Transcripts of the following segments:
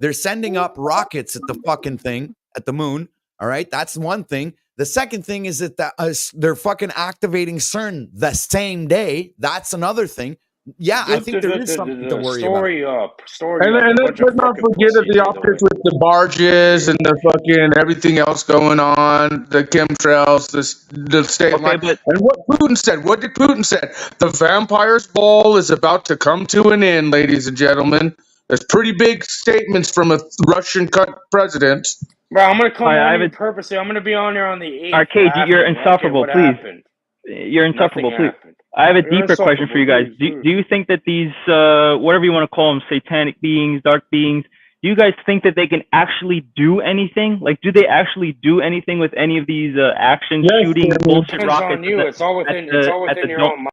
They're sending up rockets at the fucking thing, at the moon. All right. That's one thing. The second thing is that they're fucking activating CERN the same day. That's another thing. Yeah, I think there is something to worry about. And let's not forget the optics with the barges and the fucking everything else going on, the chemtrails, the state line. And what Putin said, what did Putin say? The vampire's ball is about to come to an end, ladies and gentlemen. There's pretty big statements from a Russian president. Bro, I'm going to come on here purposely. I'm going to be on here on the 8th. Arcade, you're insufferable, please. You're insufferable, please. I have a deeper question for you guys. Do you think that these, whatever you want to call them, satanic beings, dark beings, do you guys think that they can actually do anything? Like, do they actually do anything with any of these action shooting bullshit rockets? It's all within your own mind.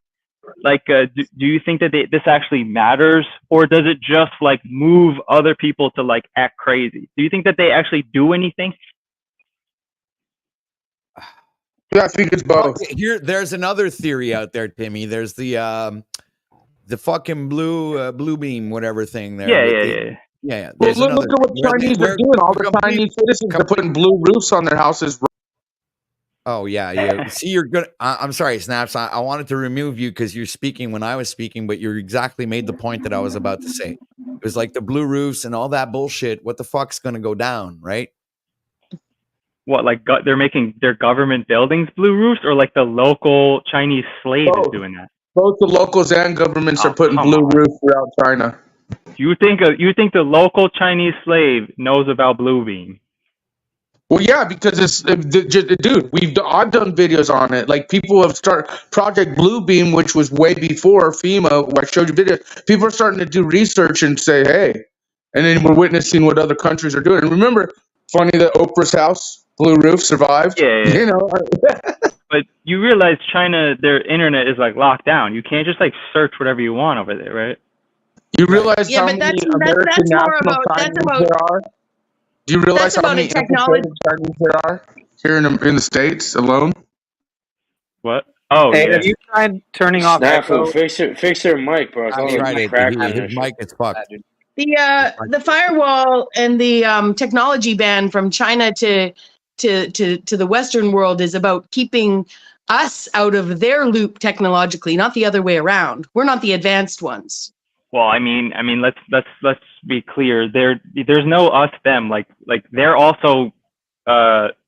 Like, do you think that this actually matters, or does it just like move other people to like act crazy? Do you think that they actually do anything? Yeah, I think it's both. There's another theory out there, Timmy. There's the fucking blue beam, whatever thing there. Yeah. Well, look at what Chinese are doing. All the Chinese citizens are putting blue roofs on their houses. Oh yeah. See, you're good. I'm sorry, Snaps. I wanted to remove you because you're speaking when I was speaking, but you exactly made the point that I was about to say. It was like the blue roofs and all that bullshit. What the fuck's gonna go down, right? What, like they're making their government buildings blue roofs, or like the local Chinese slave is doing that? Both the locals and governments are putting blue roofs throughout China. You think the local Chinese slave knows about blue beam? Well, yeah, because it's dude. I've done videos on it. Like, people have started Project Bluebeam, which was way before FEMA. I showed you videos. People are starting to do research and say, hey, and then we're witnessing what other countries are doing. And remember, funny that Oprah's house, blue roof, survived. Yeah. You know. But you realize China, their internet is like locked down. You can't just like search whatever you want over there, right? You realize how many American national Chinese there are? Do you realize how many infiltrated Chinese there are here in the States alone? What? Oh, hey, have you tried turning off echo? Fix your mic, bro. His mic is fucked. The firewall and the technology ban from China to the Western world is about keeping us out of their loop technologically, not the other way around. We're not the advanced ones. Well, I mean, let's be clear. There's no us them. Like they're also,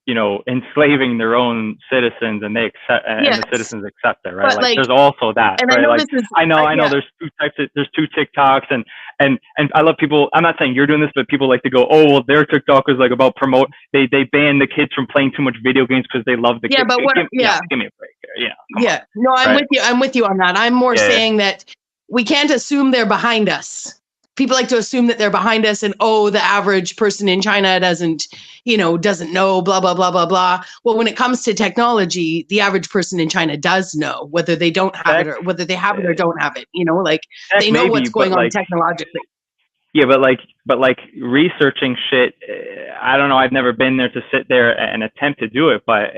enslaving their own citizens, and they accept, and the citizens accept it, right? Like there's also that, and right? I know. There's two types. There's two TikToks, and I love people. I'm not saying you're doing this, but people like to go, oh, well, their TikTok is like about promote. They ban the kids from playing too much video games because they love the kids. But what? Give me a break. No, I'm with you. I'm with you on that. I'm more saying that we can't assume they're behind us. People like to assume that they're behind us, and the average person in China doesn't know, blah, blah, blah, blah, blah. Well, when it comes to technology, the average person in China does know, whether they don't have it or whether they have it or don't have it. They know what's going on technologically. Yeah, but researching shit, I don't know. I've never been there to sit there and attempt to do it, but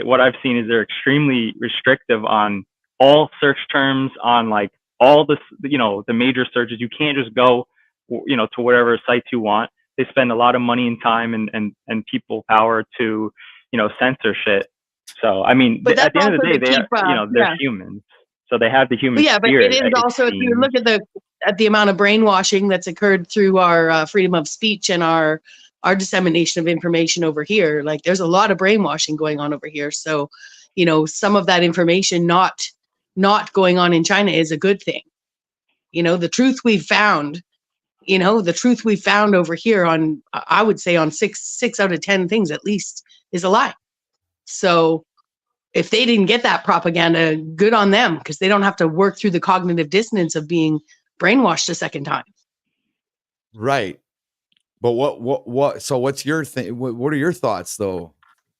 what I've seen is they're extremely restrictive on all search terms, on like all this, the major searches. You can't just go, to whatever sites you want. They spend a lot of money and time and people power to, censor shit. So, I mean, at the end of the day, they're humans. So they have the human spirit. But it is also, if you look at the amount of brainwashing that's occurred through our freedom of speech and our dissemination of information over here, like there's a lot of brainwashing going on over here. So, some of that information not going on in China is a good thing. The truth we've found over here on, I would say on six out of 10 things at least, is a lie. So if they didn't get that propaganda, good on them, because they don't have to work through the cognitive dissonance of being brainwashed a second time. Right. But what, so what's your thing? What are your thoughts though?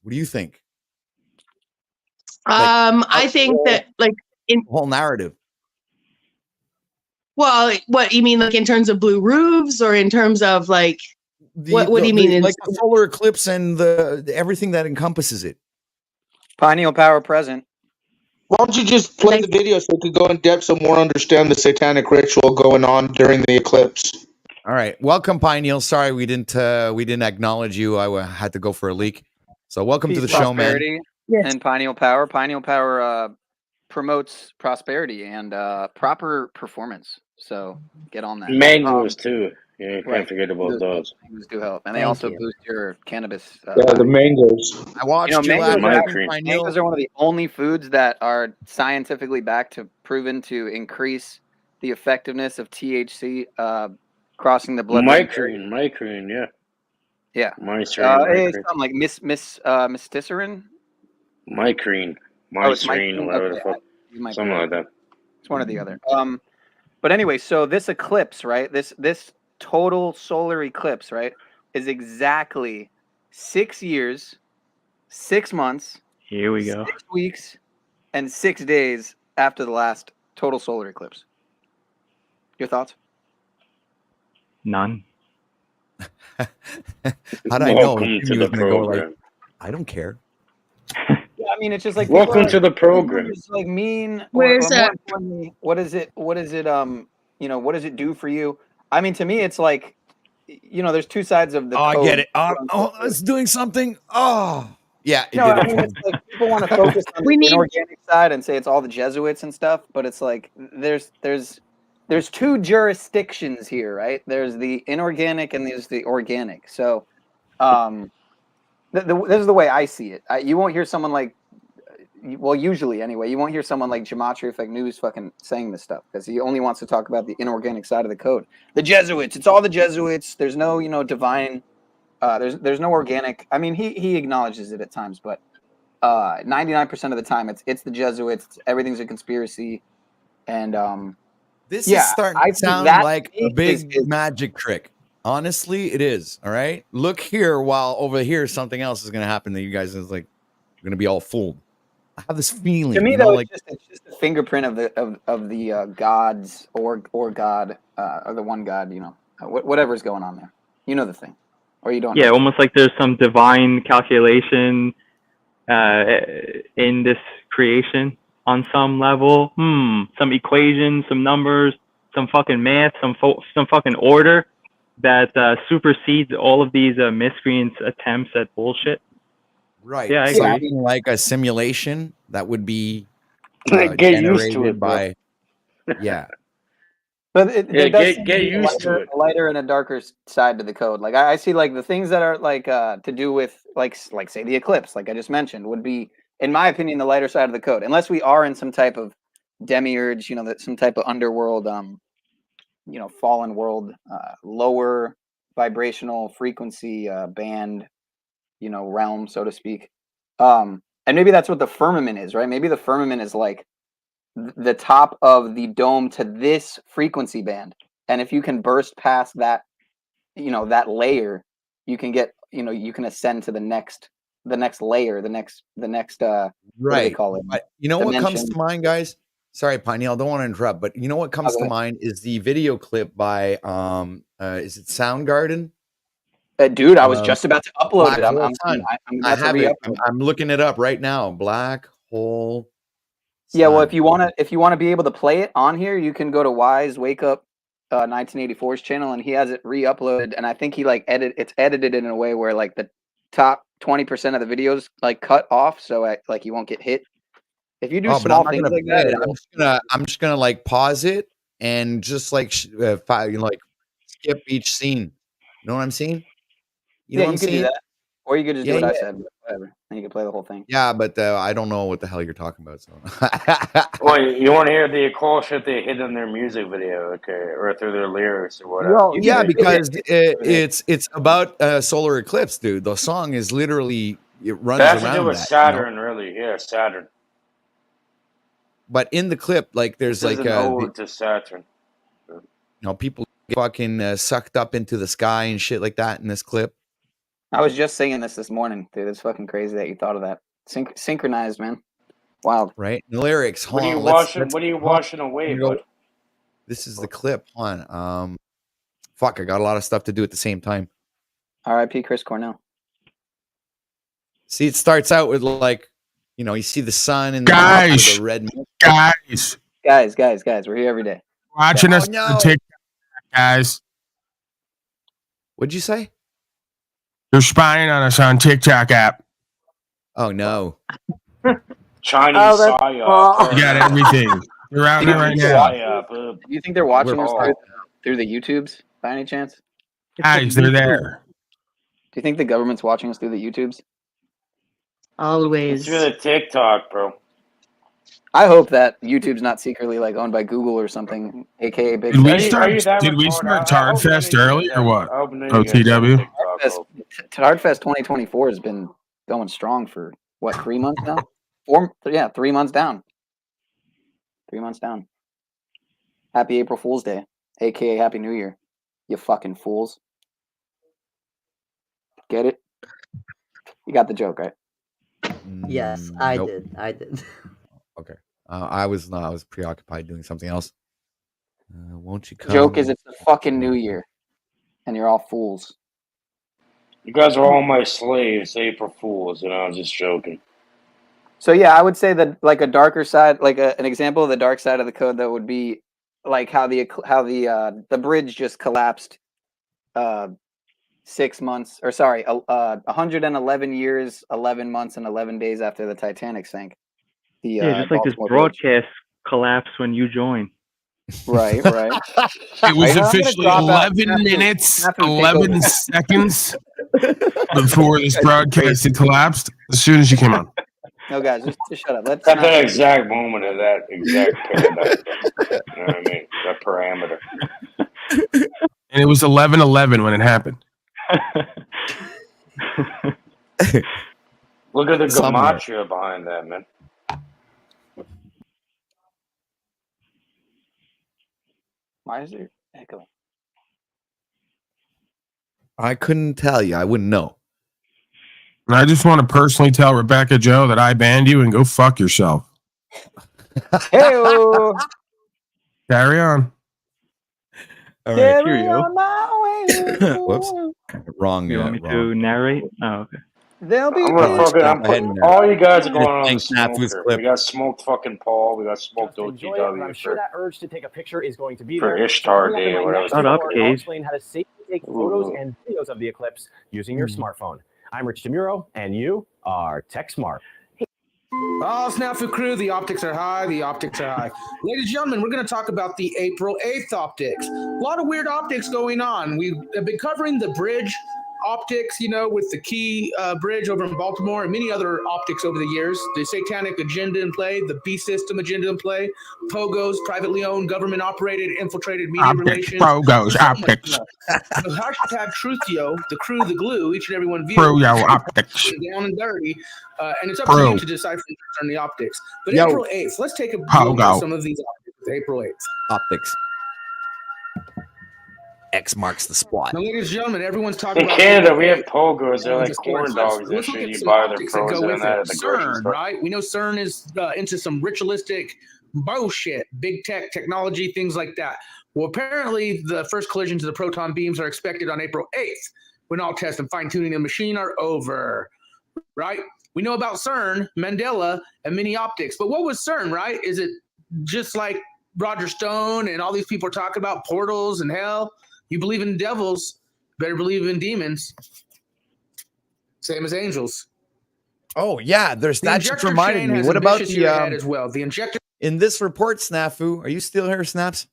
What do you think? I think that in whole narrative. Well, what you mean, like in terms of blue roofs, or in terms of like what do you mean? Like the solar eclipse and everything that encompasses it. Pineal power present. Why don't you just play the video so we could go in depth, some more understand the satanic ritual going on during the eclipse? All right, welcome, Pineal. Sorry we didn't acknowledge you. I had to go for a leak. So welcome Peace, to the show, man. prosperity, and Pineal Power. Pineal Power promotes prosperity and proper performance. So get on that. Mangoes too. Yeah, you can't forget about those. Mangoes do help, and they Thank also you. boost your cannabis. Yeah, the mangoes. I watched You know, you mangoes, last are, night, Pineal. mangoes are one of the only foods that are scientifically backed to proven to increase the effectiveness of THC crossing the blood-brain barrier. Mycrene, yeah. Yeah. Mycrene, It's something like mysticerine. Mycrene, It's mycrene, whatever the fuck, you might be something right. like that. It's one or the other. But anyway, so this eclipse, right? This total solar eclipse, right, is exactly 6 years, 6 months, Here we go. 6 weeks, and 6 days after the last total solar eclipse. Your thoughts? None. How did I know? Welcome He to was the gonna go like, program. I don't care. Yeah, I mean, it's just like Welcome to the program. Just like mean, Where's more that? importantly, what is it? What does it do for you? I mean, to me, it's like, there's two sides of the I code. get it. It's doing something. Oh, yeah. It No, did I it. mean, it's like people want to focus on We the need- inorganic side and say it's all the Jesuits and stuff, but it's like there's two jurisdictions here, right? There's the inorganic and there's the organic. So, this is the way I see it. You won't hear someone like, well, usually anyway, you won't hear someone like Gematria Fake News fucking saying this stuff because he only wants to talk about the inorganic side of the code. The Jesuits, it's all the Jesuits. There's no, divine. There's no organic. I mean, he acknowledges it at times, but 99% of the time, it's the Jesuits. Everything's a conspiracy, and This yeah, is starting I to think sound that like a big is- magic trick. Honestly, it is. All right. Look here, while over here something else is going to happen that you guys is like going to be all fooled. I have this feeling. to me, you know, though, like it's just a fingerprint of the gods or God or the one God. Whatever's going on there. You know the thing, or you don't. Yeah, know. almost like there's some divine calculation in this creation on some level. Some equations, some numbers, some fucking math, some fucking order that supersedes all of these miscreants' attempts at bullshit. right. Yeah, I agree. Something like a simulation that would be Get used to generated it, bro. by. Yeah. But there does seem to get be used to it. a lighter and a darker side to the code. Like I see, like the things that are like to do with like say the eclipse, like I just mentioned, would be, in my opinion, the lighter side of the code. Unless we are in some type of demiurge, that some type of underworld, fallen world, lower vibrational frequency band, realm, so to speak. And maybe that's what the firmament is, right? Maybe the firmament is like the top of the dome to this frequency band, and if you can burst past that, that layer, you can get, you can ascend to the next layer, the next what do they call it? But you know what comes to mind, guys? Sorry, Pineal, I don't want to interrupt, but you know what comes to mind is the video clip by is it Soundgarden? Dude, I was just about to upload it. I'm I have it. I'm looking it up right now. Black Hole. Yeah, well, if you want to be able to play it on here, you can go to Wise Wake Up 1984's channel, and he has it re-uploaded, and I think he it's edited in a way where like the top 20% of the videos like cut off, so like you won't get hit. If you do small things like that, I'm just gonna like pause it and just like like skip each scene. You know what I'm saying? You know what I'm saying? Do that. Or you could just do what I said, whatever. And you can play the whole thing. Yeah, but I don't know what the hell you're talking about. So. Well, you want to hear the cool shit they hit in their music video, okay, or through their lyrics or whatever. Well, yeah, because it's about solar eclipse, dude. The song is literally it runs around to do with Saturn, really. Yeah, Saturn. But in the clip, like there's this like an ode to Saturn. People get fucking sucked up into the sky and shit like that in this clip. I was just singing this morning, dude. It's fucking crazy that you thought of that. Synchronized, man. Wild. Right? The lyrics. What are you washing away, bud? This is the clip. Hold on. Fuck, I got a lot of stuff to do at the same time. R.I.P. Chris Cornell. See, it starts out with like, you see the sun and the red. Guys, we're here every day. Watching us on TikTok, guys. What'd you say? They're spying on us on TikTok app. Oh no. Chinese psyop. You got everything. They're out there right now. Do you think they're watching us We're- through the YouTubes by any chance? Guys, they're there. Do you think the government's watching us through the YouTubes? Always. It's through the TikTok, bro. I hope that YouTube's not secretly like owned by Google or something, aka Big. Did we Are you start? that Did we retarded? start I hope Tard Fest none of you early guys or have- what? I hope none of you guys have OTW. TikTok, bro. Tardfest 2024 has been going strong for what, 3 months now? 3 months down. 3 months down. Happy April Fool's Day, aka Happy New Year. You fucking fools. Get it? You got the joke, right? Yes, I Nope. did. I did. Okay. I was preoccupied doing something else. Won't you come? Joke is it's the fucking New Year, and you're all fools. You guys are all my slaves, April Fools, and I was just joking. So yeah, I would say that like a darker side, like an example of the dark side of the code, that would be like how the bridge just collapsed. 6 months, or sorry, 111 years, 11 months, and 11 days after the Titanic sank. Just like this Baltimore broadcast collapse when you join. Bridge. Right. It was I'm gonna officially drop out. 11 minutes, Snafu, take 11 over. seconds before this broadcast had collapsed. As soon as you came on. No, guys, just shut up. Let's At the not. exact moment of that exact paradigm. You know what I mean? That parameter. And it was 11:11 when it happened. Look at the Somewhere. gematria behind that, man. Why is there echoing? I couldn't tell you. I wouldn't know. And I just want to personally tell Rebecca Joe that I banned you and go fuck yourself. Hey-o. Carry on. All right. Carry Cheerio. on my way. Whoops. Wrong. You want me wrong. to narrate? Oh, okay. There'll be I'm gonna let's fucking. jump I'm ahead putting, and, all you guys are going on the thanks, Snafu's smoker. clip. We got smoked fucking Paul. We got smoked Just enjoy it, but I'm OTW sure that urge to take a picture is going to be for there. Ishtar Coming up Day in or my whatever. next Shut up, report, I'll Cage. explain how to safely take photos Ooh. and videos of the eclipse using your smartphone. I'm Rich DeMuro, and you are Tech Smart. Oh, Snafu crew, the optics are high, the optics are high. Ladies and gentlemen, we're going to talk about the April 8th optics. A lot of weird optics going on. We have been covering the bridge optics, you know, with the Key Bridge over in Baltimore and many other optics over the years. The satanic agenda in play, the B system agenda in play, POGOs, privately owned, government operated, infiltrated media Optics, relations. POGOs, There's so much optics. stuff. The hashtag Truthio, the crew, the glue, each and every one view. Pro-yo optics. Down and dirty, and it's up to Pro. you to decipher and discern the optics. But Yo. April 8th, let's take a look Pogo. at some of these optics with April 8th. Optics. X marks the spot. Now, ladies and gentlemen, everyone's talking In about Canada, April we have 8th. pogos. They're like Just corn let's- dogs and let's look shit. at You some buy their optics that go frozen with and that it. at the grocery CERN, store. right? We know CERN is into some ritualistic bullshit, big tech technology, things like that. Well, apparently, the first collisions of the proton beams are expected on April 8th, when all tests and fine-tuning the machine are over, right? We know about CERN, Mandela, and mini optics. But what was CERN, right? Is it just like Roger Stone and all these people are talking about portals and hell? You believe in devils, better believe in demons. Same as angels. Oh yeah, there's The that just injector reminded chain me. has What about ambitious year ahead the as well? The injector in this report, Snafu? Are you still here, Snaps?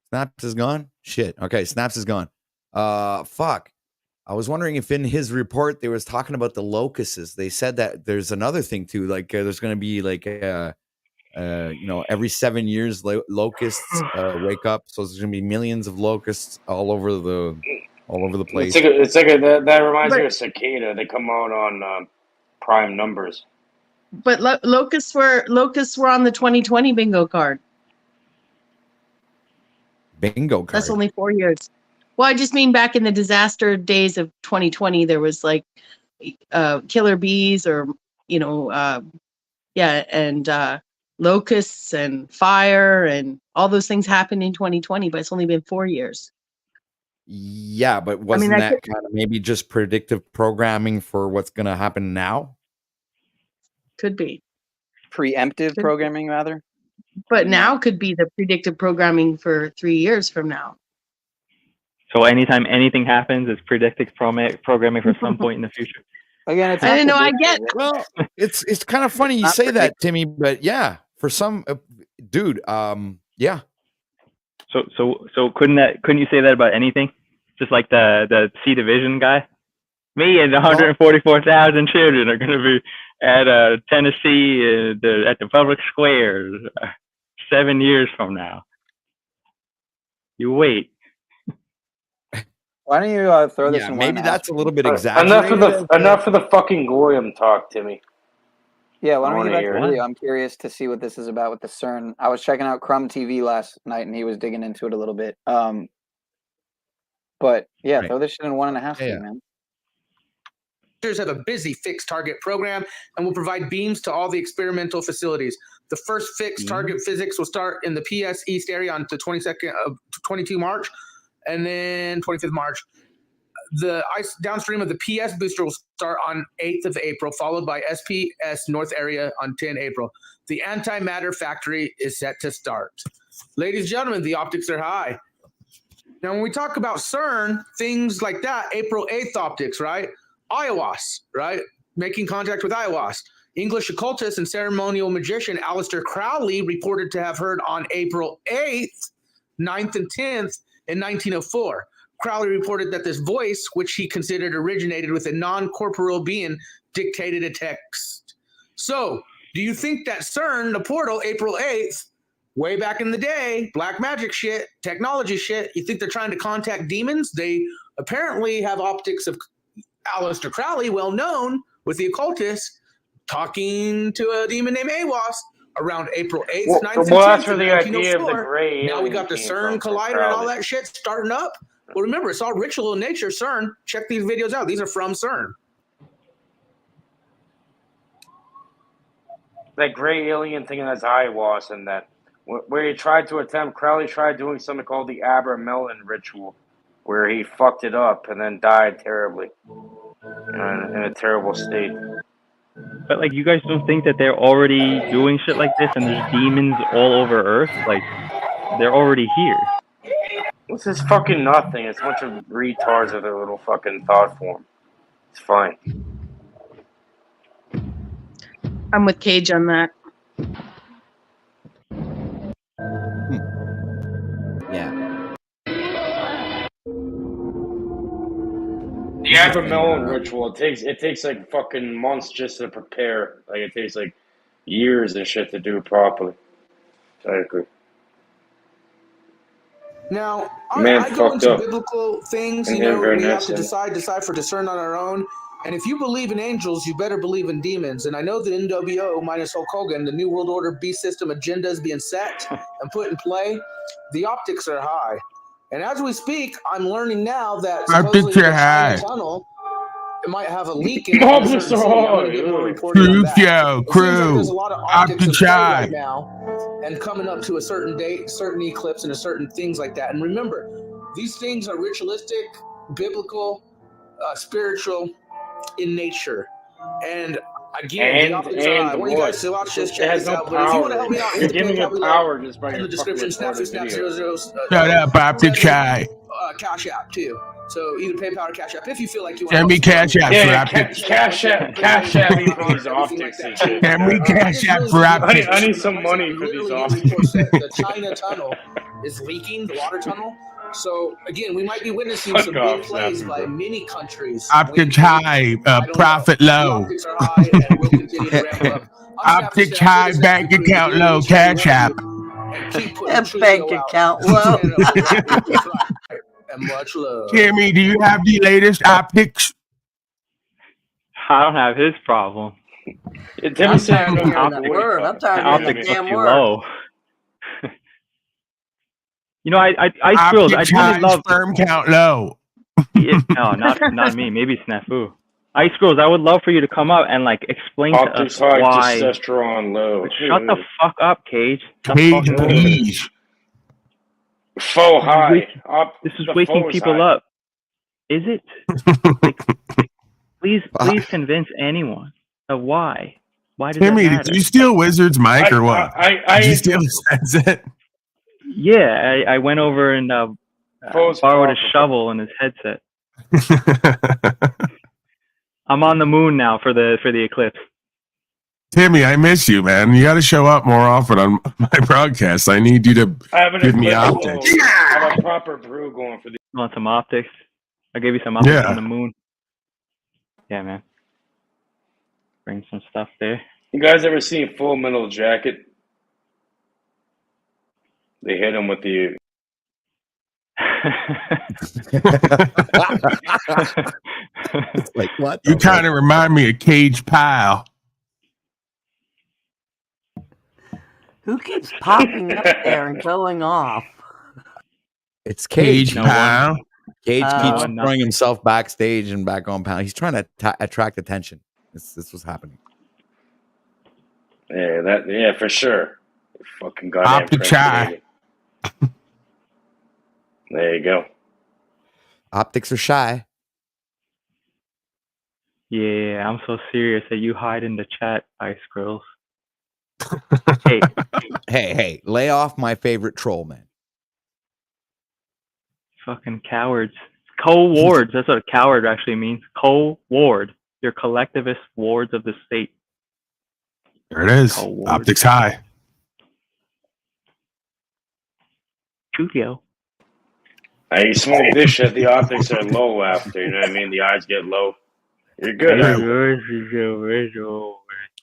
Snaps is gone. Shit. Okay, Snaps is gone. Fuck. I was wondering if in his report they was talking about the locusts. They said that there's another thing too. Like there's going to be like every 7 years locusts wake up. So there's going to be millions of locusts all over the place. That reminds me But- of cicada. They come out on prime numbers. But locusts were on the 2020 bingo card. Bingo card. That's only 4 years. Well, I just mean back in the disaster days of 2020, there was like killer bees or, and locusts and fire and all those things happened in 2020, but it's only been 4 years. Yeah, but wasn't I that kind of maybe just predictive programming for what's going to happen now? Could be. Preemptive programming, rather. But now could be the predictive programming for 3 years from now. So anytime anything happens, it's predictive programming for some point in the future. Again, it's I didn't know. I get. Well, it's kind of funny you say that, Timmy, but yeah, for some dude, yeah. So couldn't you say that about anything? Just like the C division guy? Me and 144,000 children are going to be at Tennessee at the public square 7 years from now. You wait. Why don't you throw this? Yeah, in maybe one that's a little bit Enough exaggerated. of the fucking Goyim talk, Timmy. Yeah, why I don't we wanna get back hear to it. the video? I'm curious to see what this is about with the CERN. I was checking out Crumb TV last night, and he was digging into it a little bit. But yeah, Right. throw this shit in 1.5 Yeah. feet, man. Have a busy fixed target program and will provide beams to all the experimental facilities. The first fixed target physics will start in the PS East area on the 22nd of 22 March, and then 25th March. The ice downstream of the PS booster will start on 8th of April, followed by SPS North area on 10 April. The antimatter factory is set to start. Ladies and gentlemen, the optics are high. Now, when we talk about CERN, things like that, April 8th optics, right? Ayahuasca, right? Making contact with ayahuasca. English occultist and ceremonial magician Aleister Crowley reported to have heard on April 8th, 9th, and 10th in 1904. Crowley reported that this voice, which he considered originated with a non-corporeal being, dictated a text. So, do you think that CERN, the portal, April 8th, way back in the day, black magic shit, technology shit, you think they're trying to contact demons? They apparently have optics of Aleister Crowley, well known with the occultists, talking to a demon named Awas around April 8th, 9th, and 10th. Well, that's where the idea of the gray Now we got the alien CERN came from collider and all Crowley. that shit starting up. Well, remember, it's all ritual in nature, CERN. Check these videos out. These are from CERN. That gray alien thing in his ayahuasca, and that where he tried to attempt, Crowley tried doing something called the Abramelin ritual, where he fucked it up and then died terribly, in a terrible state. But like, you guys don't think that they're already doing shit like this, and there's demons all over Earth? Like, they're already here. This is fucking nothing. It's a bunch of retards with their little fucking thought form. It's fine. I'm with Cage on that. Yeah. The Abramelin ritual, it takes like fucking months just to prepare. Like, it takes like years and shit to do it properly. So I agree. Now, Man I go fucked into up. biblical things, And you then know, very we have next to in. decide for discern on our own. And if you believe in angels, you better believe in demons. And I know the NWO, minus Hulk Hogan, the New World Order beast system agenda is being set and put in play. The optics are high. And as we speak, I'm learning now that supposedly the China tunnel, it might have a leak in it. I'm going to get more reporting on that. It seems like there's a lot of optics in play right now, and coming up to a certain date, certain eclipse, and a certain things like that. And remember, these things are ritualistic, biblical, spiritual in nature. And again, the optics are high. I want you guys to watch this, check this out. But if you want to help me out, You're giving it power just by in your the description, snap 00. Shut up, Optic Chai. Cash App too. So either PayPal or Cash App if you feel like you want. Send me Cash App for Optic. Cash App me for these optics and shit. Send me Cash App for Optic. I need some money for these optics. The China tunnel is leaking, the water tunnel. So again, we might be witnessing some big plays by many countries. Optic high, profit low. Optics are high and will continue to ramp up. Optic high, bank account low, Cash App. Bank account low. And much love. Timmy, do you have the latest optics? I don't have his problem. Timmy said I'm tired of the damn word. You know, I squirrels. I really love sperm count low. Yeah, no, not me. Maybe Snafu. Ice Squirrels, I would love for you to come up and like explain to us why. Testosterone low. Shut the fuck up, Cage. Cage, please. Faux high. This is waking people up. Is it? Please convince anyone of why. Why does Timmy, that matter? did you steal Wizard's mic or what? Did you steal his headset? Yeah, I went over and Borrowed a shovel and his headset. I'm on the moon now for the eclipse. Timmy, I miss you, man. You got to show up more often on my broadcast. I need you to give me optics. I have a proper brew going for the. You want some optics? I'll give you some optics on the moon. Yeah, man. Bring some stuff there. You guys ever seen Full Metal Jacket? They hit him with the. Like what? You kind of remind me of Cage Pile. Who keeps popping up there and going off? It's Cage. Pile. Cage keeps throwing himself backstage and back on panel. He's trying to attract attention. This was happening. Yeah, for sure. Fucking goddamn. Optic shy. There you go. Optics are shy. Yeah, I'm so serious that you hide in the chat, Ice Grills. Hey, lay off my favorite troll, man. Fucking cowards. Co-wards. That's what a coward actually means. Co-ward. You're collectivist wards of the state. There it is. Optics high. Chugio. You smoke this shit, the optics are low after, you know what I mean? The eyes get low. You're good.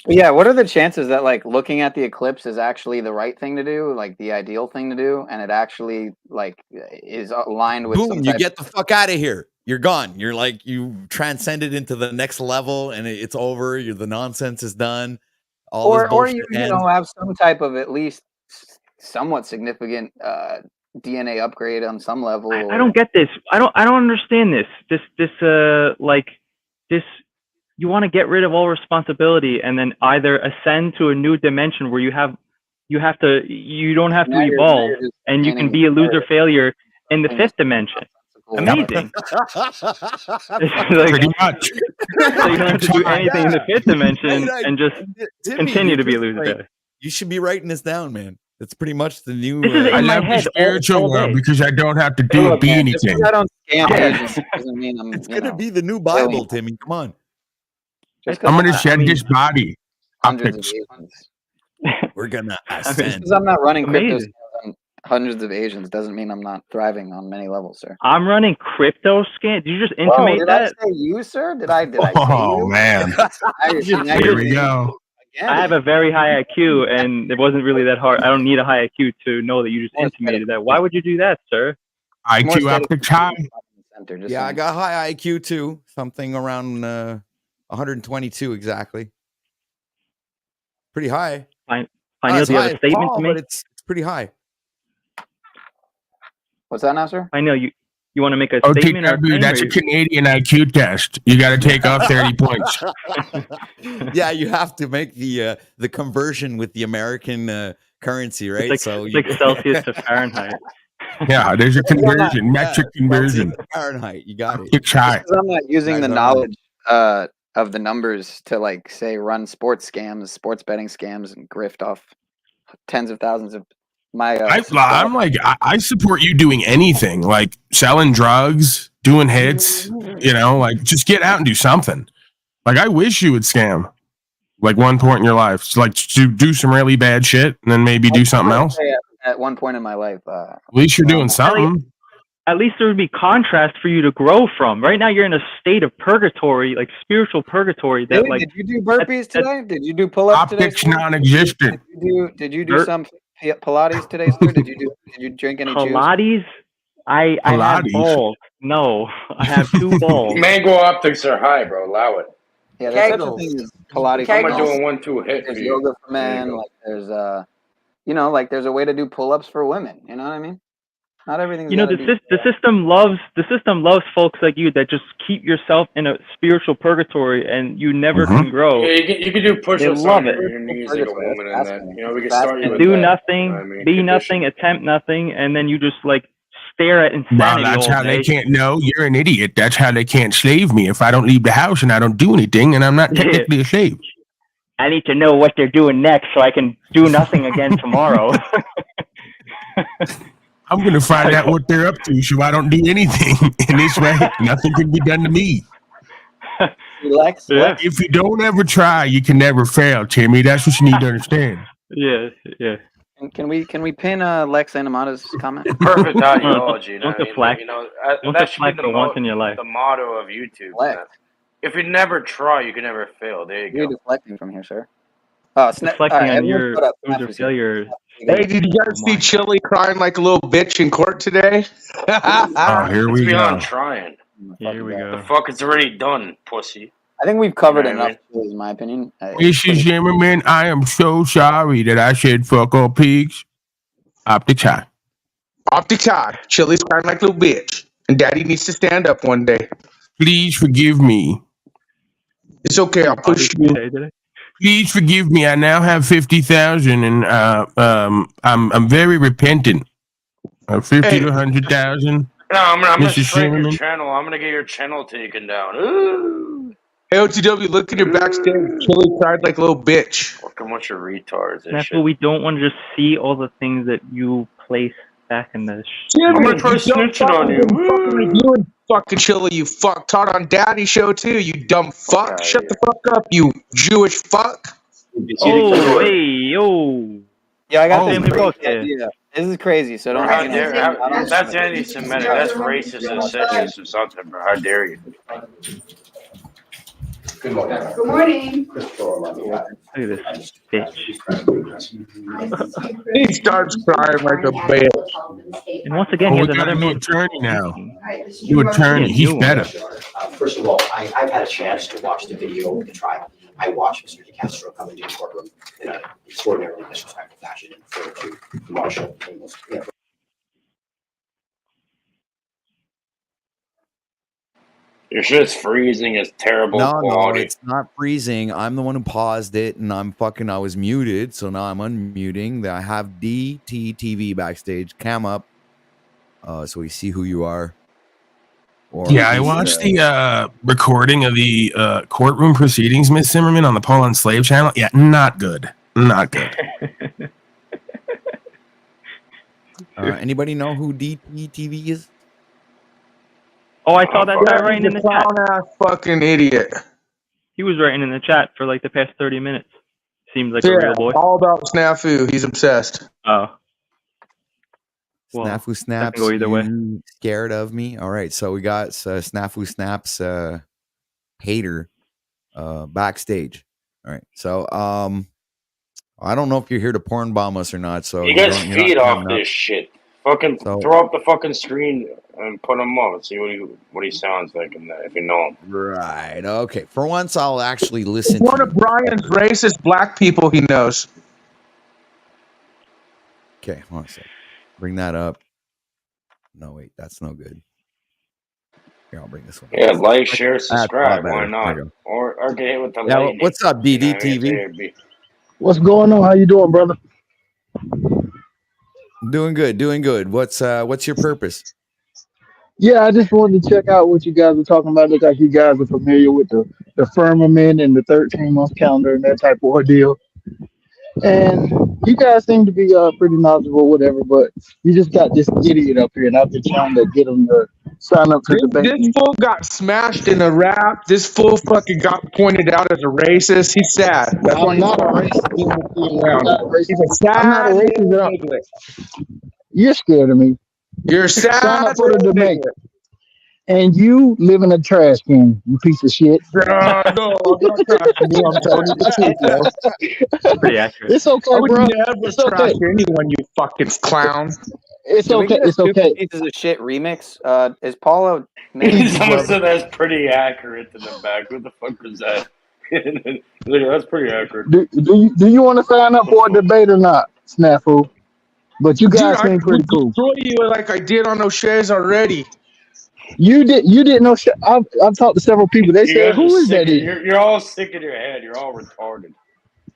Yeah, what are the chances that like looking at the eclipse is actually the right thing to do, like the ideal thing to do, and it actually like is aligned with boom, you get the fuck out of here. You're gone. You're like you transcended into the next level and it's over. The nonsense is done. Or you know have some type of at least somewhat significant DNA upgrade on some level. I don't get this. I don't understand this. This you want to get rid of all responsibility and then either ascend to a new dimension where you don't have to evolve and you can be a loser failure in the fifth dimension. Amazing. Pretty much. So you don't have to do anything in the fifth dimension and just continue to be a loser failure. You should be writing this down, man. That's pretty much the new. I love the spiritual world because I don't have to be anything. I don't scam agents doesn't mean I'm. It's gonna be the new Bible, Timmy. Come on. I'm gonna shed this body. Optics. We're gonna ascend. Because I'm not running crypto on hundreds of Asians doesn't mean I'm not thriving on many levels, sir. I'm running crypto scam. Did you just intimate did that? I say you, sir? Did I say you? Oh man. Here we go. I have a very high IQ, and it wasn't really that hard. I don't need a high IQ to know that you just intimated that. Why would you do that, sir? IQ optics high. Yeah, I got high IQ too. Something around 122 exactly. Pretty high. I know. Do you have a statement to make? But it's pretty high. What's that now, sir? I know you want to make a statement. That's a Canadian IQ test. You got to take off 30 points. Yeah, you have to make the conversion with the American currency, right? It's like Celsius to Fahrenheit. Yeah, there's a conversion, metric conversion. Fahrenheit, you got it. It's high. I'm not using the knowledge of the numbers to like say run sports scams, sports betting scams, and grift off tens of thousands of my. I'm like I support you doing anything, like selling drugs, doing hits. You know, like just get out and do something. Like I wish you would scam, like one point in your life, like to do some really bad shit, and then maybe do something else. At one point in my life, at least you're doing something. At least there would be contrast for you to grow from. Right now, you're in a state of purgatory, like spiritual purgatory. That did you do burpees today? Did you do pull-ups today? Optics non-existent. Did you do some Pilates today, sir? Did you drink any Pilates? Juice? I have balls. No, I have 2 balls. Mango optics are high, bro. Allow it. Yeah, there's such a thing as Pilates. I'm doing 1-2 hit. There's yoga for men. Like there's there's a way to do pull-ups for women. You know what I mean? Not everything. The system loves folks like you that just keep yourself in a spiritual purgatory and you never can grow. Yeah, you can do push-ups on your knees like a woman and that. You know, we can start you with do that. nothing, be nothing, attempt nothing, and then you just like stare at insanity. Well, that's how they can't know you're an idiot. That's how they can't slave me. If I don't leave the house and I don't do anything, and I'm not technically a slave. I need to know what they're doing next so I can do nothing again tomorrow. I'm going to find out what they're up to so I don't do anything. In this way, nothing can be done to me. Lex, If you don't ever try, you can never fail, Timmy. That's what you need to understand. Yeah. can we pin Lex Animata's comment? Perfect ideology. Don't I mean, deflect. you know, Don't that should be deflect for once in your life. the motto of YouTube. Lex. Man. If you never try, you can never fail. There you You're go. deflecting from here, sir. Oh, Deflecting on your failure. Hey, did you guys see Chili crying like a little bitch in court today? Oh, here It's we beyond go. trying. Here we go. The fuck, it's already done, pussy. I think we've covered You know what I enough, in my opinion. Mrs. Zimmerman, I am so sorry that I said fuck all pigs. Optic high. Optic high. Chili's crying like a little bitch. And Daddy needs to stand up one day. Please forgive me. It's okay. I'll push you. Please forgive me. I now have 50,000, and I'm very repentant. 50 to 100,000. No, I'm gonna Mrs. strike your Zimmerman. channel. I'm gonna get your channel taken down. Ooh. Hey, OTW, look at your backstage. Chili cried like a little bitch. Fucking bunch of retards and That's shit. what we don't want to just see all the things that you place back in the. I'm gonna try snitching on you. Fucking reviewing fucking Chili, you fuck. Taught on Daddy show too, you dumb fuck. Shut the fuck up, you Jewish fuck. Oh, hey, yo. Yeah, I got Family this book, crazy idea. This is crazy, so don't. How dare, that's anti-Semitic. That's racist and sexist or something, bro. How dare you? Good morning. Good morning. Look at this bitch. He starts crying like a bitch. And once again, Oh, here's we got another a new man. attorney now. New attorney. He's better. First of all, I've had a chance to watch the video of the trial. I watched Mr. DeCastro come into the courtroom in an extraordinarily disrespectful fashion and refer to Marshall. Your shit's freezing. It's terrible No, quality. it's not freezing. I'm the one who paused it, and I was muted, so now I'm unmuting. I have DTTV backstage. Cam up, so we see who you are. Or Yeah, I watched the recording of the courtroom proceedings, Miss Zimmerman, on the Paul and Slave channel. Yeah, not good. Not good. Anybody know who DTTV is? Oh, I saw that guy writing in the chat. Clown-ass fucking idiot. He was writing in the chat for like the past 30 minutes. Seems like a real boy. All about snafu. He's obsessed. Oh. Well, Snafu Snaps. go either way. You scared of me? All right, so we got Snafu Snaps hater backstage. All right, so I don't know if you're here to porn bomb us or not. So You guys feed off this shit. Fucking throw up the fucking screen and put him up and see what he sounds like in that, if you know him. Right. Okay. For once, I'll actually listen. One of Brian's racist black people he knows. Okay, hold on a second. Bring that up. No, wait, that's no good. Here, I'll bring this one. Yeah, like, share, subscribe. better. Why not? Or get hit with the Yeah, lightning. what's up, DDTV? You know what I mean? What's going on? How you doing, brother? Doing good, doing good. What's your purpose? Yeah, I just wanted to check out what you guys are talking about. Look like you guys are familiar with the firmament and the 13-month calendar and that type of ordeal. And you guys seem to be pretty knowledgeable, whatever, but you just got this idiot up here, and I've been trying to get him to sign up for the debate. This fool got smashed in a rap. This fool fucking got pointed out as a racist. He's sad. That's why I'm not a racist. I'm not a racist. He's a sad. I'm not a racist at all. You're scared of me. You're sad. Sign up for the debate. And you live in a trash can, you piece of shit. No, I'm not trashing you. I'm telling you the truth, bro. Pretty accurate. It's okay, I would bro. never It's okay. trash anyone, you fucking clown. It's Can we okay. get a It's okay. Stupid Pieces of Shit remix. Is Paulo? Someone said that's pretty accurate in the back. What the fuck was that? That's pretty accurate. Do you want to sign up for a debate or not, Snafu? But you guys Dude, seem pretty cool. Destroy you like I did on O'Shea's already. You didn't know. I've talked to several people. They said, "Who is that?" You're all sick in your head. You're all retarded.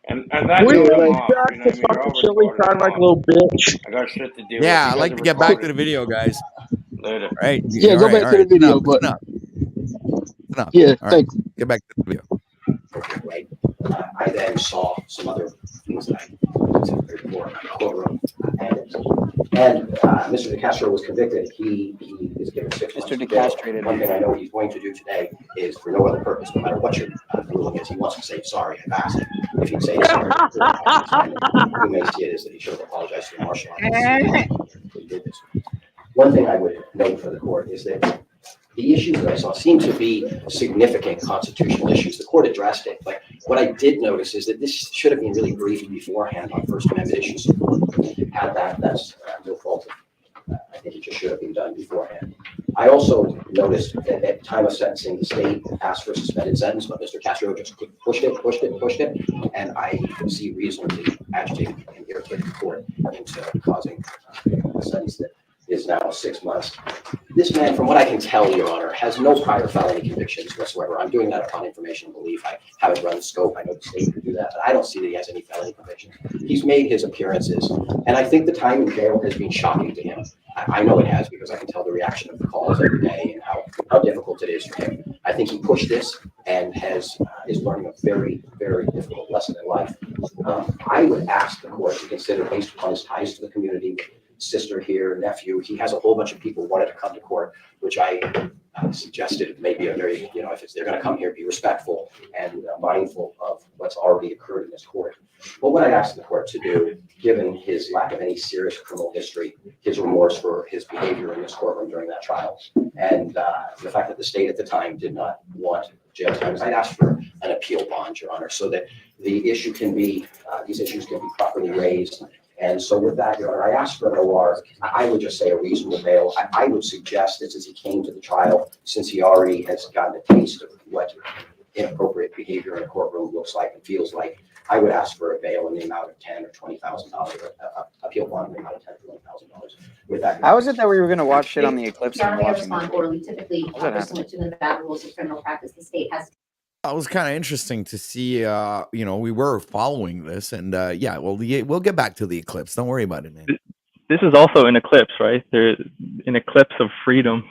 And that We dude, like off, you know what I mean? You're all Chili retarded. crying like a little bitch. I got shit to do. Yeah, I'd like to get back to the video, guys. Later. Right? Yeah, go back to the video, but yeah, all right. thanks. Get back to the video. Right. I then saw some other things that I considered more in the courtroom. And Mr. DeCastro was convicted. He is given 6 months. Mr. DeCastro. One thing I know he's going to do today is, for no other purpose, no matter what your ruling is, he wants to say, sorry, I passed it. If he'd say sorry, we may see it as that he should have apologized to the marshal. He did this. One thing I would note for the court is that the issues that I saw seem to be significant constitutional issues. The court addressed it, but what I did notice is that this should have been really briefed beforehand on First Amendment issues. Had that's no fault. I think it just should have been done beforehand. I also noticed that at the time of sentencing, the state asked for a suspended sentence, but Mr. Castro just pushed it, and I see reasonably agitated and irritated the court into causing a sentence that is now 6 months. This man, from what I can tell, Your Honor, has no prior felony convictions whatsoever. I'm doing that upon information and belief. I haven't run the scope. I know the state could do that, but I don't see that he has any felony convictions. He's made his appearances, and I think the time in jail has been shocking to him. I know it has, because I can tell the reaction of the calls every day and how difficult it is for him. I think he pushed this and is learning a very, very difficult lesson in life. I would ask the court to consider, based upon his ties to the community, sister here, nephew, he has a whole bunch of people wanted to come to court, which I suggested maybe a very, if they're going to come here, be respectful and mindful of what's already occurred in this court. What would I ask the court to do, given his lack of any serious criminal history, his remorse for his behavior in this courtroom during that trial, and the fact that the state at the time did not want jail time? I'd ask for an appeal bond, Your Honor, so that the issue can be, these issues can be properly raised. And so with that, Your Honor, I asked for an OR. I would just say a reasonable bail. I would suggest that since he came to the trial, since he already has gotten a taste of what inappropriate behavior in a courtroom looks like and feels like, I would ask for a bail in the amount of $10,000 or $20,000, appeal bond in the amount of $10,000 or $20,000. With that, how is it that we were going to watch shit on the ECLiPSE? Your Honor, may I respond orally? Typically, pursuant to the Nevada rules of criminal practice, the state has. It was kind of interesting to see, we were following this, and yeah, well, we'll get back to the eclipse. Don't worry about it, man. This is also an eclipse, right? There's an eclipse of freedom.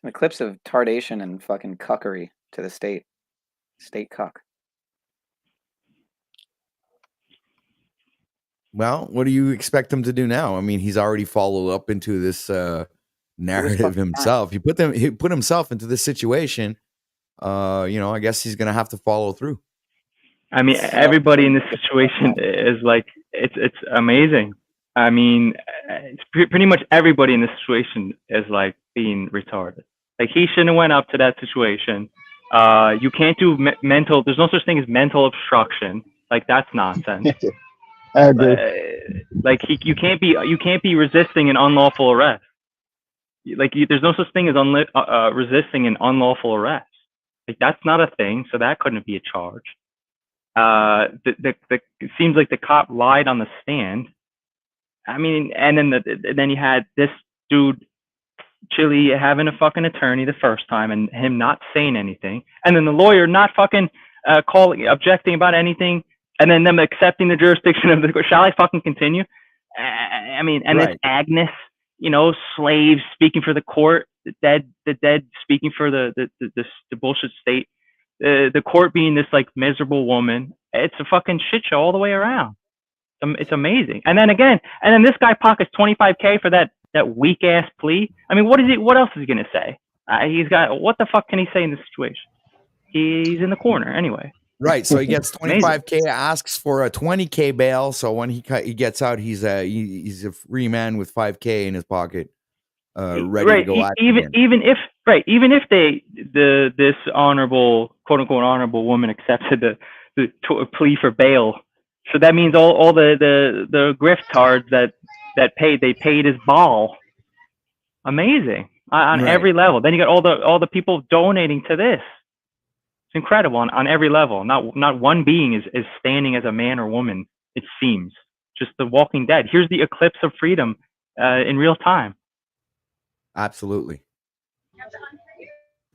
An eclipse of tardation and fucking cuckery to the state. State cuck. Well, what do you expect him to do now? I mean, he's already followed up into this narrative himself. He put himself into this situation. I guess he's gonna have to follow through. I mean, everybody in this situation is like, it's amazing. I mean, it's pretty much everybody in this situation is like being retarded. Like, he shouldn't have went up to that situation. You can't do mental. There's no such thing as mental obstruction. Like, that's nonsense. I agree. Like, you can't be resisting an unlawful arrest. Like, there's no such thing as resisting an unlawful arrest. Like, that's not a thing, so that couldn't be a charge. It seems like the cop lied on the stand. I mean, and then you had this dude, Chili, having a fucking attorney the first time and him not saying anything, and then the lawyer not fucking objecting about anything, and then them accepting the jurisdiction of the court. Shall I fucking continue? I mean, and it's Agnes, slaves speaking for the court, the dead speaking for the bullshit state, the court being this like miserable woman. It's a fucking shit show all the way around. It's amazing. And then this guy pockets $25,000 for that weak ass plea. I mean, what else is he gonna say? What the fuck can he say in this situation? He's in the corner anyway. Right, so he gets $25,000, asks for a $20,000 bail. So when he gets out, he's a free man with $5,000 in his pocket, ready to go out. Even if this honorable, quote unquote honorable woman accepted the plea for bail, so that means all the griftards that paid his ball. Amazing on every level. Then you got all the people donating to this. It's incredible on every level. Not one being is standing as a man or woman, it seems. Just the Walking Dead. Here's the eclipse of freedom in real time. Absolutely.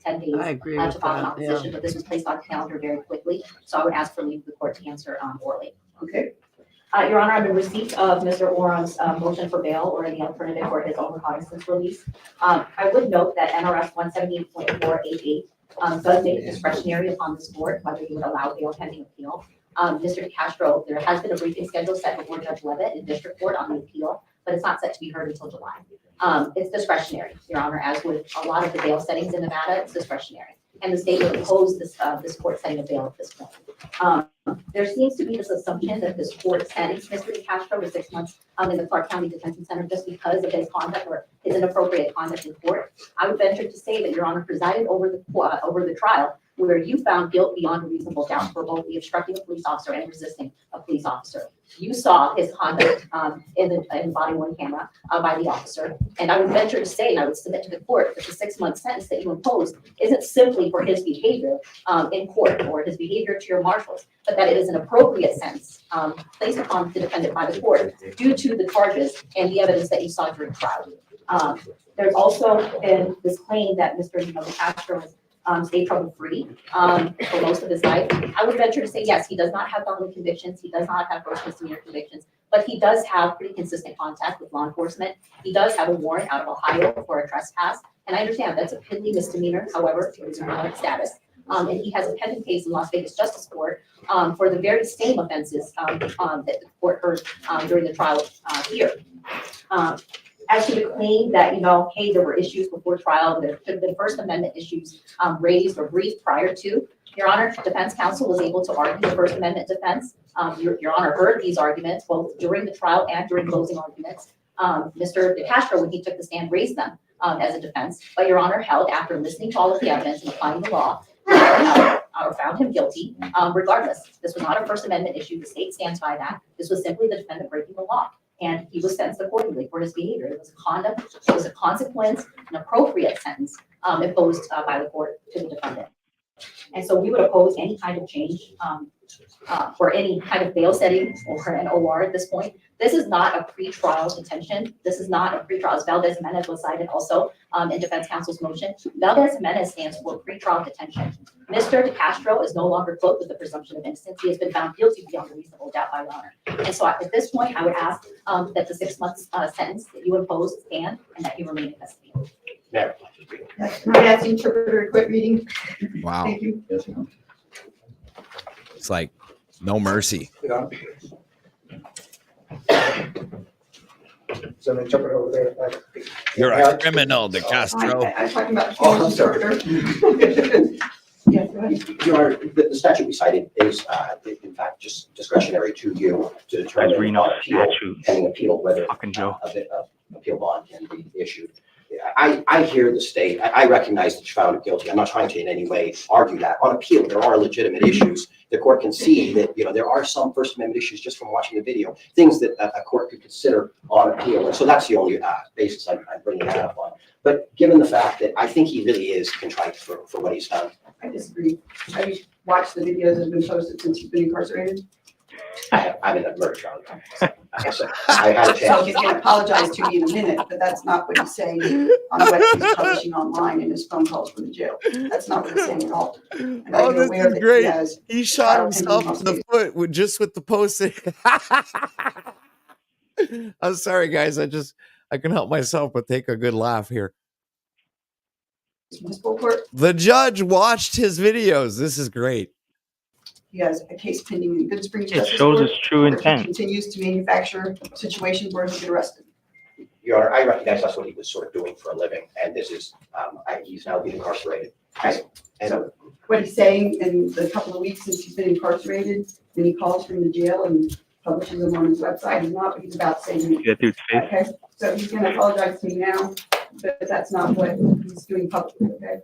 10 days I agree with to file an that, opposition, but this was placed on the calendar very quickly. So I would ask for leave of the court to answer orally. Okay. Your Honor, I'm in receipt of Mr. Orum's motion for bail or any alternative for his own recognizance release. I would note that NRS 178.488 does make it discretionary upon this board whether you would allow bail pending appeal. Mr. DeCastro, there has been a briefing schedule set before Judge Levitt in district court on the appeal, but it's not set to be heard until July. It's discretionary, Your Honor, as with a lot of the bail settings in Nevada, it's discretionary. And the state would oppose this, this court setting a bail at this point. There seems to be this assumption that this court sentenced Mr. DeCastro to 6 months in the Clark County Detention Center just because of his conduct or his inappropriate conduct in court. I would venture to say that Your Honor presided over the trial where you found guilt beyond a reasonable doubt for both the obstructing a police officer and resisting a police officer. You saw his conduct in body worn camera by the officer. And I would venture to say, and I would submit to the court, that the 6 month sentence that you imposed isn't simply for his behavior in court or his behavior to your marshals, but that it is an appropriate sentence placed upon the defendant by the court due to the charges and the evidence that you saw during trial. There's also been this claim that Mr. DeCastro was stay trouble-free for most of his life. I would venture to say, yes, he does not have felony convictions. He does not have gross misdemeanor convictions, but he does have pretty consistent contact with law enforcement. He does have a warrant out of Ohio for a trespass. And I understand that's a piddly misdemeanor. However, it is a status. And he has a pending case in Las Vegas Justice Court for the very same offenses that the court heard during the trial here. As to the claim that, hey, there were issues before trial, there could have been First Amendment issues raised or briefed prior to, Your Honor, defense counsel was able to argue the First Amendment defense. Your Honor heard these arguments both during the trial and during closing arguments. Mr. DeCastro, when he took the stand, raised them as a defense, but Your Honor held after listening to all of the evidence and applying the law, or found him guilty regardless. This was not a First Amendment issue. The state stands by that. This was simply the defendant breaking the law. And he was sentenced accordingly for his behavior. It was conduct, it was a consequence, an appropriate sentence imposed by the court to the defendant. And so we would oppose any kind of change for any kind of bail setting or an OR at this point. This is not a pretrial detention. This is not a pretrial, as Valdez-Jimenez was cited also in defense counsel's motion. Valdez-Jimenez stands for pretrial detention. Mr. DeCastro is no longer cloaked with the presumption of innocence. He has been found guilty beyond a reasonable doubt by Your Honor. And so at this point, I would ask that the 6 months sentence that you impose stand and that you remain in custody. Can I ask the interpreter to quit reading? Wow. Thank you. It's like no mercy. So the interpreter over there. You're a criminal, DeCastro. I'm talking about the interpreter. Yes, go ahead. Your Honor, the statute we cited is, in fact, just discretionary to you to determine pending appeal whether appeal bond can be issued. I hear the state. I recognize that you found it guilty. I'm not trying to in any way argue that. On appeal, there are legitimate issues. The court can see that there are some First Amendment issues just from watching the video, things that a court could consider on appeal. And so that's the only basis I'm bringing that up on. But given the fact that I think he really is contrite for what he's done. I disagree. Have you watched the videos that have been posted since you've been incarcerated? I'm in a murder trial. I had a chance. So he's going to apologize to me in a minute, but that's not what he's saying on what he's publishing online in his phone calls from the jail. That's not what he's saying at all. And Oh, this is great. He shot himself in the foot with the post. I'm sorry, guys. I can help myself but take a good laugh here. The judge watched his videos. This is great. He has a case pending in Good Springs. It shows his true where he intent. continues to manufacture situations where he get arrested. Your Honor, I recognize that's what he was sort of doing for a living, and this is he's now being incarcerated. So what he's saying in the couple of weeks since he's been incarcerated, when he calls from the jail and publishes them on his website, he's not what he's about saying. That dude's face. Okay, so he's going to apologize to me now, but that's not what he's doing publicly. Okay.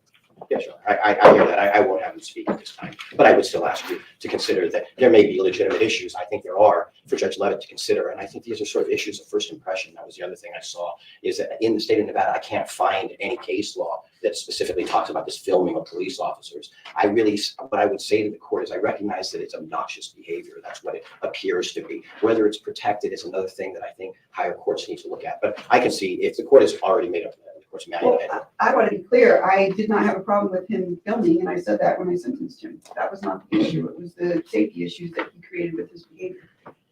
Yes, Your Honor. I hear that. I won't have him speak at this time, but I would still ask you to consider that there may be legitimate issues. I think there are for Judge Levitt to consider, and I think these are sort of issues of first impression. That was the other thing I saw, is that in the state of Nevada, I can't find any case law that specifically talks about this filming of police officers. What I would say to the court is I recognize that it's obnoxious behavior. That's what it appears to be. Whether it's protected is another thing that I think higher courts need to look at. But I can see if the court has already made up Well, I want to be clear. I did not have a problem with him filming, and I said that when I sentenced him. That was not the issue. It was the safety issues that he created with his behavior.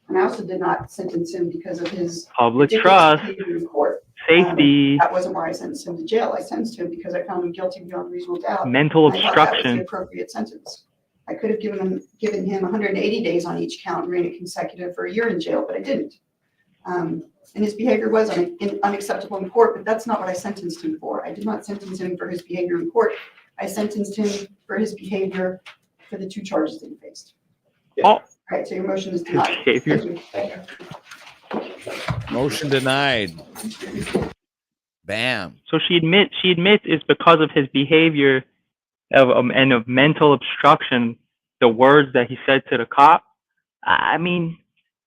And I also did not sentence him because of his Public trust, in court. safety, That wasn't why I sentenced him to jail. I sentenced him because I found him guilty beyond reasonable doubt. mental I thought that was obstruction. the appropriate sentence. I could have given him 180 days on each count and ran it consecutive for a year in jail, but I didn't. And his behavior was unacceptable in court, but that's not what I sentenced him for. I did not sentence him for his behavior in court. I sentenced him for his behavior for the 2 charges that he faced. All right, so your motion is denied. Thank you. Motion denied. Bam. So she admits it's because of his behavior and of mental obstruction, the words that he said to the cop. I mean,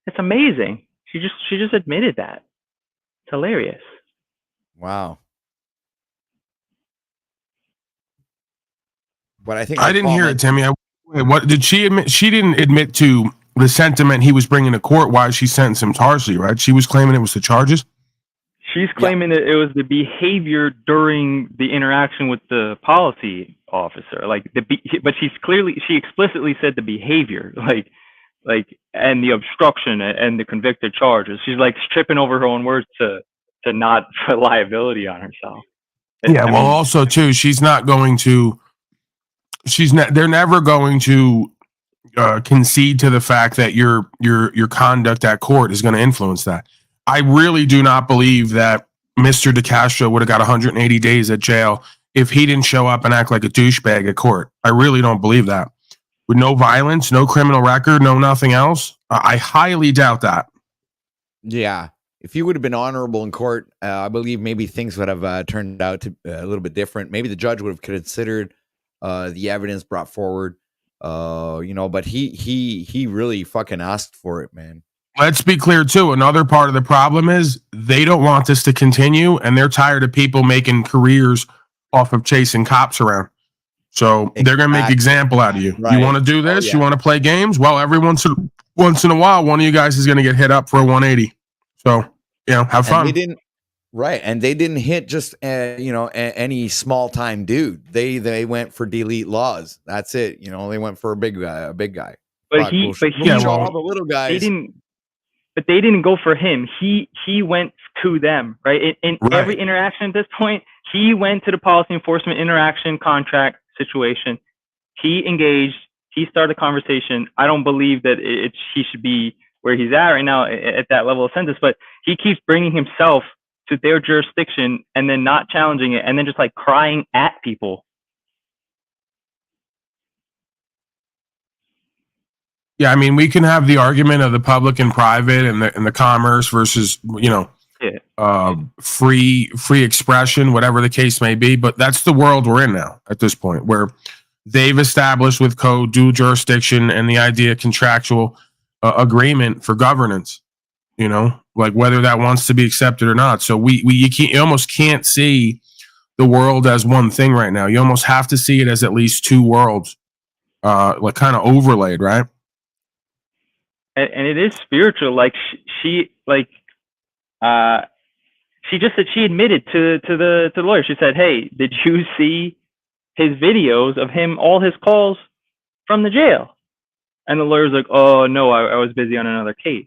it's amazing. She just admitted that. It's hilarious. Wow. But I think I didn't hear it, Timmy. What did she admit? She didn't admit to the sentiment he was bringing to court. Why she sentenced him harshly, right? She was claiming it was the charges. She's claiming that it was the behavior during the interaction with the policy officer, but she explicitly said the behavior, and the obstruction and the convicted charges. She's like tripping over her own words to not put liability on herself. Yeah. Well, also too, they're never going to concede to the fact that your conduct at court is going to influence that. I really do not believe that Mr. DeCastro would have got 180 days at jail if he didn't show up and act like a douchebag at court. I really don't believe that. With no violence, no criminal record, no nothing else, I highly doubt that. Yeah. If he would have been honorable in court, I believe maybe things would have turned out to a little bit different. Maybe the judge would have considered the evidence brought forward, but he really fucking asked for it, man. Let's be clear too. Another part of the problem is they don't want this to continue, and they're tired of people making careers off of chasing cops around. So they're going to make example out of you. Right. You want to do this? You want to play games? Well, every once in a while, one of you guys is going to get hit up for a 180. So, have fun. And they didn't hit just any small time dude. They went for delete laws. That's it. They went for a big guy. But all the little guys. But they didn't go for him. He went to them, right? In every interaction at this point, he went to the policy enforcement interaction contract situation. He engaged. He started a conversation. I don't believe that he should be where he's at right now at that level of sentence, but he keeps bringing himself to their jurisdiction and then not challenging it and then just like crying at people. Yeah, I mean, we can have the argument of the public and private and the commerce versus, free expression, whatever the case may be. But that's the world we're in now at this point, where they've established with code, dual jurisdiction, and the idea of contractual agreement for governance. Like whether that wants to be accepted or not. So you almost can't see the world as one thing right now. You almost have to see it as at least two worlds, like kind of overlaid, right? And it is spiritual. Like she just said, she admitted to the lawyer. She said, "Hey, did you see his videos of him, all his calls from the jail?" And the lawyer's like, "Oh no, I was busy on another case."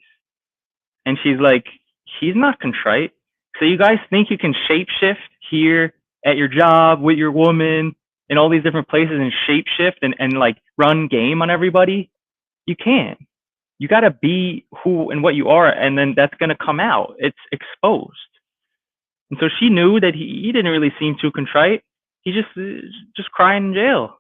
And she's like, "He's not contrite. So you guys think you can shapeshift here at your job with your woman in all these different places and shapeshift and like run game on everybody? You can't. You got to be who and what you are, and then that's going to come out. It's exposed." And so she knew that he didn't really seem too contrite. He just crying in jail.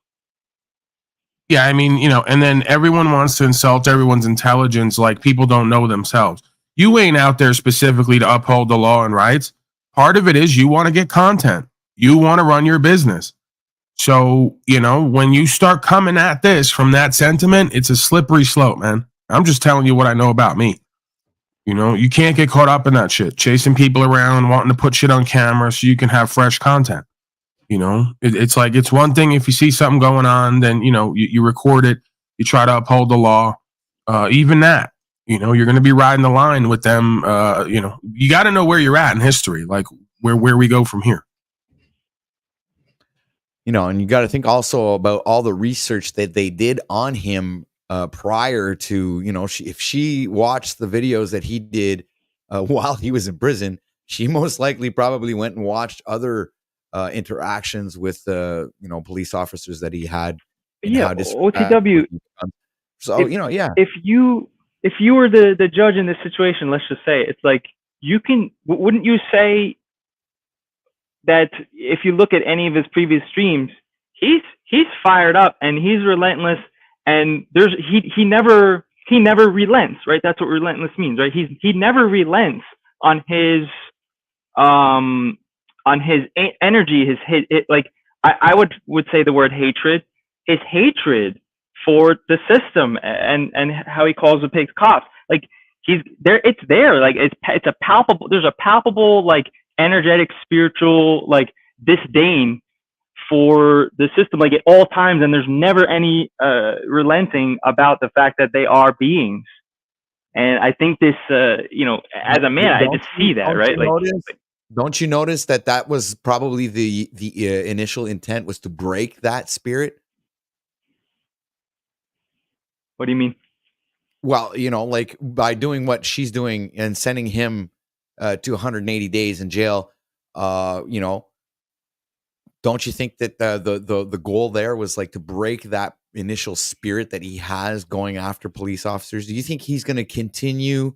Yeah, I mean, and then everyone wants to insult everyone's intelligence like people don't know themselves. You ain't out there specifically to uphold the law and rights. Part of it is you want to get content. You want to run your business. So, when you start coming at this from that sentiment, it's a slippery slope, man. I'm just telling you what I know about me. You can't get caught up in that shit, chasing people around, wanting to put shit on camera so you can have fresh content. It's like, it's one thing if you see something going on, then, you record it, you try to uphold the law. Even that, you're going to be riding the line with them. You got to know where you're at in history, like where we go from here. And you got to think also about all the research that they did on him prior to, if she watched the videos that he did while he was in prison, she most likely probably went and watched other interactions with police officers that he had Yeah, how OTW. So yeah. If you were the judge in this situation, let's just say it's like wouldn't you say that if you look at any of his previous streams, he's fired up and he's relentless, and he never relents, right? That's what relentless means, right? He never relents on his energy, like I would say the word hatred, his hatred for the system and how he calls the pigs cops. Like he's there, it's there, like it's a palpable, there's a palpable like energetic spiritual like disdain for the system, like at all times, and there's never any relenting about the fact that they are beings. And I think this as a man, I just see that, right? Don't you notice that was probably the initial intent was to break that spirit? What do you mean? Well, like by doing what she's doing and sending him to 180 days in jail, don't you think that the goal there was like to break that initial spirit that he has going after police officers? Do you think he's going to continue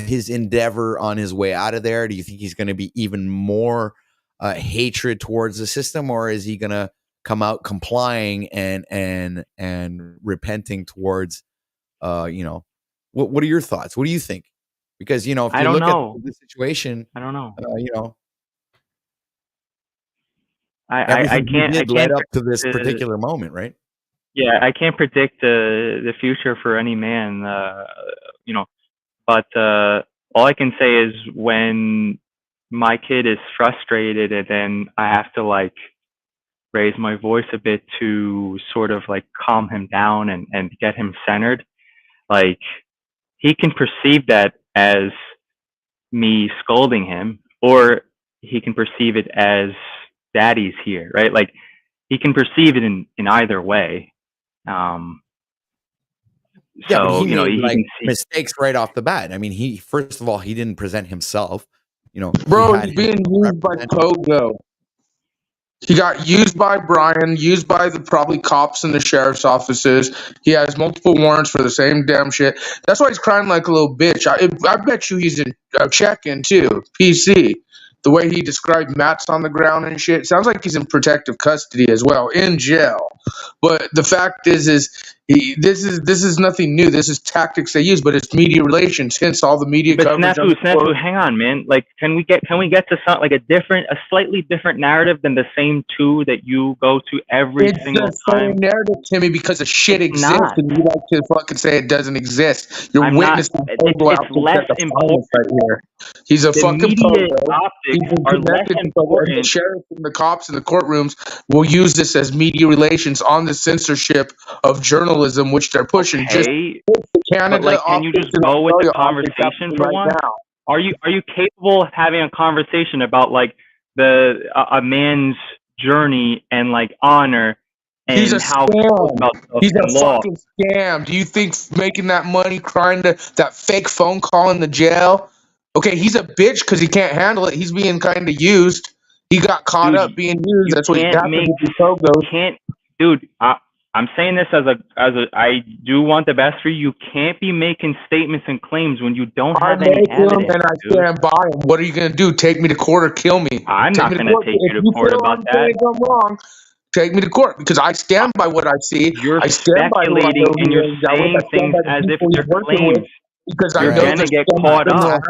his endeavor on his way out of there? Do you think he's going to be even more hatred towards the system, or is he going to come out complying and repenting towards what are your thoughts? What do you think? Because if you look at the situation, I don't know. I can't led up to this particular moment, right? Yeah, I can't predict the future for any man, but all I can say is when my kid is frustrated and then I have to like raise my voice a bit to sort of like calm him down and get him centered, like he can perceive that as me scolding him, or he can perceive it as daddy's here, right? Like he can perceive it in either way. Yeah, but he made like mistakes right off the bat. I mean, first of all, he didn't present himself. Bro, he's being used by Pogo. He got used by Brian, used by the probably cops in the sheriff's offices. He has multiple warrants for the same damn shit. That's why he's crying like a little bitch. I bet you he's in check-in too, PC. The way he described mats on the ground and shit, sounds like he's in protective custody as well, in jail. But the fact is this is nothing new. This is tactics they use, but it's media relations. Hence all the media coverage. Snafu, hang on, man. Like, can we get to something like a slightly different narrative than the same two that you go to every single time? It's the same narrative, Timmy, because the shit exists, and you like to fucking say it doesn't exist. You're witnessing it's less important right here. He's a fucking media optics are less important. The sheriff and the cops in the courtrooms will use this as media relations on the censorship of journalism, which they're pushing. Okay, just Canada. But like, can you just go with the conversation for once? Are you capable of having a conversation about like a man's journey and like honor? And he's a scam. He's a fucking scam. Do you think making that money, crying to that fake phone call in the jail? Okay, he's a bitch because he can't handle it. He's being kind of used. He got caught up being used. That's what happened with Pogo. Dude, I'm saying this as I do want the best for you. You can't be making statements and claims when you don't have any evidence. And I stand by him. What are you gonna do? Take me to court or kill me? I'm not gonna take you to court about that. I'm wrong. Take me to court because I stand by what I see. You're I stand speculating by and you're saying things as if they're claims. Because you're gonna get caught up.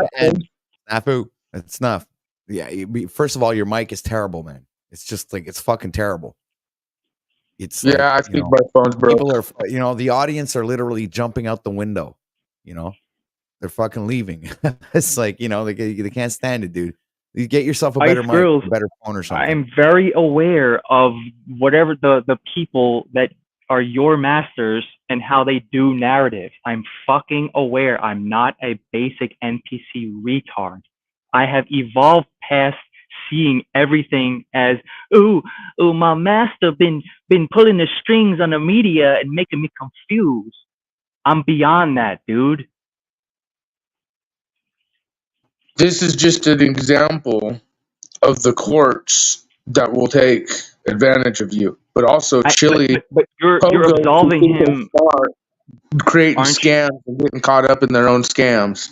Snafu, it's enough. Yeah. First of all, your mic is terrible, man. It's just like it's fucking terrible. It's I think my phone's broke. People are, the audience are literally jumping out the window. They're fucking leaving. It's like they can't stand it, dude. You get yourself a better mic, a better phone or something. I'm very aware of whatever the people that are your masters and how they do narrative. I'm fucking aware. I'm not a basic NPC retard. I have evolved past seeing everything as, my master been pulling the strings on the media and making me confused. I'm beyond that, dude. This is just an example of the courts that will take advantage of you. but also Chili. But you're Pogo, absolving him. Start creating Aren't you? scams and getting caught up in their own scams.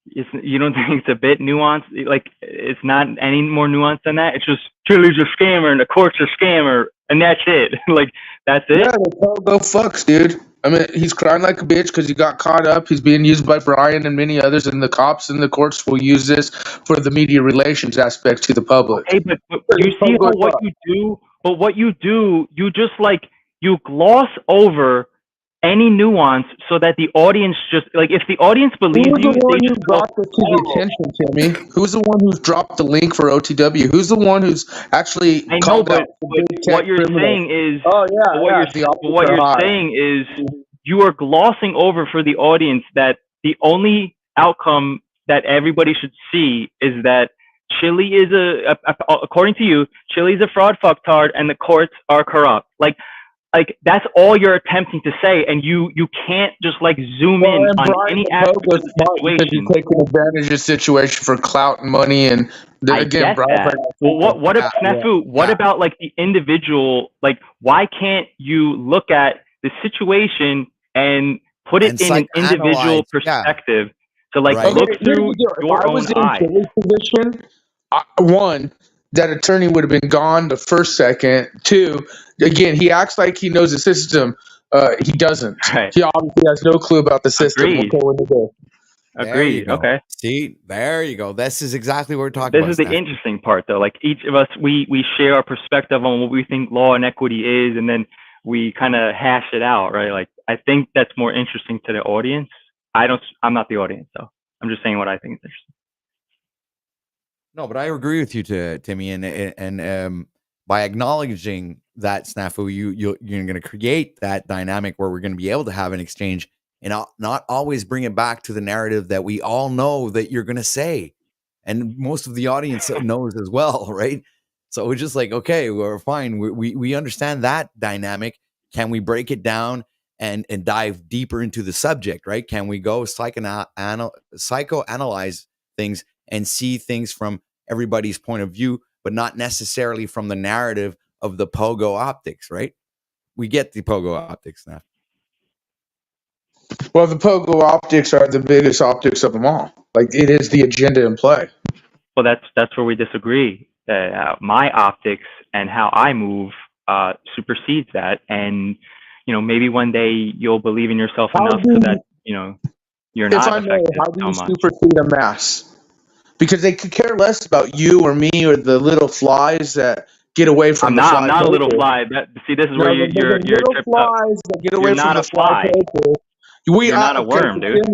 You don't think it's a bit nuanced? Like, it's not any more nuanced than that? It's just Chili's a scammer and the court's a scammer, and that's it. Like, that's it? Yeah, the Pogo fucks, dude. I mean, he's crying like a bitch because he got caught up. He's being used by Brian and many others, and the cops and the courts will use this for the media relations aspect to the public. Okay, but you see how what you do? But what you do, you just like, you gloss over any nuance so that the audience just, like, if the audience believes Who's you, the one they who just brought this to the attention, Timmy? Who's the one who's dropped the link for OTW? Who's the one who's actually I know, called but out the big tech what you're criminals? saying is, Oh yeah, but what yeah. you're, The but what optics are you're high. saying is you are glossing over for the audience that the only outcome that everybody should see is that Chili is according to you, Chili is a fraud fucktard and the courts are corrupt. Like that's all you're attempting to say, and you can't just like zoom in on any aspect of the situation. He's taking advantage of the situation for clout and money, and I get that. Well, what about Snafu? What about like the individual? Like, why can't you look at the situation and put it in an individual perspective to like look through your own eyes? In his position, one, that attorney would have been gone the first second. Two, again, he acts like he knows the system. He doesn't. Right. He obviously has no clue about the system. Agreed. There you go. Okay. See, there you go. This is exactly what we're talking about. This is the interesting part, though. Like each of us, we share our perspective on what we think law and equity is, and then we kind of hash it out, right? Like I think that's more interesting to the audience. I'm not the audience, though. I'm just saying what I think is interesting. No, but I agree with you, Timmy, and by acknowledging that, Snafu, you're going to create that dynamic where we're going to be able to have an exchange and not always bring it back to the narrative that we all know that you're going to say, and most of the audience knows as well, right? So we're just like, okay, we're fine. We understand that dynamic. Can we break it down and dive deeper into the subject, right? Can we go psychoanalyze things and see things from everybody's point of view, but not necessarily from the narrative of the pogo optics, right? We get the pogo optics now. Well, the pogo optics are the biggest optics of them all. Like it is the agenda in play. Well, that's where we disagree. My optics and how I move supersedes that, and maybe one day you'll believe in yourself enough so that you're not affected how do you so much. supersede a mass? Because they could care less about you or me or the little flies that get away from I'm not a little fly. This is where you're little flies that get away from the fly. You're not a worm, dude.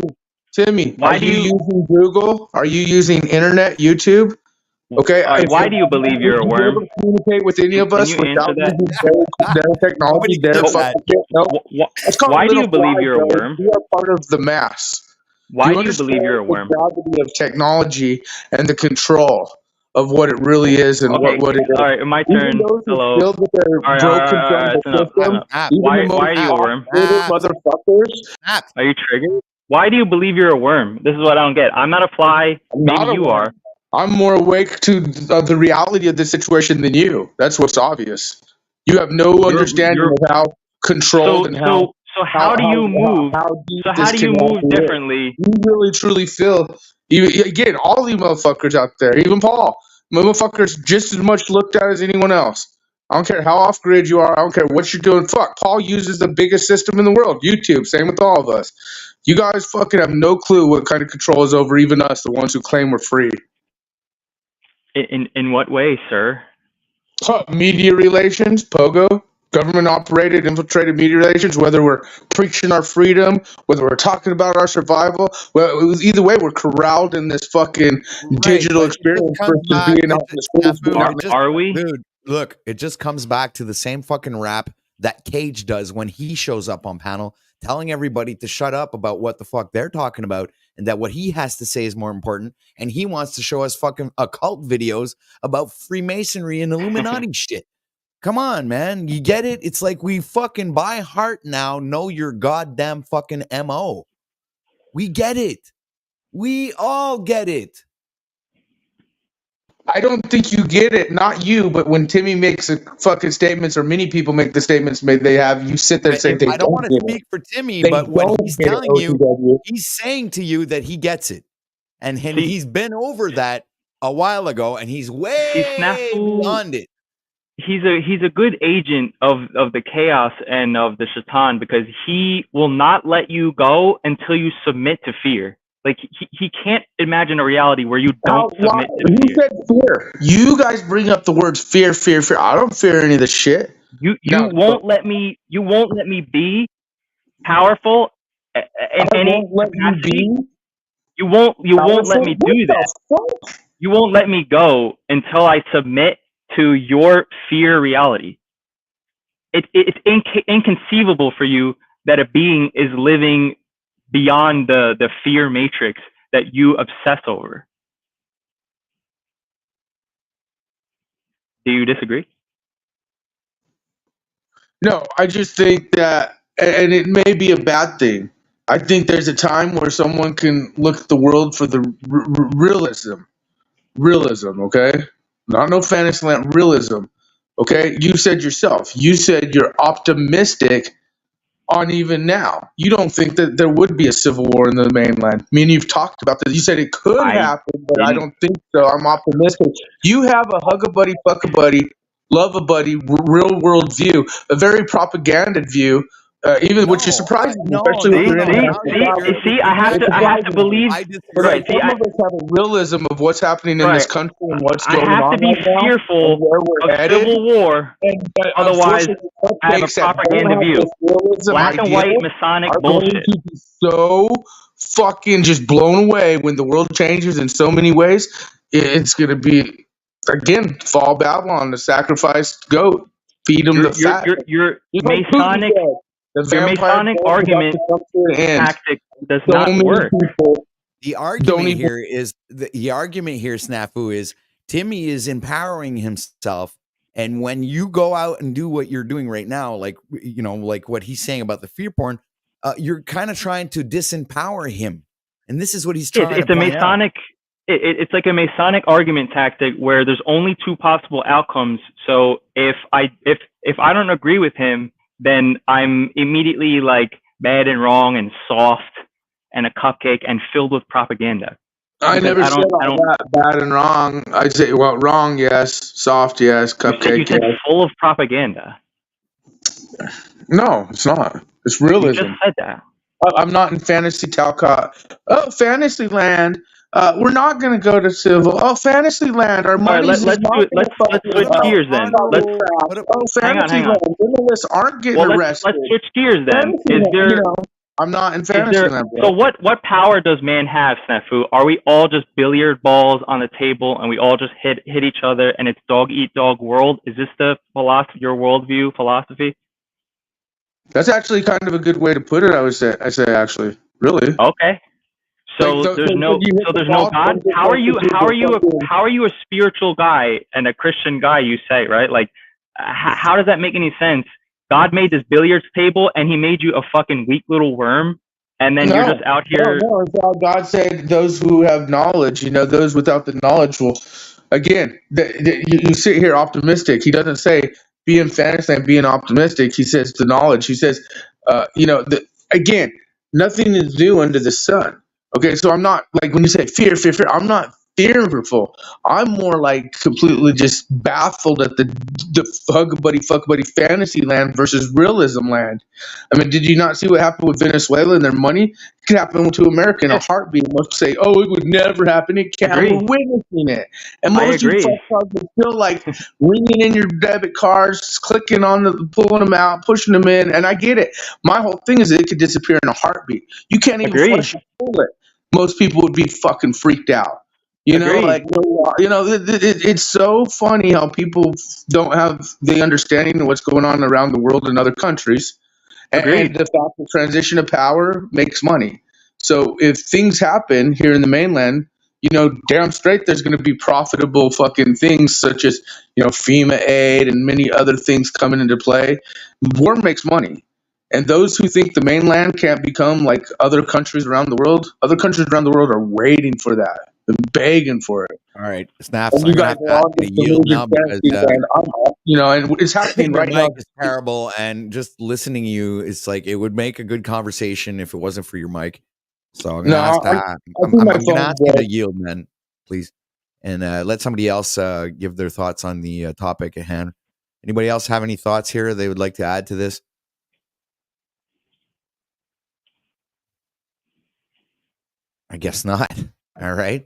Timmy, are you using Google? Are you using internet, YouTube? Okay. Why do you believe you're a worm? Able to communicate with any of us without using their technology, Why do you believe you're a worm? We are part of the mass. Why do you believe you're a worm? The gravity of technology and the control of what it really is and what it is. All right, my turn. Hello. Feel that they're broken Why are you a worm? Motherfuckers. Are you triggered? Why do you believe you're a worm? This is what I don't get. I'm not a fly. Maybe you are. I'm more awake to the reality of the situation than you. That's what's obvious. You have no understanding of how controlled and how. So how do you move? So how do you move differently? You really truly feel. Again, all you motherfuckers out there, even Paul, motherfuckers just as much looked at as anyone else. I don't care how off grid you are. I don't care what you're doing. Fuck, Paul uses the biggest system in the world, YouTube. Same with all of us. You guys fucking have no clue what kind of control is over even us, the ones who claim we're free. In what way, sir? Media relations, pogo. Government operated, infiltrated media relations, whether we're preaching our freedom, whether we're talking about our survival, well, either way, we're corralled in this fucking digital experience versus being out in the schools. Are we? Dude, look, it just comes back to the same fucking rap that Cage does when he shows up on panel, telling everybody to shut up about what the fuck they're talking about and that what he has to say is more important. And he wants to show us fucking occult videos about Freemasonry and Illuminati shit. Come on, man. You get it? It's like we fucking by heart now know your goddamn fucking MO. We get it. We all get it. I don't think you get it. Not you, but when Timmy makes a fucking statements, or many people make the statements, they have you sit there and say they I don't want to get speak it. for Timmy, They but what don't he's get it, telling you, OTW. he's saying to you that he gets it, and he's been over that a while ago, and he's way Snafu, beyond it. he's a good agent of the chaos and of the shaitan, because he will not let you go until you submit to fear. Like he can't imagine a reality where you don't submit to Who fear. said fear? You guys bring up the words fear, fear, fear. I don't fear any of this shit. You won't let me be powerful in any capacity. You won't let me do that. You won't let me go until I submit to your fear reality. It's inconceivable for you that a being is living beyond the fear matrix that you obsess over. Do you disagree? No, I just think that, and it may be a bad thing. I think there's a time where someone can look at the world for the realism, okay? Not no fantasy land, realism, okay? You said yourself, you said you're optimistic on even now. You don't think that there would be a civil war in the mainland. I mean, you've talked about that. You said it could happen, but I don't think so. I'm optimistic. You have a hug a buddy, fuck a buddy, love a buddy, real world view, a very propaganda view, even which is surprising, especially when I have to believe. Right, some of us have a realism of what's happening in this country and what's going on. I have to be fearful of civil war, otherwise I have a propaganda view. Black and white Masonic bullshit. So fucking just blown away when the world changes in so many ways. It's gonna be, again, fall Babylon, the sacrificed goat, feed them the fat. Your Masonic. Your Masonic argument tactic does not work. The argument here, Snafu, is Timmy is empowering himself, and when you go out and do what you're doing right now, like what he's saying about the fear porn, you're kind of trying to disempower him, and this is what he's trying. It's a Masonic. It's like a Masonic argument tactic where there's only two possible outcomes. So if I don't agree with him, then I'm immediately like bad and wrong and soft and a cupcake and filled with propaganda. I never said that, bad and wrong. I say, well, wrong, yes. Soft, yes. Cupcake, you said full of propaganda. No, it's not. It's realism. You just said that. I'm not in fantasy Talcott. Oh, Fantasyland. We're not going to go to civil. Oh, Fantasyland. Our money. Let's switch gears then. Hang on. Journalists aren't getting arrested. Let's switch gears then. Is there? I'm not in Fantasyland. So what power does man have, Snafu? Are we all just billiard balls on the table and we all just hit each other and it's dog eat dog world? Is this the philosophy, your worldview philosophy? That's actually kind of a good way to put it. I say actually, really. Okay. So there's no God. How are you a spiritual guy and a Christian guy? You say, right? Like, how does that make any sense? God made this billiards table and he made you a fucking weak little worm, and then you're just out here. No, God said those who have knowledge, those without the knowledge will. Again, you sit here optimistic. He doesn't say be in fantasy and being optimistic. He says the knowledge. He says, again, nothing is new under the sun. Okay, so I'm not like when you say fear. I'm not fearful. I'm more like completely just baffled at the hug buddy, fuck buddy fantasy land versus realism land. I mean, did you not see what happened with Venezuela and their money? It could happen to America in a heartbeat. Most say, "Oh, it would never happen." It can't. We're witnessing it, and most of you are still like ringing in your debit cards, clicking on pulling them out, pushing them in, and I get it. My whole thing is that it could disappear in a heartbeat. You can't even flush a toilet. Most people would be fucking freaked out. It's so funny how people don't have the understanding of what's going on around the world in other countries. And the fact that transition of power makes money. So if things happen here in the mainland, damn straight there's going to be profitable fucking things such as, FEMA aid and many other things coming into play. War makes money. And those who think the mainland can't become like other countries around the world are waiting for that. been begging for it. All right, Snaps. And I'm you gonna guys have to are ask all you just to yield now amazing because and and it's happening your right now. mic is terrible, and just listening to you, it's like it would make a good conversation if it wasn't for your mic. So I'm gonna No, ask that. I I'm think my gonna phone's ask you to dead. yield, man, please, and let somebody else give their thoughts on the topic at hand. Anybody else have any thoughts here they would like to add to this? I guess not. All right.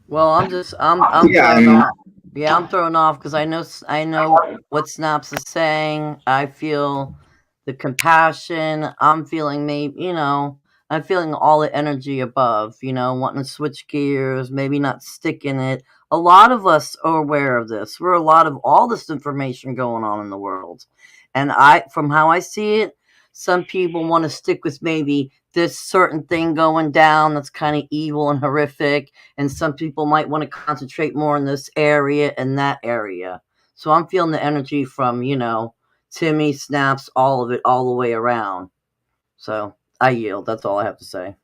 Well, I'm thrown off. Yeah, I'm thrown off because I know what Snaps is saying. I feel the compassion. I'm feeling I'm feeling all the energy above, wanting to switch gears, maybe not stick in it. A lot of us are aware of this. We're a lot of all this information going on in the world. And from how I see it, some people want to stick with maybe this certain thing going down that's kind of evil and horrific, and some people might want to concentrate more in this area and that area. So I'm feeling the energy from, Timmy, Snaps, all of it, all the way around. So I yield. That's all I have to say.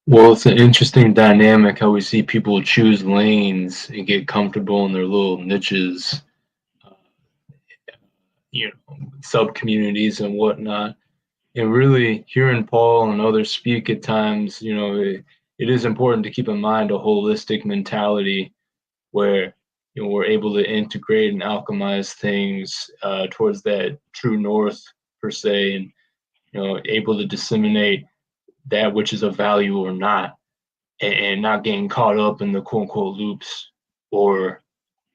Well, it's an interesting dynamic how we see people choose lanes and get comfortable in their little niches, sub communities and whatnot. And really, hearing Paul and others speak at times, it is important to keep in mind a holistic mentality where we're able to integrate and alchemize things towards that true north per se, and able to disseminate that which is of value or not, and not getting caught up in the quote unquote loops or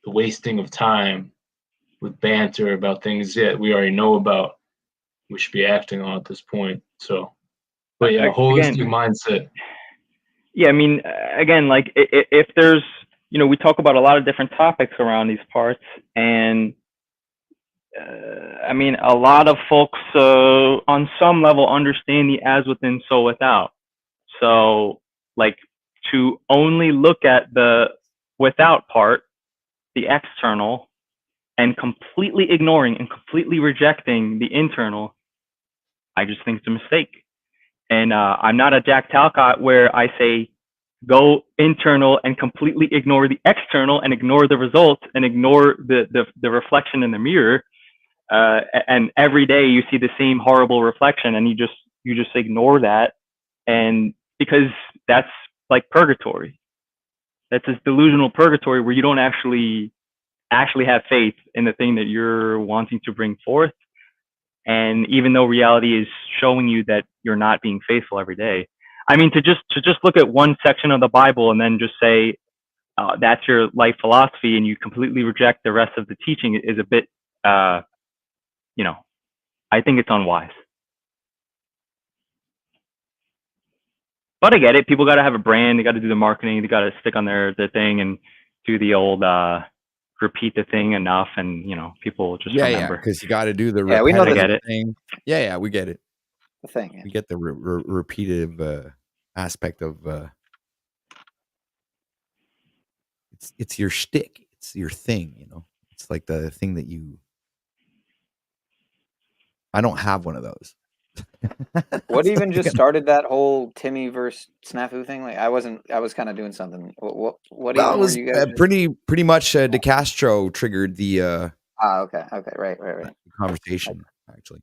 the wasting of time with banter about things that we already know about. We should be acting on at this point. So, but yeah, holistic mindset. Yeah, I mean, again, like if there's, we talk about a lot of different topics around these parts, and I mean, a lot of folks on some level understand the as within, so without. So, like, to only look at the without part, the external, and completely ignoring and completely rejecting the internal, I just think it's a mistake. And I'm not a Jack Talcott where I say go internal and completely ignore the external and ignore the results and ignore the reflection in the mirror. And every day you see the same horrible reflection, and you just ignore that, and because that's like purgatory. That's this delusional purgatory where you don't actually have faith in the thing that you're wanting to bring forth. And even though reality is showing you that you're not being faithful every day, I mean, to just look at one section of the Bible and then just say that's your life philosophy, and you completely reject the rest of the teaching is a bit, I think it's unwise. But I get it. People got to have a brand. They got to do the marketing. They got to stick on their thing and do the old repeat the thing enough, and people just remember. Because you got to do the we know repetitive thing. Yeah, we get it. The thing. Yeah. We get the repetitive aspect of it's your shtick. It's your thing. It's like the thing that you. I don't have one of those. What even just started that whole Timmy versus Snafu thing? Like I was kind of doing something. What That even was were you guys? pretty much De Castro triggered the okay, right. conversation actually.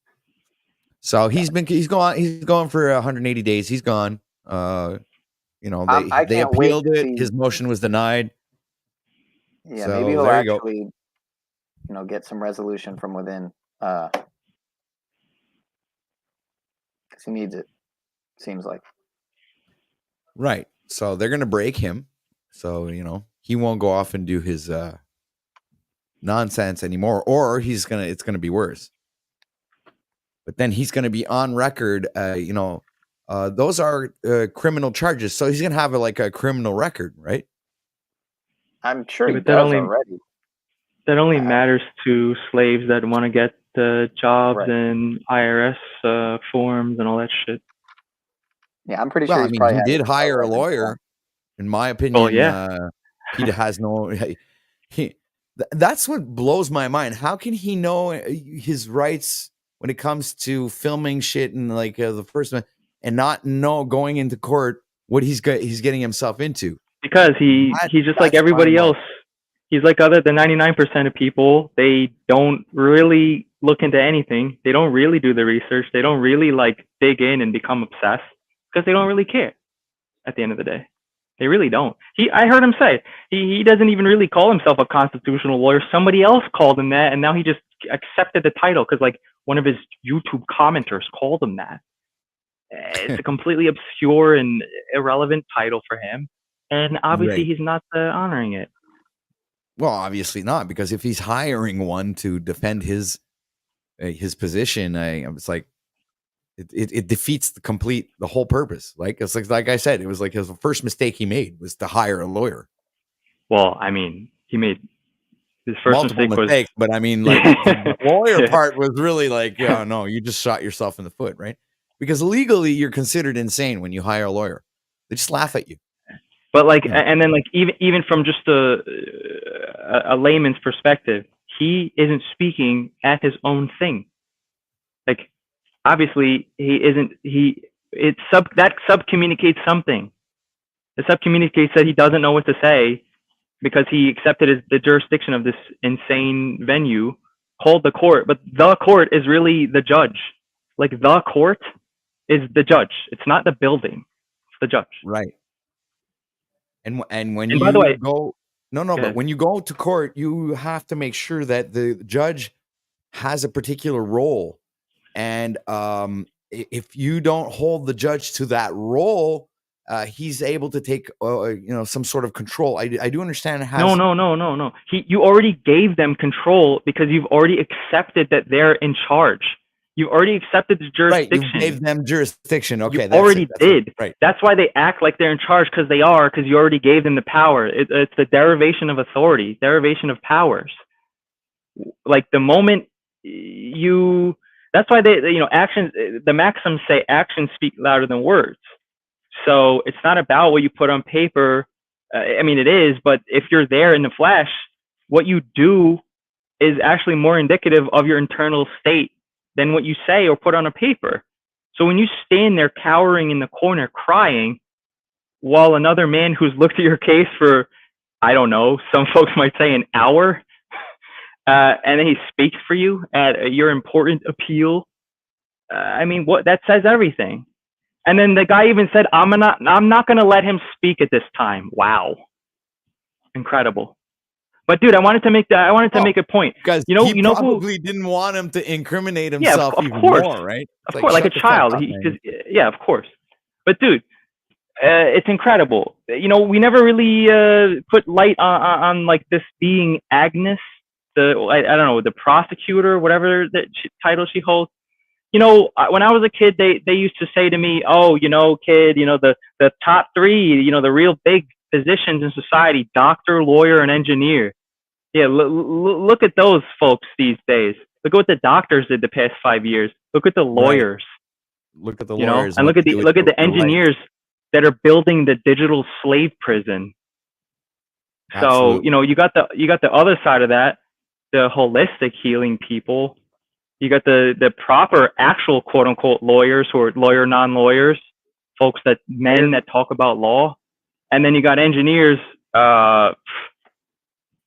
So he's going for 180 days. He's gone. They appealed it. His motion was denied. Yeah, so maybe he'll there actually, get some resolution from within. Because he needs it. Seems like. Right. So they're gonna break him. So he won't go off and do his nonsense anymore, or it's gonna be worse. But then he's gonna be on record. Those are criminal charges. So he's gonna have a criminal record, right? I'm sure he does already. That only matters to slaves that want to get the jobs and IRS forms and all that shit. Yeah, I'm pretty sure. He did hire a lawyer. In my opinion, oh, yeah. He has no. That's what blows my mind. How can he know his rights when it comes to filming shit and the First Amendment? and not know going into court what he's getting himself into. Because he's just like everybody else. He's like the 99% of people. They don't really look into anything. They don't really do the research. They don't really like dig in and become obsessed because they don't really care at the end of the day. They really don't. I heard him say he doesn't even really call himself a constitutional lawyer. Somebody else called him that, and now he just accepted the title because like one of his YouTube commenters called him that. It's a completely obscure and irrelevant title for him, and obviously he's not honoring it. Well, obviously not, because if he's hiring one to defend his position, it's like it defeats the whole purpose. Like it's like I said, it was like the first mistake he made was to hire a lawyer. Well, I mean, he made his first mistake, but I mean, like the lawyer part was really like, yeah, no, you just shot yourself in the foot, right? Because legally, you're considered insane when you hire a lawyer. They just laugh at you. But like, and then like even from just a layman's perspective, he isn't speaking at his own thing. Like, obviously, he isn't. That sub communicates something. The sub communicates that he doesn't know what to say because he accepted the jurisdiction of this insane venue called the court. But the court is really the judge. Like the court is the judge. It's not the building. It's the judge. Right. And when and you by the way, go, but when you go to court, you have to make sure that the judge has a particular role. And if you don't hold the judge to that role, he's able to take, some sort of control. I do understand how. No. You already gave them control because you've already accepted that they're in charge. You already accepted the jurisdiction. Right, you gave them jurisdiction. Okay, you already did. Right. That's why they act like they're in charge, because they are, because you already gave them the power. It's the derivation of authority, derivation of powers. Like the moment that's why actions. The maxims say actions speak louder than words. So it's not about what you put on paper. I mean, it is, but if you're there in the flesh, what you do is actually more indicative of your internal state than what you say or put on a paper. So when you stand there cowering in the corner crying while another man who's looked at your case for, I don't know, some folks might say an hour, and then he speaks for you at your important appeal, I mean, that says everything. And then the guy even said, I'm not going to let him speak at this time. Wow. Incredible. But dude, I wanted to make a point because he probably didn't want him to incriminate himself even more, right? Of course, like a child. Of course. But dude, it's incredible. We never really put light on like this being Agnes, I don't know, the prosecutor, whatever title she holds. When I was a kid, they used to say to me, "Oh, kid, the top three, the real big positions in society: doctor, lawyer, and engineer." Yeah, look at those folks these days. Look at what the doctors did the past 5 years. Look at the lawyers. Right. Look at the lawyers, and look at the engineers that are building the digital slave prison. Absolutely. So you got the other side of that, the holistic healing people. You got the proper actual quote unquote lawyers who are lawyer non-lawyers, folks that talk about law, and then you got engineers.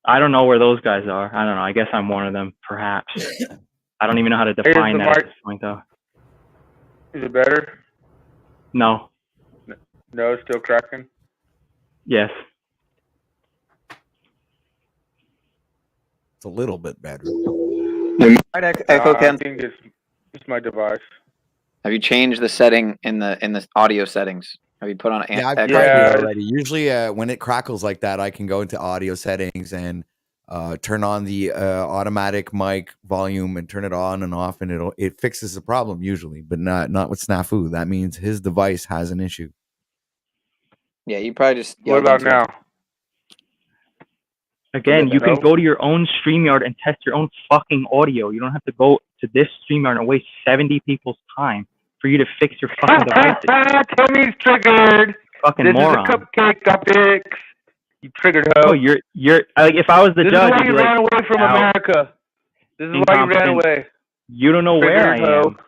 I don't know where those guys are. I don't know. I guess I'm one of them, perhaps. I don't even know how to define that at this point, though. Is it better? No. No, it's still cracking? Yes. It's a little bit better. Echo, Ken. I think it's my device. Have you changed the setting in the audio settings? Have you put on I've tried it already. Usually when it crackles like that, I can go into audio settings and turn on the automatic mic volume and turn it on and off, and it fixes the problem usually, but not with Snafu. That means his device has an issue. Yeah, you probably just. What about now? Again, you can go to your own StreamYard and test your own fucking audio. You don't have to go to this StreamYard and waste 70 people's time for you to fix your fucking devices. Tommy's triggered. Fucking this moron. This is a cupcake I fix. You triggered hoe. Oh, you're like, if I was the judge, this is why you ran away from America. This is why you ran away. You don't know where I am.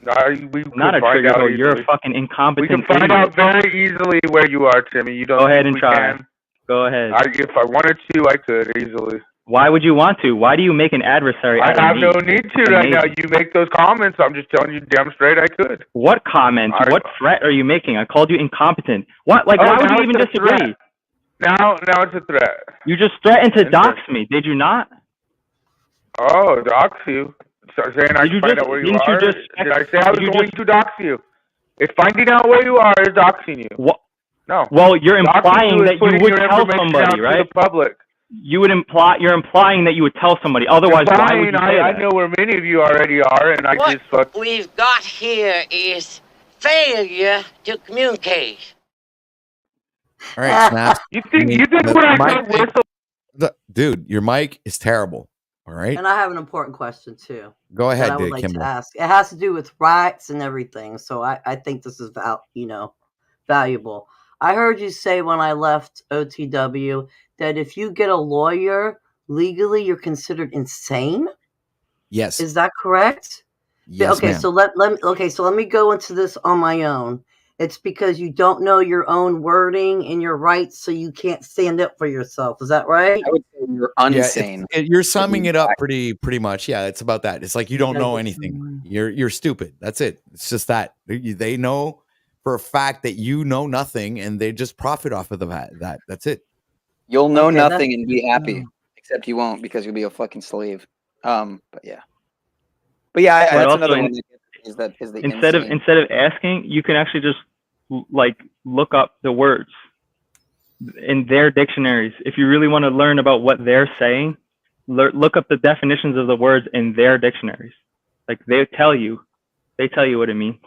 We Not a could find trigger out hole. You're a easily. fucking We incompetent can find idiot. out very easily where you are, Timmy. You don't Go ahead think and we try. can? Go ahead. If I wanted to, I could easily. Why would you want to? Why do you make an adversary I out of have me? no need to right now. You make those comments. I'm just telling you damn straight I could. What comments? What threat are you making? I called you incompetent. What? Like, why would you even disagree? Now it's a threat. You just threatened to dox me, did you not? Oh, dox you? Start saying I can find out where you are? Did I say I was going to dox you? If finding out where you are is doxing you. What? No. Well, you're Doxing implying you is that you putting would your tell information somebody, out to right? the public. You're implying that you would tell somebody. Otherwise, why would you say I that? know where many of you already are, and I just What we've got here is failure to communicate. All right, Snaps. You think when I say whistle? Dude, your mic is terrible. All right. And I have an important question too. Go ahead, that I would like Kimball. to ask. It has to do with rights and everything. So I think this is valuable. I heard you say when I left OTW that if you get a lawyer legally, you're considered insane. Yes. Is that correct? Yes, okay, ma'am. so let me go into this on my own. It's because you don't know your own wording and your rights, so you can't stand up for yourself. Is that right? I would say you're insane. Yeah, you're summing it up pretty much. Yeah, it's about that. It's like you don't know anything. You're stupid. That's it. It's just that they know for a fact that you know nothing, and they just profit off of that. That's it. You'll know nothing and be happy, except you won't because you'll be a fucking slave. But yeah, that's another one. Is the instead of asking, you can actually just like look up the words in their dictionaries. If you really want to learn about what they're saying, look up the definitions of the words in their dictionaries. Like they tell you what it means.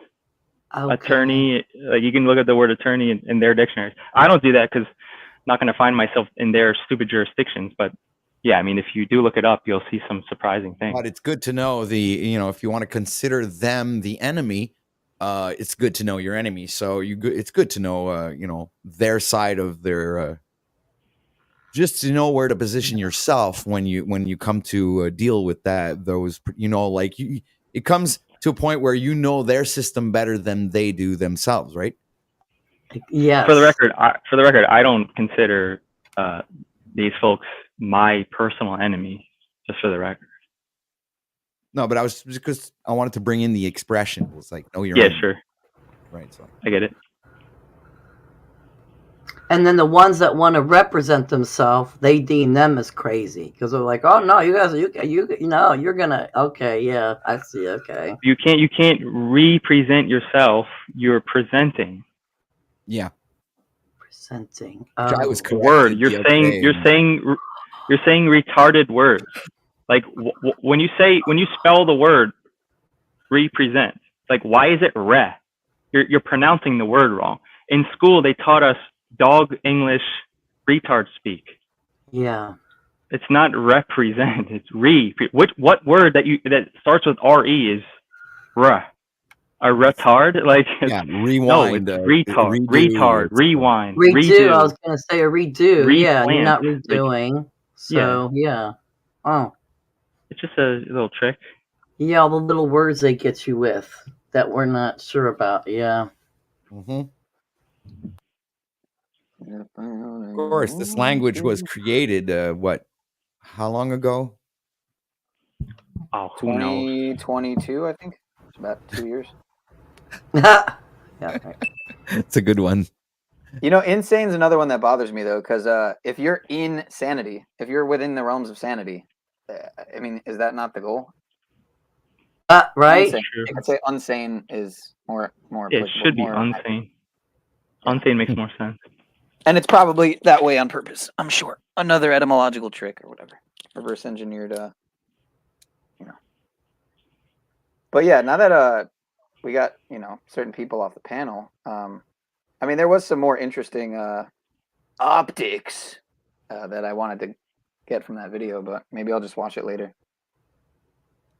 Okay. Attorney, you can look at the word attorney in their dictionaries. I don't do that because I'm not going to find myself in their stupid jurisdictions, but yeah, I mean, if you do look it up, you'll see some surprising things. But it's good to know if you want to consider them the enemy, it's good to know your enemy. So it's good to know, their side of their, just to know where to position yourself when you come to deal with those, it comes to a point where you know their system better than they do themselves, right? Yeah. For the record, I don't consider these folks my personal enemy, just for the record. No, but I was just because I wanted to bring in the expression. It's like, oh, you're sure, right? So I get it. And then the ones that want to represent themselves, they deem them as crazy because they're like, "Oh no, you guys, you're gonna, okay, yeah, I see, okay." You can't represent yourself. You're presenting. Yeah. Presenting. I was word. You're saying retarded words. Like when you spell the word represent, like why is it re? You're pronouncing the word wrong. In school, they taught us dog English retard speak. Yeah. It's not represent. It's re. What word that starts with re is re? A retard? Like rewind. No, it's retard. Retard. Rewind. Redo. I was gonna say a redo. Replant. Yeah, you're not redoing. So yeah. Oh. It's just a little trick. Yeah, all the little words they get you with that we're not sure about. Yeah. Mm-hmm. Of course, this language was created, how long ago? Oh, who knows? 2022, I think. It's about 2 years. Yeah. Right. It's a good one. Insane's another one that bothers me, though, because if you're in sanity, if you're within the realms of sanity, I mean, is that not the goal? Right? I'd say unsane is more. Yeah, it should be unsane. Unsane makes more sense. And it's probably that way on purpose, I'm sure. Another etymological trick or whatever. Reverse engineered, But yeah, now that we got, certain people off the panel, I mean, there was some more interesting optics that I wanted to get from that video, but maybe I'll just watch it later.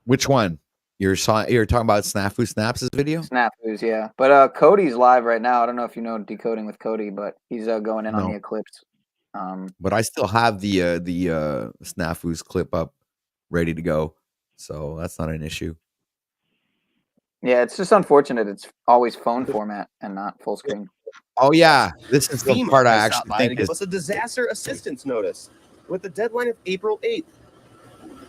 Which one? You're talking about Snafu Snaps' video? Snafu's, yeah. But Cody's live right now. I don't know if you know Decoding with Cody, but he's going in on the ECLiPSE. But I still have the Snafu's clip up ready to go, so that's not an issue. Yeah, it's just unfortunate. It's always phone format and not full screen. Oh yeah, this is the FEMA part I has stopped actually by think to give is us a disaster assistance notice with the deadline of April 8th.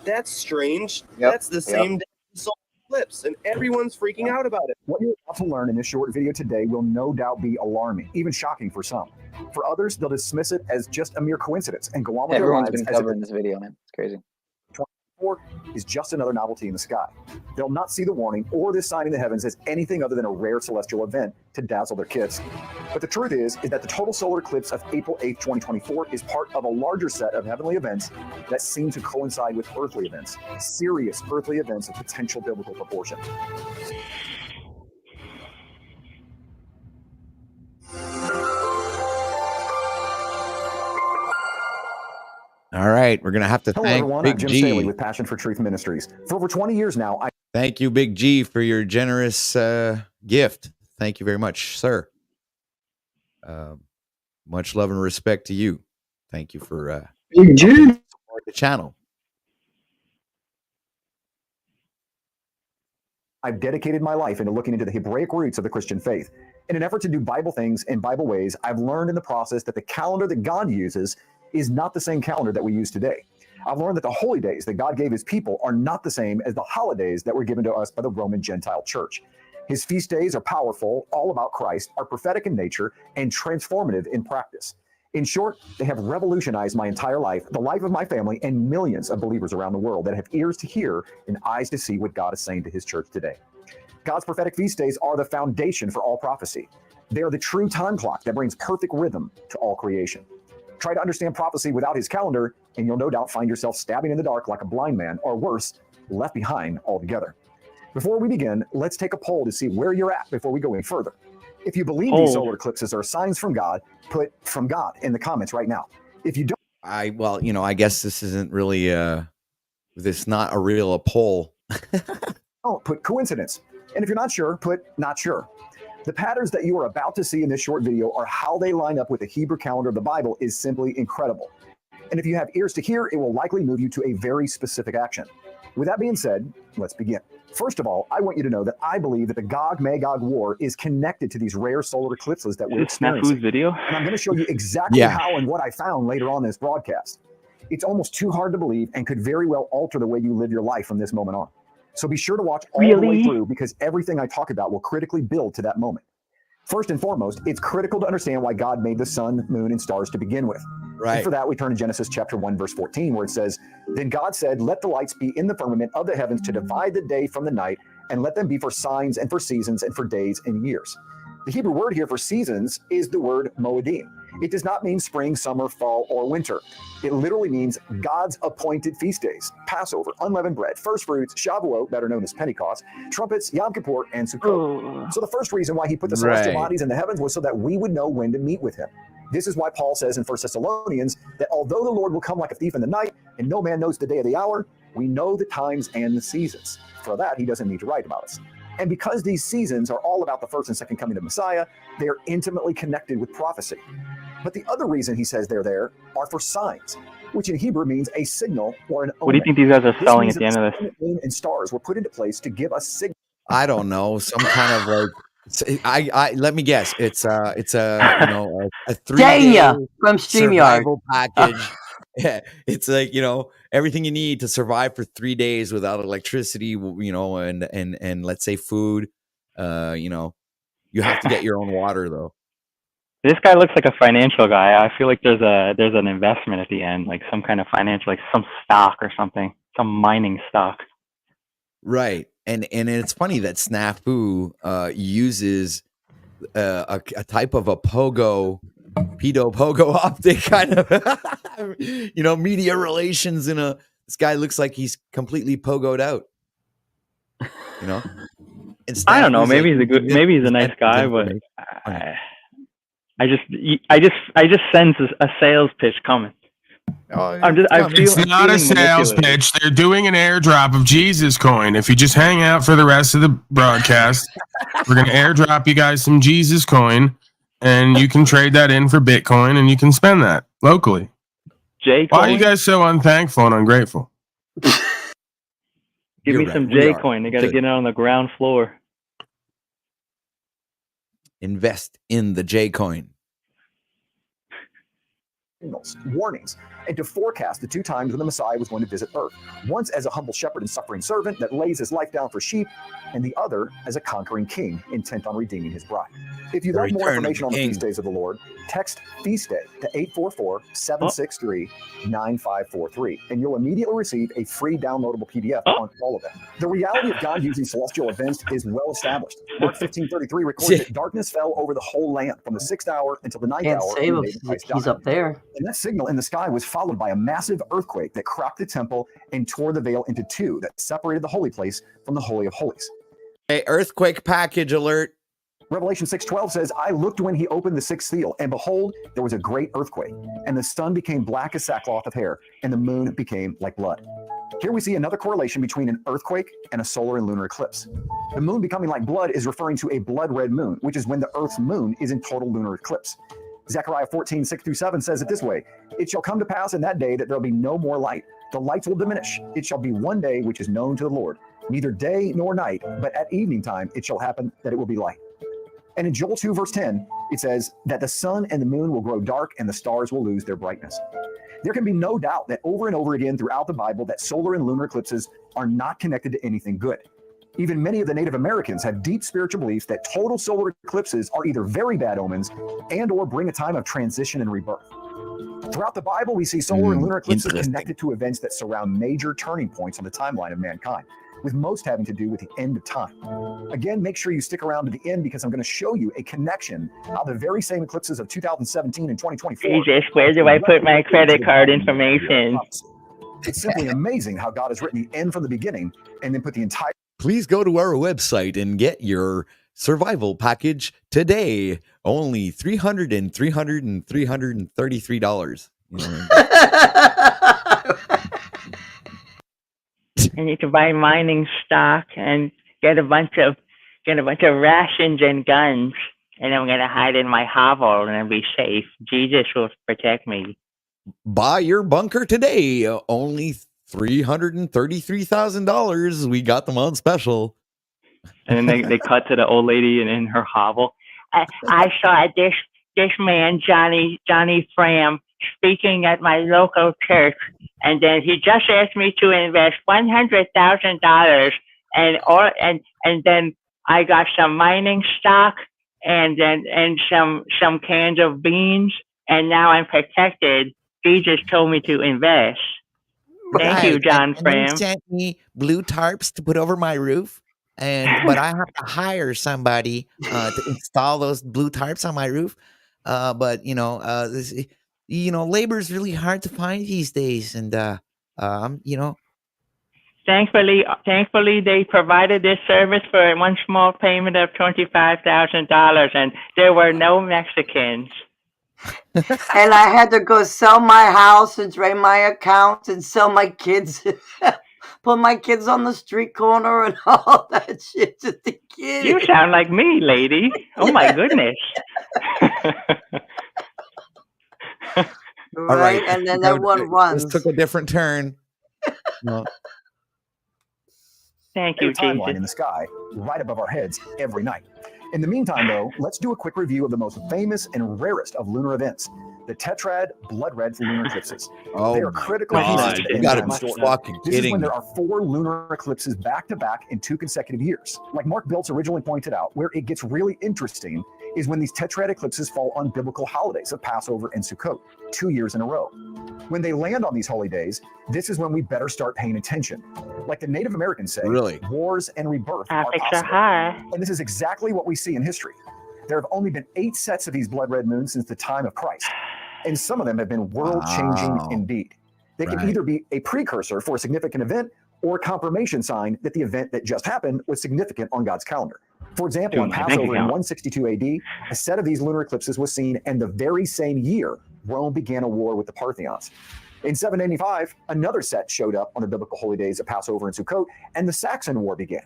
That's strange. That's the same day as solar eclipse, and everyone's freaking out about it. What you're about to learn in this short video today will no doubt be alarming, even shocking for some. For others, they'll dismiss it as just a mere coincidence and go on with Everyone's their lives been as covering this video, man. It's crazy. 24 is just another novelty in the sky. They'll not see the warning or this sign in the heavens as anything other than a rare celestial event to dazzle their kids. But the truth is that the total solar eclipse of April 8th, 2024 is part of a larger set of heavenly events that seem to coincide with earthly events, serious earthly events of potential biblical proportion. all right. We're gonna have to Hello, thank everyone. Big I'm Jim G. Staley with Passion for Truth Ministries. For over 20 years now, Thank you, Big G, for your generous gift. Thank you very much, sir. Much love and respect to you. Thank you for Big G. support the channel. I've dedicated my life into looking into the Hebraic roots of the Christian faith. In an effort to do Bible things in Bible ways, I've learned in the process that the calendar that God uses is not the same calendar that we use today. I've learned that the holy days that God gave his people are not the same as the holidays that were given to us by the Roman Gentile church. His feast days are powerful, all about Christ, are prophetic in nature, and transformative in practice. In short, they have revolutionized my entire life, the life of my family, and millions of believers around the world that have ears to hear and eyes to see what God is saying to his church today. God's prophetic feast days are the foundation for all prophecy. They are the true time clock that brings perfect rhythm to all creation. Try to understand prophecy without his calendar, and you'll no doubt find yourself stabbing in the dark like a blind man, or worse, left behind altogether. Before we begin, let's take a poll to see where you're at before we go any further. If you believe these solar eclipses are signs from God, put "from God" in the comments right now. If you don't, I guess this isn't really this not a real poll. put "coincidence." And if you're not sure, put "not sure." The patterns that you are about to see in this short video are how they line up with the Hebrew calendar of the Bible is simply incredible. And if you have ears to hear, it will likely move you to a very specific action. With that being said, let's begin. First of all, I want you to know that I believe that the Gog-Magog war is connected to these rare solar eclipses that we're experiencing. Video? And I'm going to show you exactly how and what I found later on in this broadcast. It's almost too hard to believe and could very well alter the way you live your life from this moment on. So be sure to watch all the way through, because everything I talk about will critically build to that moment. First and foremost, it's critical to understand why God made the sun, moon, and stars to begin with. Right. And for that, we turn to Genesis chapter 1, verse 14, where it says, "Then God said, let the lights be in the firmament of the heavens to divide the day from the night, and let them be for signs and for seasons and for days and years." The Hebrew word here for seasons is the word moedim. It does not mean spring, summer, fall, or winter. It literally means God's appointed feast days: Passover, unleavened bread, first fruits, Shavuot, better known as Pentecost, trumpets, Yom Kippur, and Sukkot. So the first reason why he put the celestial bodies in the heavens was so that we would know when to meet with him. This is why Paul says in 1 Thessalonians that although the Lord will come like a thief in the night, and no man knows the day or the hour, we know the times and the seasons. For that, he doesn't need to write about us. And because these seasons are all about the first and second coming of Messiah, they are intimately connected with prophecy. But the other reason he says they're there are for signs, which in Hebrew means a signal or an omen. What do you think these guys are selling at the end of this? Moon and stars were put into place to give us signals. I don't know, some kind of like I let me guess. It's a 3-day from StreamYard survival package. Yeah, it's like, everything you need to survive for 3 days without electricity, and let's say food. You have to get your own water though. This guy looks like a financial guy. I feel like there's an investment at the end, like some kind of financial, like some stock or something, some mining stock. Right. And it's funny that Snafu uses a type of a pedo pogo optic kind of media relations this guy looks like he's completely pogoed out. I don't know, maybe he's a nice guy, but I just sense a sales pitch coming. It's not a sales pitch. They're doing an airdrop of Jesus coin. If you just hang out for the rest of the broadcast, we're going to airdrop you guys some Jesus coin, and you can trade that in for Bitcoin, and you can spend that locally. Why are you guys so unthankful and ungrateful? Give me some J coin. They got to get it on the ground floor. invest in the J coin. Warnings, and to forecast the 2 times when the Messiah was going to visit earth. Once as a humble shepherd and suffering servant that lays his life down for sheep, and the other as a conquering king intent on redeeming his bride. If you'd like more information on the feast days of the Lord, text feast day to 844-763-9543, and you'll immediately receive a free downloadable PDF on all of them. The reality of God using celestial events is well established. Mark 15:33 records that darkness fell over the whole land from the 6th hour until the 9th Can't hour. save him. He's up there. And that signal in the sky was followed by a massive earthquake that cracked the temple and tore the veil into 2 that separated the holy place from the Holy of Holies. Hey, earthquake package alert. Revelation 6:12 says, I looked when he opened the 6th seal, and behold, there was a great earthquake, and the sun became black as sackcloth of hair, and the moon became like blood. Here we see another correlation between an earthquake and a solar and lunar eclipse. The moon becoming like blood is referring to a blood red moon, which is when the Earth's moon is in total lunar eclipse. Zechariah 14:6-7 says it this way, it shall come to pass in that day that there will be no more light. The lights will diminish. It shall be one day which is known to the Lord, neither day nor night, but at evening time it shall happen that it will be light. And in Joel 2:10, it says that the sun and the moon will grow dark and the stars will lose their brightness. There can be no doubt that over and over again throughout the Bible that solar and lunar eclipses are not connected to anything good. Even many of the Native Americans have deep spiritual beliefs that total solar eclipses are either very bad omens and or bring a time of transition and rebirth. Throughout the Bible, we see solar and lunar eclipses connected to events that surround major turning points on the timeline of mankind, with most having to do with the end of time. Again, make sure you stick around to the end because I'm going to show you a connection how the very same eclipses of 2017 and 2024. Jesus, where do I put my credit card information? It's simply amazing how God has written the end from the beginning and then put the entire. Please go to our website and get your survival package today. Only $333. I need to buy mining stock and get a bunch of rations and guns, and I'm gonna hide in my hovel and I'll be safe. Jesus will protect me. Buy your bunker today. Only $333,000. We got them on special. And then they cut to the old lady in her hovel. I saw this man, Johnny Fram, speaking at my local church, and then he just asked me to invest $100,000, and then I got some mining stock and some cans of beans, and now I'm protected. Jesus told me to invest. Thank you, John Fram. He sent me blue tarps to put over my roof, but I have to hire somebody to install those blue tarps on my roof. But labor is really hard to find these days, and Thankfully, they provided this service for one small payment of $25,000, and there were no Mexicans. And I had to go sell my house and drain my account and sell my kids, put my kids on the street corner and all that shit to the kids. You sound like me, lady. Oh my goodness. All right, and then everyone runs. This took a different turn. No. Thank you, timeline Jesus. in the sky right above our heads every night. In the meantime, though, let's do a quick review of the most famous and rarest of lunar events, the tetrad blood red lunar eclipses. Oh, they are critical pieces to the you gotta end be time story. fucking This is kidding when me. there are 4 lunar eclipses back to back in 2 consecutive years. Like Mark Biltz originally pointed out, where it gets really interesting is when these tetrad eclipses fall on biblical holidays of Passover and Sukkot, 2 years in a row. When they land on these holy days, this is when we better start paying attention. Like the Native Americans say, wars and rebirth are possible. And this is exactly what we see in history. There have only been 8 sets of these blood red moons since the time of Christ, and some of them have been world-changing indeed. They can either be a precursor for a significant event or a confirmation sign that the event that just happened was significant on God's calendar. For example, on Passover in 162 AD, a set of these lunar eclipses was seen, and the very same year, Rome began a war with the Parthians. In 785, another set showed up on the biblical holy days of Passover and Sukkot, and the Saxon War began.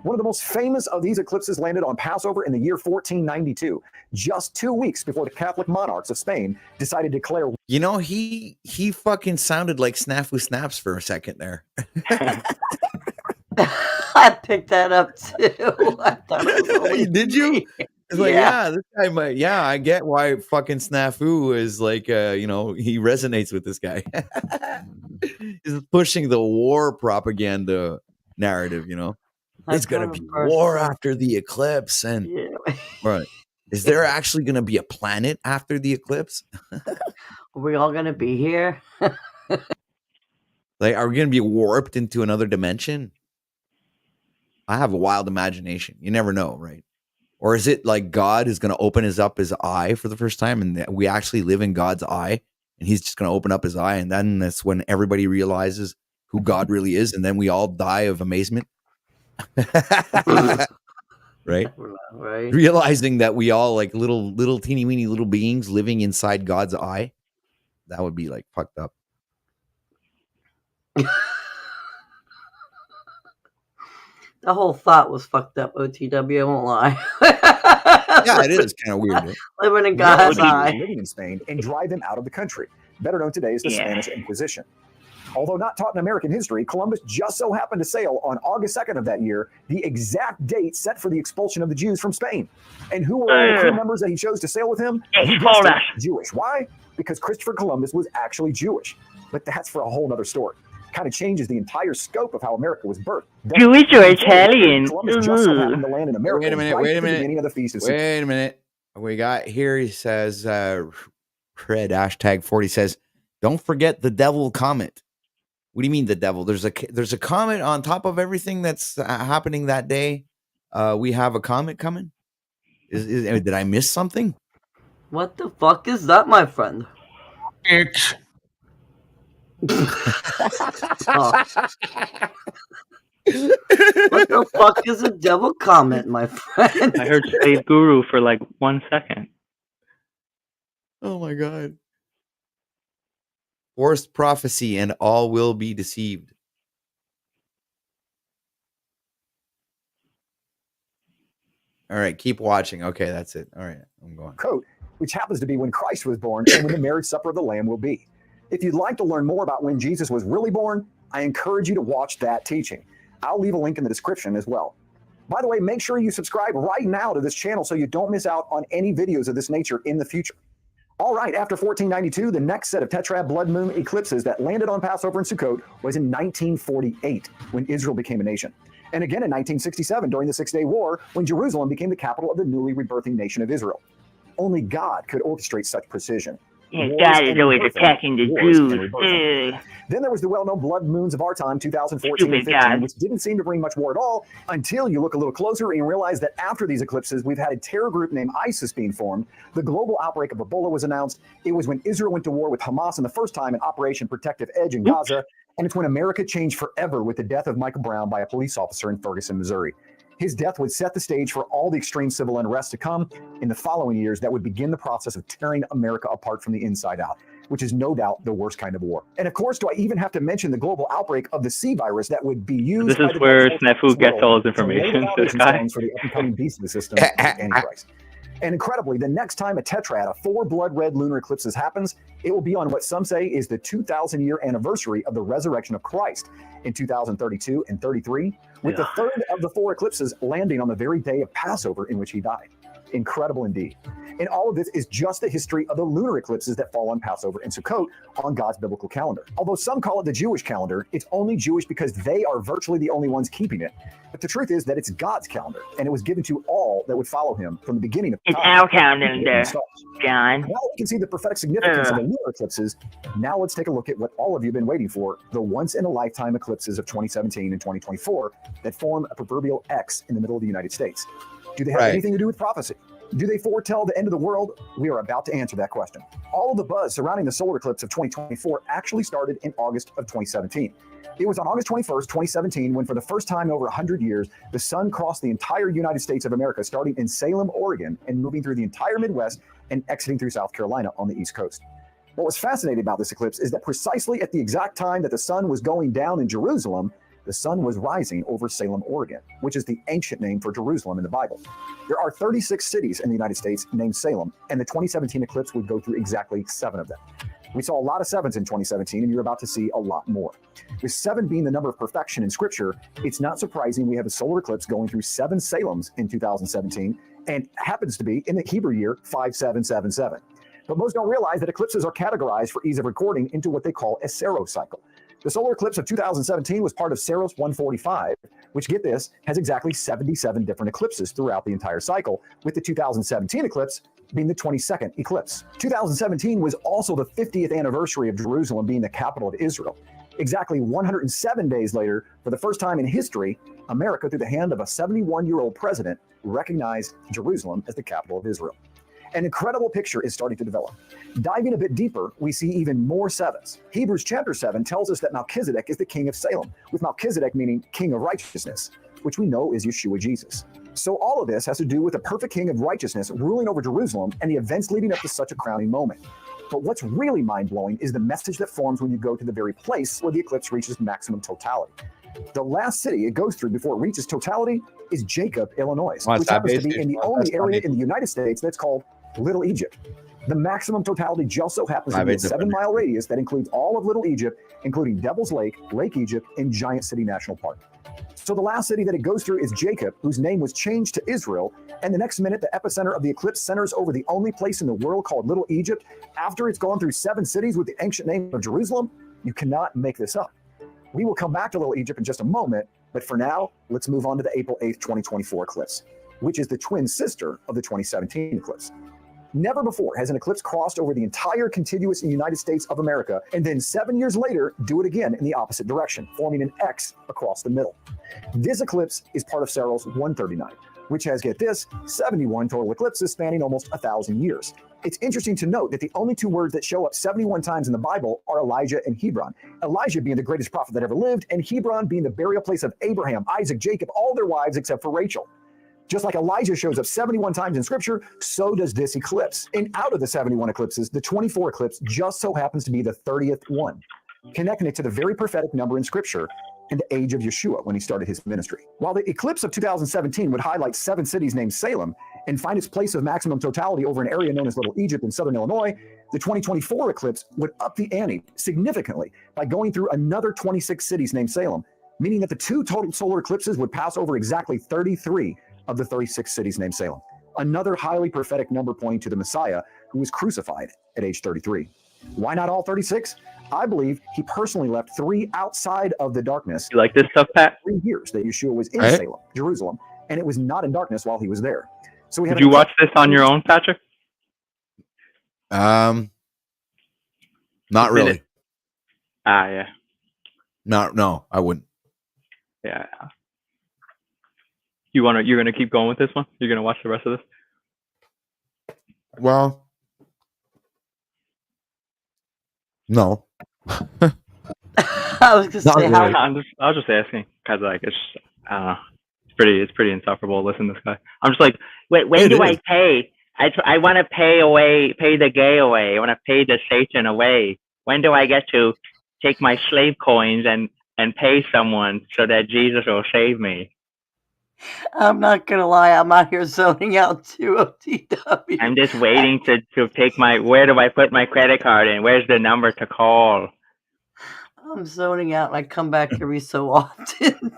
One of the most famous of these eclipses landed on Passover in the year 1492, just 2 weeks before the Catholic monarchs of Spain decided to declare. You know, he fucking sounded like Snafu Snaps for a second there. I picked that up too. I thought it was Did you? It's like, yeah, this guy might. Yeah, I get why fucking Snafu is like, you know, he resonates with this guy. He's pushing the war propaganda narrative. You know, there's gonna be war after the eclipse, and right. Is there actually gonna be a planet after the eclipse? Are we all gonna be here? Like, are we gonna be warped into another dimension? I have a wild imagination. You never know, right? Or is it like God is going to open his eye for the first time, and we actually live in God's eye, and he's just going to open up his eye, and then that's when everybody realizes who God really is, and then we all die of amazement, right? Right. Realizing that we all like little teeny weeny little beings living inside God's eye. That would be like fucked up. The whole thought was fucked up, OTW, I won't lie. Yeah, it is kind of weird. Right? Living in God's eye. Living in Spain and drive them out of the country. Better known today as the Spanish Inquisition. Although not taught in American history, Columbus just so happened to sail on August 2nd of that year, the exact date set for the expulsion of the Jews from Spain. And who were all the crew members that he chose to sail with him? Jewish. Why? Because Christopher Columbus was actually Jewish. But that's for a whole other story. Kind of changes the entire scope of how America was birthed. Jewish or Italian? Columbus just so happened to land in America. Wait a minute. Right Wait a at the minute. beginning of the Feast of Wait a minute. We got here. He says, Fred #40 says, "Don't forget the devil comet." What do you mean the devil? There's a comet on top of everything that's happening that day. We have a comet coming. Did I miss something? What the fuck is that, my friend? It's What the fuck is a devil comet, my friend? I heard Slave Guru for like 1 second. Oh my god. Forced prophecy, and all will be deceived. All right, keep watching. Okay, that's it. All right, I'm going. Coat, which happens to be when Christ was born and when the marriage supper of the Lamb will be. If you'd like to learn more about when Jesus was really born, I encourage you to watch that teaching. I'll leave a link in the description as well. By the way, make sure you subscribe right now to this channel so you don't miss out on any videos of this nature in the future. All right, after 1492, the next set of tetrad blood moon eclipses that landed on Passover and Sukkot was in 1948, when Israel became a nation. And again in 1967, during the Six-Day War, when Jerusalem became the capital of the newly rebirthing nation of Israel. Only God could orchestrate such precision. God is always attacking the Jews. Then there was the well-known blood moons of our time, 2014 and 15, which didn't seem to bring much war at all until you look a little closer and realize that after these eclipses, we've had a terror group named ISIS being formed. The global outbreak of Ebola was announced. It was when Israel went to war with Hamas in the first time in Operation Protective Edge in Gaza. And it's when America changed forever with the death of Michael Brown by a police officer in Ferguson, Missouri. His death would set the stage for all the extreme civil unrest to come in the following years that would begin the process of tearing America apart from the inside out, which is no doubt the worst kind of war. And of course, do I even have to mention the global outbreak of the C virus that would be used? This is where Snafu gets all his information. This guy. For the up-and-coming beast of the system, Antichrist. And incredibly, the next time a tetrad, a 4 blood red lunar eclipses happens, it will be on what some say is the 2,000-year anniversary of the resurrection of Christ in 2032 and 33, with the third of the 4 eclipses landing on the very day of Passover in which he died. Incredible indeed. And all of this is just the history of the lunar eclipses that fall on Passover and Sukkot on God's biblical calendar. Although some call it the Jewish calendar, it's only Jewish because they are virtually the only ones keeping it. But the truth is that it's God's calendar, and it was given to all that would follow him from the beginning of time. It's our calendar, John. Now we can see the prophetic significance of the lunar eclipses. Now let's take a look at what all of you have been waiting for, the once-in-a-lifetime eclipses of 2017 and 2024 that form a proverbial X in the middle of the United States. Do they have anything to do with prophecy? Do they foretell the end of the world? We are about to answer that question. All of the buzz surrounding the solar eclipse of 2024 actually started in August of 2017. It was on August 21st, 2017, when for the first time in over 100 years, the sun crossed the entire United States of America, starting in Salem, Oregon, and moving through the entire Midwest and exiting through South Carolina on the East Coast. What was fascinating about this eclipse is that precisely at the exact time that the sun was going down in Jerusalem, the sun was rising over Salem, Oregon, which is the ancient name for Jerusalem in the Bible. There are 36 cities in the United States named Salem, and the 2017 eclipse would go through exactly 7 of them. We saw a lot of 7s in 2017, and you're about to see a lot more. With 7 being the number of perfection in Scripture, it's not surprising we have a solar eclipse going through 7 Salems in 2017, and happens to be in the Hebrew year 5777. But most don't realize that eclipses are categorized for ease of recording into what they call a Saros cycle. The solar eclipse of 2017 was part of Saros 145, which, get this, has exactly 77 different eclipses throughout the entire cycle, with the 2017 eclipse being the 22nd eclipse. 2017 was also the 50th anniversary of Jerusalem being the capital of Israel. Exactly 107 days later, for the first time in history, America, through the hand of a 71-year-old president, recognized Jerusalem as the capital of Israel. An incredible picture is starting to develop. Diving a bit deeper, we see even more sevens. Hebrews chapter 7 tells us that Melchizedek is the king of Salem, with Melchizedek meaning king of righteousness, which we know is Yeshua Jesus. So all of this has to do with a perfect king of righteousness ruling over Jerusalem and the events leading up to such a crowning moment. But what's really mind-blowing is the message that forms when you go to the very place where the eclipse reaches maximum totality. The last city it goes through before it reaches totality is Jacob, Illinois, which happens to be in the only area in the United States that's called Little Egypt. The maximum totality just so happens to be a 7-mile radius that includes all of Little Egypt, including Devil's Lake, Lake Egypt, and Giant City National Park. So the last city that it goes through is Jacob, whose name was changed to Israel, and the next minute the epicenter of the eclipse centers over the only place in the world called Little Egypt. After it's gone through 7 cities with the ancient name of Jerusalem, you cannot make this up. We will come back to Little Egypt in just a moment, but for now, let's move on to the April 8th, 2024 eclipse, which is the twin sister of the 2017 eclipse. Never before has an eclipse crossed over the entire contiguous United States of America, and then 7 years later, do it again in the opposite direction, forming an X across the middle. This eclipse is part of Saros 139, which has, get this, 71 total eclipses spanning almost 1,000 years. It's interesting to note that the only 2 words that show up 71 times in the Bible are Elijah and Hebron. Elijah being the greatest prophet that ever lived, and Hebron being the burial place of Abraham, Isaac, Jacob, all their wives except for Rachel. Just like Elijah shows up 71 times in Scripture, so does this eclipse. And out of the 71 eclipses, the 24 eclipse just so happens to be the 30th one, connecting it to the very prophetic number in Scripture and the age of Yeshua when he started his ministry. While the eclipse of 2017 would highlight 7 cities named Salem and find its place of maximum totality over an area known as Little Egypt in southern Illinois, the 2024 eclipse would up the ante significantly by going through another 26 cities named Salem, meaning that the 2 total solar eclipses would pass over exactly 33 of the 36 cities named Salem. Another highly prophetic number pointing to the Messiah who was crucified at age 33. Why not all 36? I believe he personally left 3 outside of the darkness. You like this stuff, Pat? 3 years that Yeshua was in Right. Salem, Jerusalem, and it was not in darkness while he was there. So we have Did you watch this on your own, Patrick? Not Did really. it? Yeah. No, I wouldn't. Yeah. You're gonna keep going with this one? You're gonna watch the rest of this? Well, no. I was gonna Not say really. I was just asking because like it's I don't know. It's pretty insufferable. Listen to this guy. I'm just like, When It do is. I pay? I want to pay the gay away. I want to pay the Satan away. When do I get to take my slave coins and pay someone so that Jesus will save me? I'm not gonna lie, I'm out here zoning out too, OTW. I'm just waiting to take where do I put my credit card in? Where's the number to call? I'm zoning out and I come back every so often.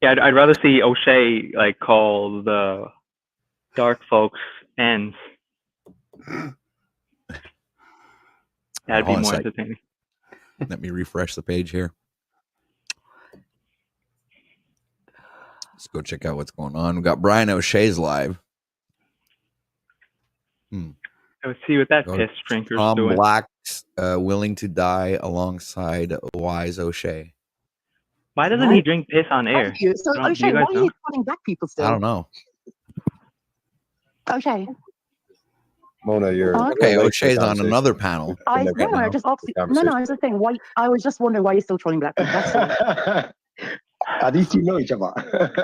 Yeah, I'd rather see O'Shea like call the dark folks ends. That'd be Hold on a more sec. entertaining. Let me refresh the page here. Let's go check out what's going on. We got Brian O'Shea's live. Let's see what that Go piss drinker's Tom doing. Black's willing to die alongside Wise O'Shea. Why doesn't he drink piss on air? Thank you. So, Do you O'Shea, guys why are know? you calling black people still? I don't know. O'Shea. Mona, you're Okay, O'Shea's on another panel. I right know. I now. just asked you. No, I was just saying. Why? I was just wondering why you're still trolling black people. That's all. At least you know each other.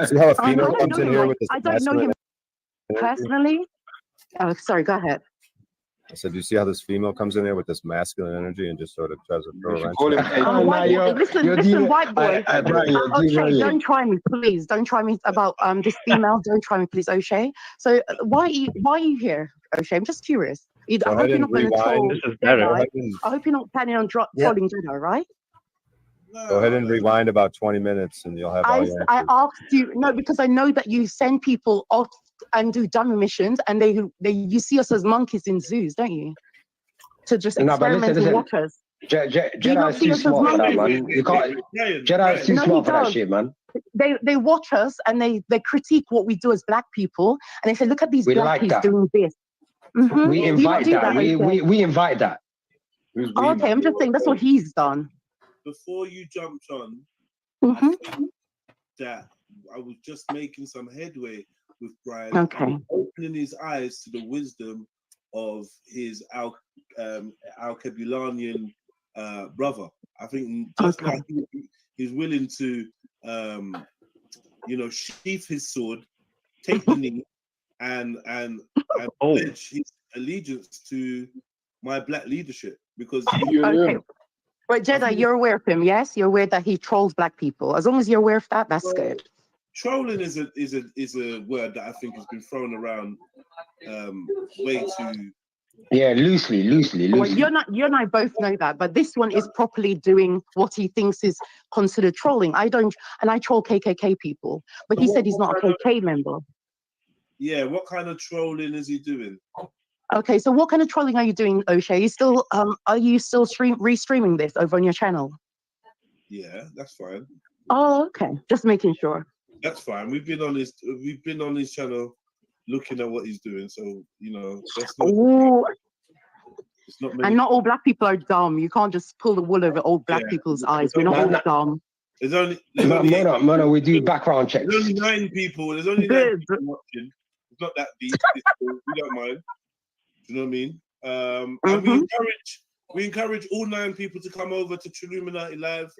See how a I female don't comes know in him. here Like, with this I don't know him personally. Oh, sorry. Go ahead. I said, you see how this female comes in there with this masculine energy and just sort of tries to throw a wrench? Listen, white boy. O'Shea, O'Shea, don't try me, please. Don't try me about this female. Don't try me, please, O'Shea. So why are you here, O'Shea? I'm just curious. I Go hope ahead you're and not going to troll rewind. This is better. Go Jedi. ahead and- I hope you're not planning on trolling Jedi, right? Go ahead and rewind about 20 minutes and you'll have all your I answers. asked you, no, because I know that you send people off and do dummy missions, and you see us as monkeys in zoos, don't you? To just No, but experiment and watch us. Do you Jedi not is see too us as smart for that, monkeys? man. You can't. Jedi is too No, he smart for that does. shit, man. They watch us and they critique what we do as black people, and they say, look at these We like blackies that. doing this. Mm-hmm. We Do you not invite do that. that? We invite that. Oh, okay, I'm just saying that's what he's done. Before you jumped on, Mm-hmm. I think that I was just making some headway with Brian, Okay. opening his eyes to the wisdom of his Al-Kabulanian brother. I think just now he's willing to, sheath his sword, take the knee, and pledge his allegiance to my black leadership because Okay. But Jedi, you're aware of him, yes? You're aware that he trolls black people. As long as you're aware of that, that's good. Trolling is a word that I think has been thrown around way too. Yeah, loosely. Well, you and I both know that, but this one is properly doing what he thinks is considered trolling. I don't, and I troll KKK people, but he said he's not a KK member. Yeah, what kind of trolling is he doing? Okay, so what kind of trolling are you doing, O'Shea? Are you still restreaming this over on your channel? Yeah, that's fine. Oh, okay. Just making sure. That's fine. We've been on his channel looking at what he's doing. So, that's not, it's not many. And not all black people are dumb. You can't just pull the wool over old black people's eyes. We're not all dumb. There's only Mona, we do background checks. There's only 9 people. There's only 9 people watching. It's not that deep. We don't mind. You know what I mean? And we encourage all 9 people to come over to Chilluminati Live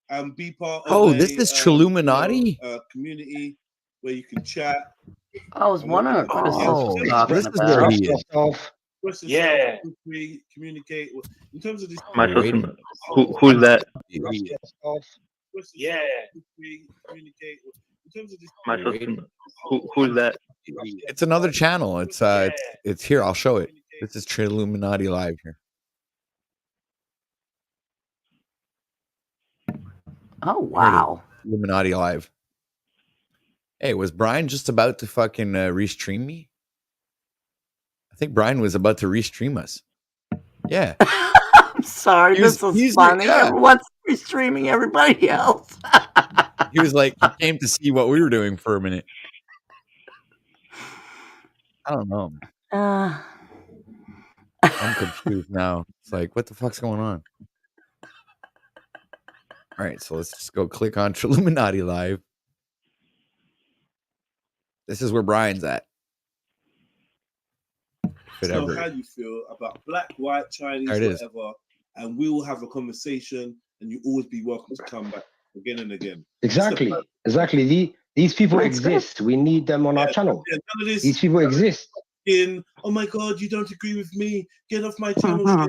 and be part of this is Chilluminati? Community where you can chat. I was wondering what Chris was talking this is about. where he is. Yeah. Communicate. In terms of this. Am I supposed to, who's that? Yeah. Communicate. In terms of this. Am I supposed to, who's that? It's another channel. It's here. I'll show it. This is Chilluminati Live here. Oh wow. Illuminati Live. Hey, was Brian just about to fucking restream me? I think Brian was about to restream us. Yeah. I'm sorry, this was funny. Yeah. Everyone's restreaming everybody else. He was like, he came to see what we were doing for a minute. I don't know. I'm confused now. It's like, what the fuck's going on? All right, so let's just go click on Chilluminati Live. This is where Brian's at. So how you feel about black, white, Chinese, whatever, and we will have a conversation, and you always be welcome to come back again and again. Exactly. These people exist. We need them on our channel. Yeah, none of this, these people exist. Oh my God, you don't agree with me? Get off my channel.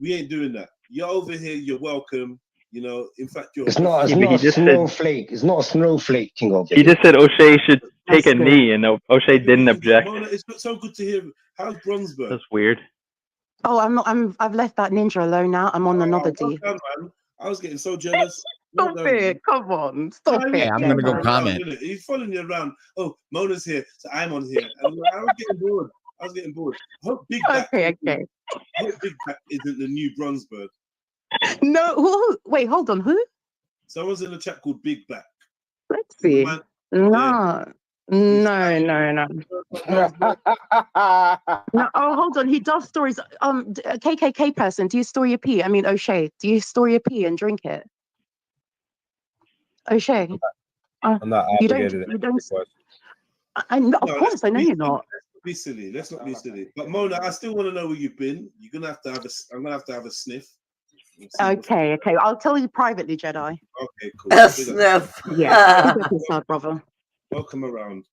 We ain't doing that. You're over here. You're welcome. In fact, it's not a snowflake. It's not a snowflake thing over here. He just said O'Shea should take a knee, and O'Shea didn't object. Mona, it's so good to hear. How's Bronsberg? That's weird. Oh, I've left that ninja alone now. I'm on another D. I was getting so jealous. Stop it! Come on, stop it! Hey, I'm gonna go comment. He's following you around. Oh, Mona's here, so I'm on here. And I was getting bored. I hope Big Back. Okay. I hope Big Back isn't the new Bronsberg. No, wait, hold on. Who? Someone's in the chat called Big Back. Let's see. No. No. No. Oh, hold on. He does stories. KKK person. Do you store your pee? I mean, O'Shea. Do you store your pee and drink it? O'Shea. I'm not obligated. You don't. I know. Of course, I know you're not. Let's not be silly. But Mona, I still want to know where you've been. I'm gonna have to have a sniff. Okay. I'll tell you privately, Jedi. Okay, cool. Sniff. Yeah. Brother. Welcome around.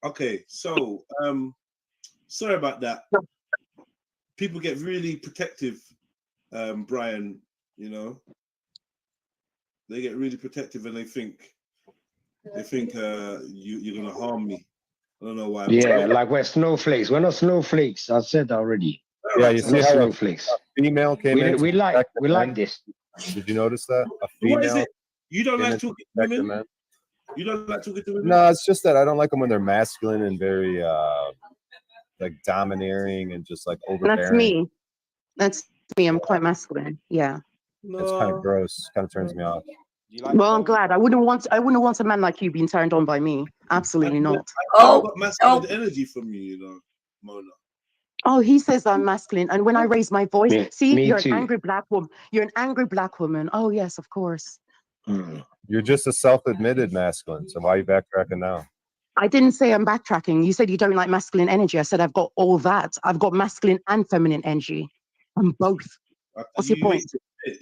Okay, so sorry about that. People get really protective, Brian. They get really protective, and they think you're gonna harm me. I don't know why. Yeah, like we're snowflakes. We're not snowflakes. I said that already. Yeah, you see how snowflakes. A female came in. We like this. Did you notice that? A female. What is it? You don't like talking to women? You don't like talking to women? No, it's just that I don't like them when they're masculine and very like domineering and just like overbearing. That's me. That's me. I'm quite masculine. Yeah. It's kind of gross. Kind of turns me off. Well, I'm glad. I wouldn't want a man like you being turned on by me. Absolutely not. I got masculine energy from you, you know, Mona. Oh, he says I'm masculine, and when I raise my voice, see, me you're too. an angry black woman. You're an angry black woman. Oh yes, of course. You're just a self-admitted masculine. So why are you backtracking now? I didn't say I'm backtracking. You said you don't like masculine energy. I said I've got all that. I've got masculine and feminine energy. I'm both. What's your point?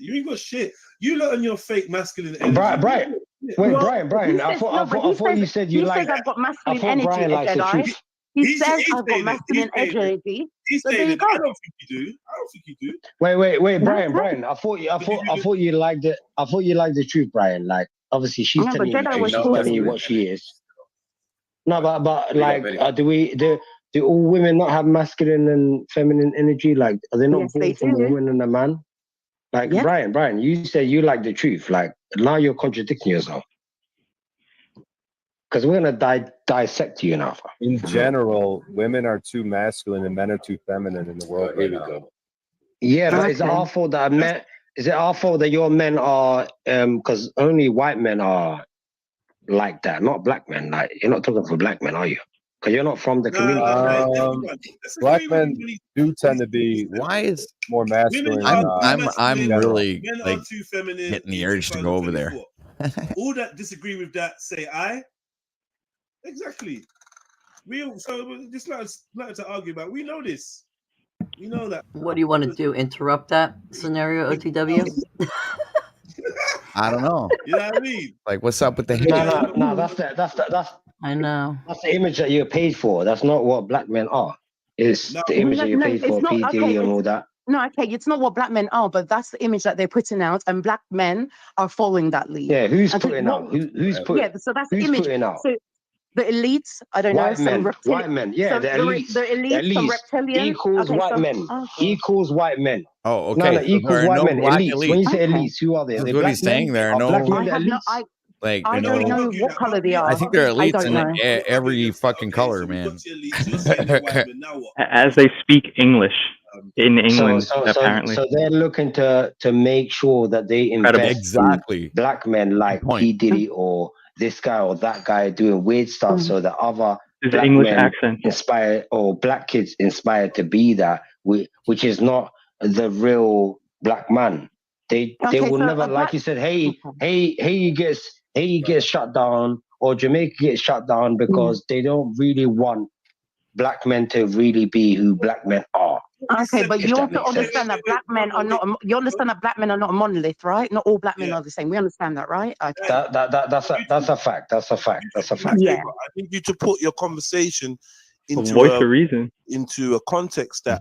You ain't got shit. You lot on your fake masculine energy. Brian. Wait, Brian. I thought you said you like. I've got masculine I thought energy. Brian likes the truth. He says I've got masculine energy. So there you go. I don't think you do. I don't think you do. Wait, Brian. I thought you liked it. I thought you liked the truth, Brian. Like obviously she's telling you what she is. No, but like, do all women not have masculine and feminine energy? Like, are they not born from a woman and a man? Like, Brian, you say you like the truth. Like, now you're contradicting yourself. Because we're gonna dissect you now. In general, women are too masculine and men are too feminine in the world right now. Yeah, but is it our fault that men? Is it our fault that your men are? Because only white men are like that, not black men. Like, you're not talking for black men, are you? Because you're not from the community. Black men do tend to be more masculine. I'm really men like are too feminine. getting the urge to go over there. All that disagree with that say I. Exactly. So it's not to argue about. We know this. We know that. What do you want to do? Interrupt that scenario, OTW? I don't know. You know what I mean? Like, what's up with the No, that's I know. That's the image that you're paid for. That's not what black men are. It's the image that you're paid for, PD and all that. No, okay, it's not what black men are, but that's the image that they're putting out, and black men are following that lead. Yeah, who's putting out? Who's putting? Yeah, so that's the image. Putting out? So the elites, I don't know, some white men, yeah, the elites. The elites, some reptilians. Equals white men. Equals white men. Oh, okay. No, equals white men. Elites. When you say elites, who are they? That's what he's saying there. No, like, I don't know what color they are. I think they're elites in every fucking color, man. As they speak English in England, apparently. So they're looking to make sure that they invest in black men like P. Diddy or this guy or that guy doing weird stuff, so that other black English men accent inspired or black kids inspired to be that, which is not the real black man. They will never, like you said, Haiti gets shut down or Jamaica gets shut down because they don't really want black men to really be who black men are. Okay, but you also understand that black men are not. You understand that black men are not a monolith, right? Not all black men are the same. We understand that, right? Okay. That's a fact. That's a fact. Yeah. I need you to put your conversation into a context that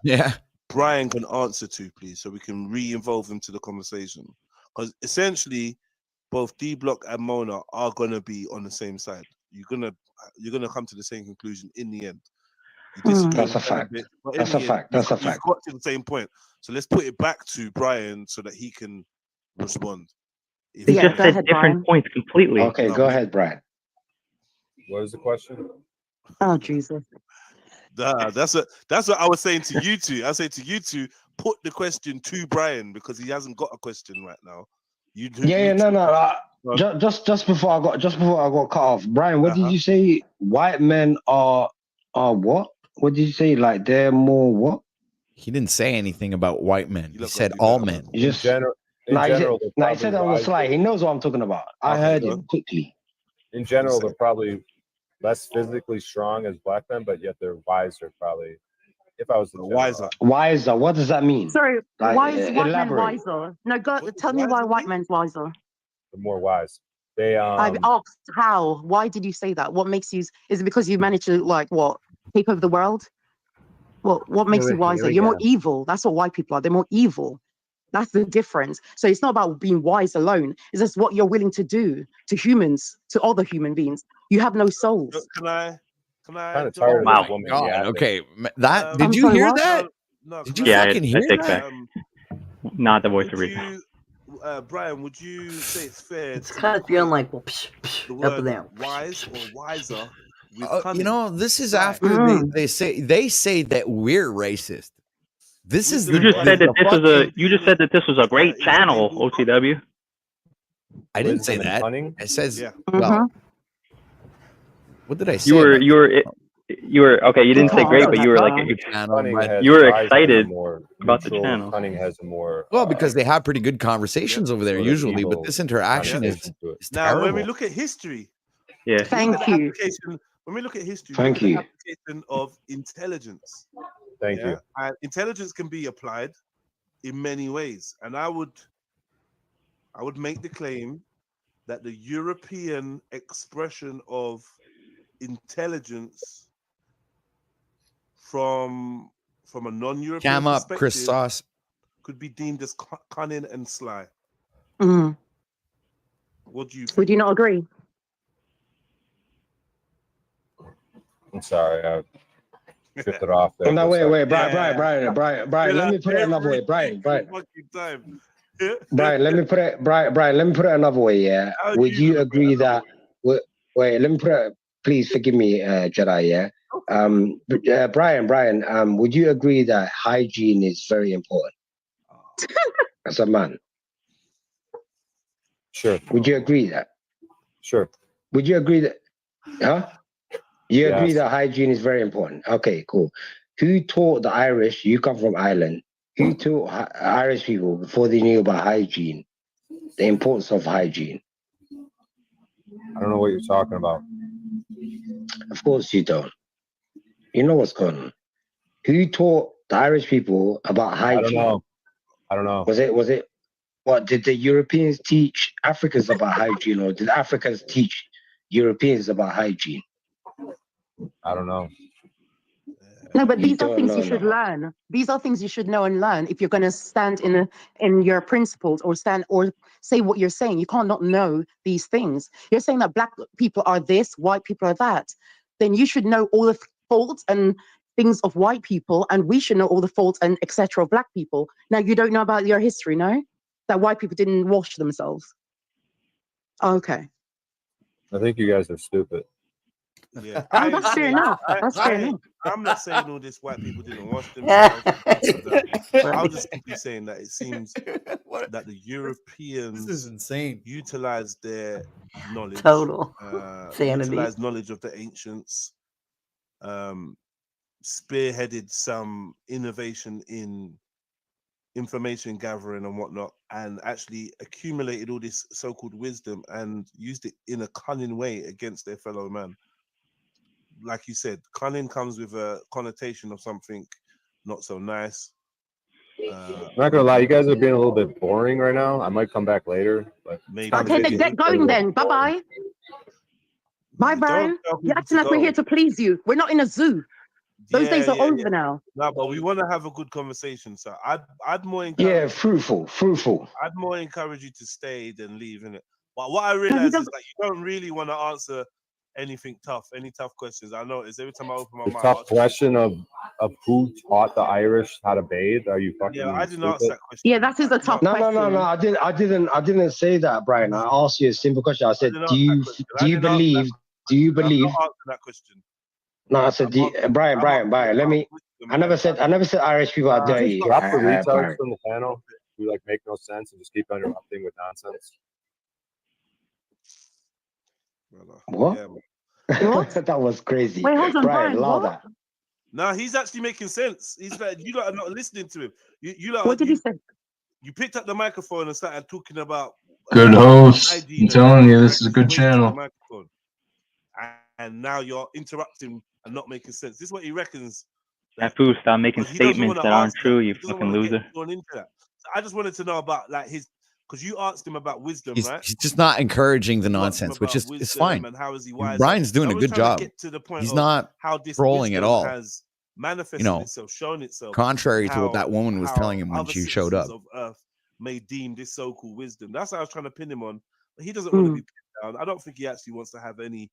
Brian can answer to, please, so we can re-involve him to the conversation. Because essentially, both D Block and Mona are gonna be on the same side. You're gonna come to the same conclusion in the end. That's a fact. That's a fact. That's a fact. You've got to the same point. So let's put it back to Brian so that he can respond. He just said different points completely. Okay, go ahead, Brian. What is the question? Oh, Jesus. That's what I was saying to you two. I say to you two, put the question to Brian because he hasn't got a question right now. No. Just before I got cut off, Brian, what did you say? White men are what? What did you say? Like they're more what? He didn't say anything about white men. He said all men. In general, he said on the slide. He knows what I'm talking about. I heard him quickly. In general, they're probably less physically strong as black men, but yet they're wiser. Probably, if I was the wiser. What does that mean? Sorry, like, why is white men wiser? No, tell me why white men's wiser. They're more wise. I've asked how. Why did you say that? What makes you? Is it because you managed to take over the world? What makes you wiser? You're more evil. That's what white people are. They're more evil. That's the difference. So it's not about being wise alone. It's just what you're willing to do to humans, to other human beings. You have no souls. Can I? Kind of tired of wow. woman. God. Okay. That did you hear that? No, did you fucking hear I take that? back. Not the voice of reason. Brian, would you say it's fair? It's kind of feeling like, well, psh, the up word and down. wise or wiser with You cunning? know, this is Right. after they say that we're racist. This is You just said that this was a. You just said that this was a great channel, OTW. I didn't say Wisdom and that. cunning? It says, Yeah. well, what did I say? You were about you were you were okay. You didn't say Oh, great, that but was you were like fun. Channel, Cunning but- has you were wise has a excited more about the neutral, channel. Cunning has a more Well, because they have pretty good conversations over there sort of usually, but evil this interaction is connotation to it. Now, terrible. when we look at history, Yeah. look at the application. When we look at history, Thank we you. look at the application of intelligence. Thank you. And intelligence can be applied in many ways, and I would make the claim that the European expression of intelligence from a non-European Cam up, Chris perspective Sauce. could be deemed as cunning and sly. Mm. What do you think? Would you not agree? I'm sorry, I drifted off there. No, for a wait, second. Brian. Let me put it another way, Brian. Fucking time. Brian, let me put it, Brian. Let me put it another way. Yeah. How Would do you you agree that? Wait, let me put it. Please forgive me, Jedi. Yeah. Brian. Would you agree that hygiene is very important as a man? Sure. Would you agree that? Sure. Would you agree that? Huh? You agree Yes. that hygiene is very important? Okay, cool. Who taught the Irish? You come from Ireland. Who taught Irish people before they knew about hygiene, the importance of hygiene? I don't know what you're talking about. Of course you don't. You know what's going on. Who taught the Irish people about hygiene? I don't know. Was it? What did the Europeans teach Africans about hygiene, or did Africans teach Europeans about hygiene? I don't know. No, but You these are don't things know you should now. learn. These are things you should know and learn if you're going to stand in your principles or say what you're saying. You can't not know these things. You're saying that black people are this, white people are that. Then you should know all the faults and things of white people, and we should know all the faults and etc. of black people. Now you don't know about your history, no? That white people didn't wash themselves. Okay. I think you guys are stupid. Yeah, Oh, that's fair enough. That's fair enough. I'm not saying all this white people didn't wash themselves. I'm just simply saying that it seems that the Europeans This is insane. utilized their knowledge, Total sanity. utilized knowledge of the ancients, spearheaded some innovation in information gathering and whatnot, and actually accumulated all this so-called wisdom and used it in a cunning way against their fellow man. Like you said, cunning comes with a connotation of something not so nice. I'm not gonna lie, you guys are being a little bit boring right now. I might come back later, but Okay, then get going then. Bye-bye. Bye, Brian. You're acting like we're here to please you. We're not in a zoo. Those days are over now. No, but we want to have a good conversation, so I'd more encourage. Yeah, fruitful. I'd more encourage you to stay than leave, innit? But what I realize is that you don't really want to answer anything tough, any tough questions. I notice every time I open my the mouth. tough question of who taught the Irish how to bathe. Are you fucking? Yeah, I didn't ask stupid? that question. Yeah, that is a tough question. No. I didn't say that, Brian. I asked you a simple question. I said, do you believe? I'm not answering that question. No, I said, Brian. I never said Irish people are dirty. Drop the Brian. retards from the panel. You like make no sense and just keep interrupting with nonsense. What? Yeah, What? That was crazy. Wait, hold on, Brian, allow what? that. No, he's actually making sense. He's like, you lot are not listening to him. What did he say? You picked up the microphone and started talking about Good host. hygiene I'm and telling you, this is a directly good away from the channel. microphone. And now you're interrupting and not making sense. This is what he reckons. Afu, stop making He doesn't statements wanna that aren't answer true, that. you He doesn't fucking wanna get loser. drawn into that. So I just wanted to know about like his, because you asked him about wisdom, He's, right? he's just not encouraging the You asked him nonsense, which about is it's wisdom fine. and how is he wise. Brian's doing I a was good trying job. to get to the point He's of not how this trolling at wisdom all. has manifested You know, itself, shown itself, contrary and to what that woman was how telling him when other she showed up. citizens of Earth may deem this so-called wisdom. That's what I was trying to pin him on. But he doesn't want to be pinned down. I don't think he actually wants to have any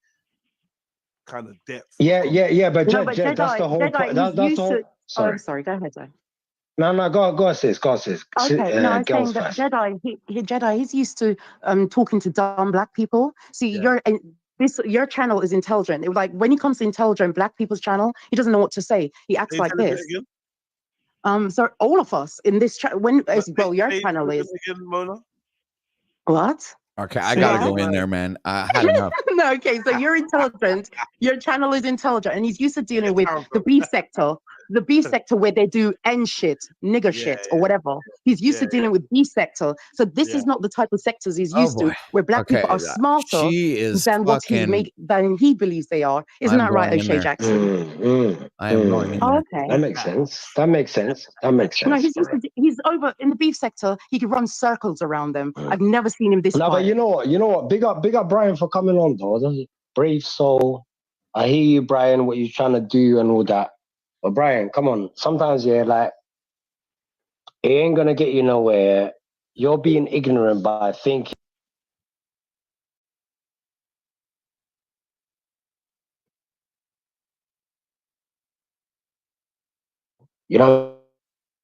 kind of depth. Yeah. But, No, but that's the whole point. That's the whole. Oh, I'm sorry. Go ahead, Jay. No, go, sis. Okay, no, I'm saying Girls that first. Jedi, he's used to talking to dumb black people. See, your channel is intelligent. Like when he comes to intelligent black people's channel, he doesn't know what to say. He acts like this. So all of us in this chat, your channel is. What? Okay, I gotta go in there, man. I had enough. No, okay, so you're intelligent. Your channel is intelligent, and he's used to dealing with the beef sector. The beef sector where they do N shit, nigger shit, or whatever. He's used to dealing with beef sector. So this is not the type of sectors he's used to, where black people are smarter than what than he believes they are. Isn't that right, O'Shea Jackson? I am going in there. Okay. That makes sense. No, he's over in the beef sector. He can run circles around them. I've never seen him this No, quiet. but you know what? Big up Brian for coming on, though. That's a brave soul. I hear you, Brian, what you're trying to do and all that. But Brian, come on. Sometimes, like, it ain't gonna get you nowhere. You're being ignorant by thinking. You know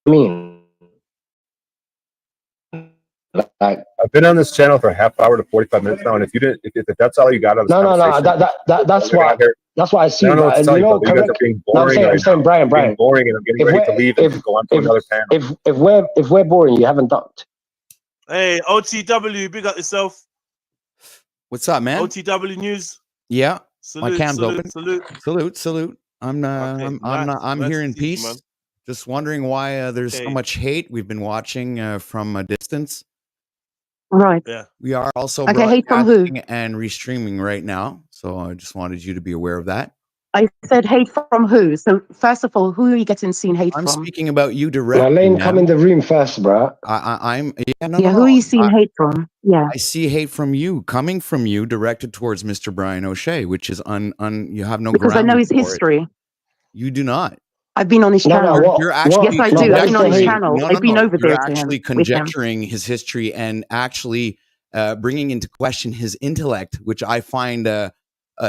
what I mean? Like, I've been on this channel for a half hour to 45 minutes now, and if that's all you got out of this conversation, that's why I see. I don't know what to tell you, but you guys are being boring. I'm saying, Brian, being boring, and I'm getting ready to leave and go on to another panel. If we're boring, you haven't ducked. Hey, OTW, big up yourself. What's up, man? OTW News. Yeah, Salute, my cam's salute, open. Salute. I'm here in peace. man. Just wondering why there's so much hate. We've been watching from a distance. Right. Yeah. We are also hate from who? broadcasting and restreaming right now. So I just wanted you to be aware of that. I said hate from who? So first of all, who are you getting seen hate I'm from? speaking about you directly. Now, Lane, come in the room first, bro. I'm who are you seeing hate from? Yeah. I see hate from you, coming from you, directed towards Mr. Brian O'Shea, which is you have no because I know his history. You do not. I've been on his channel. You're actually yes, I do. I've been on his channel. I've been over there You're to him. actually conjecturing his history and actually bringing into question his intellect, which I find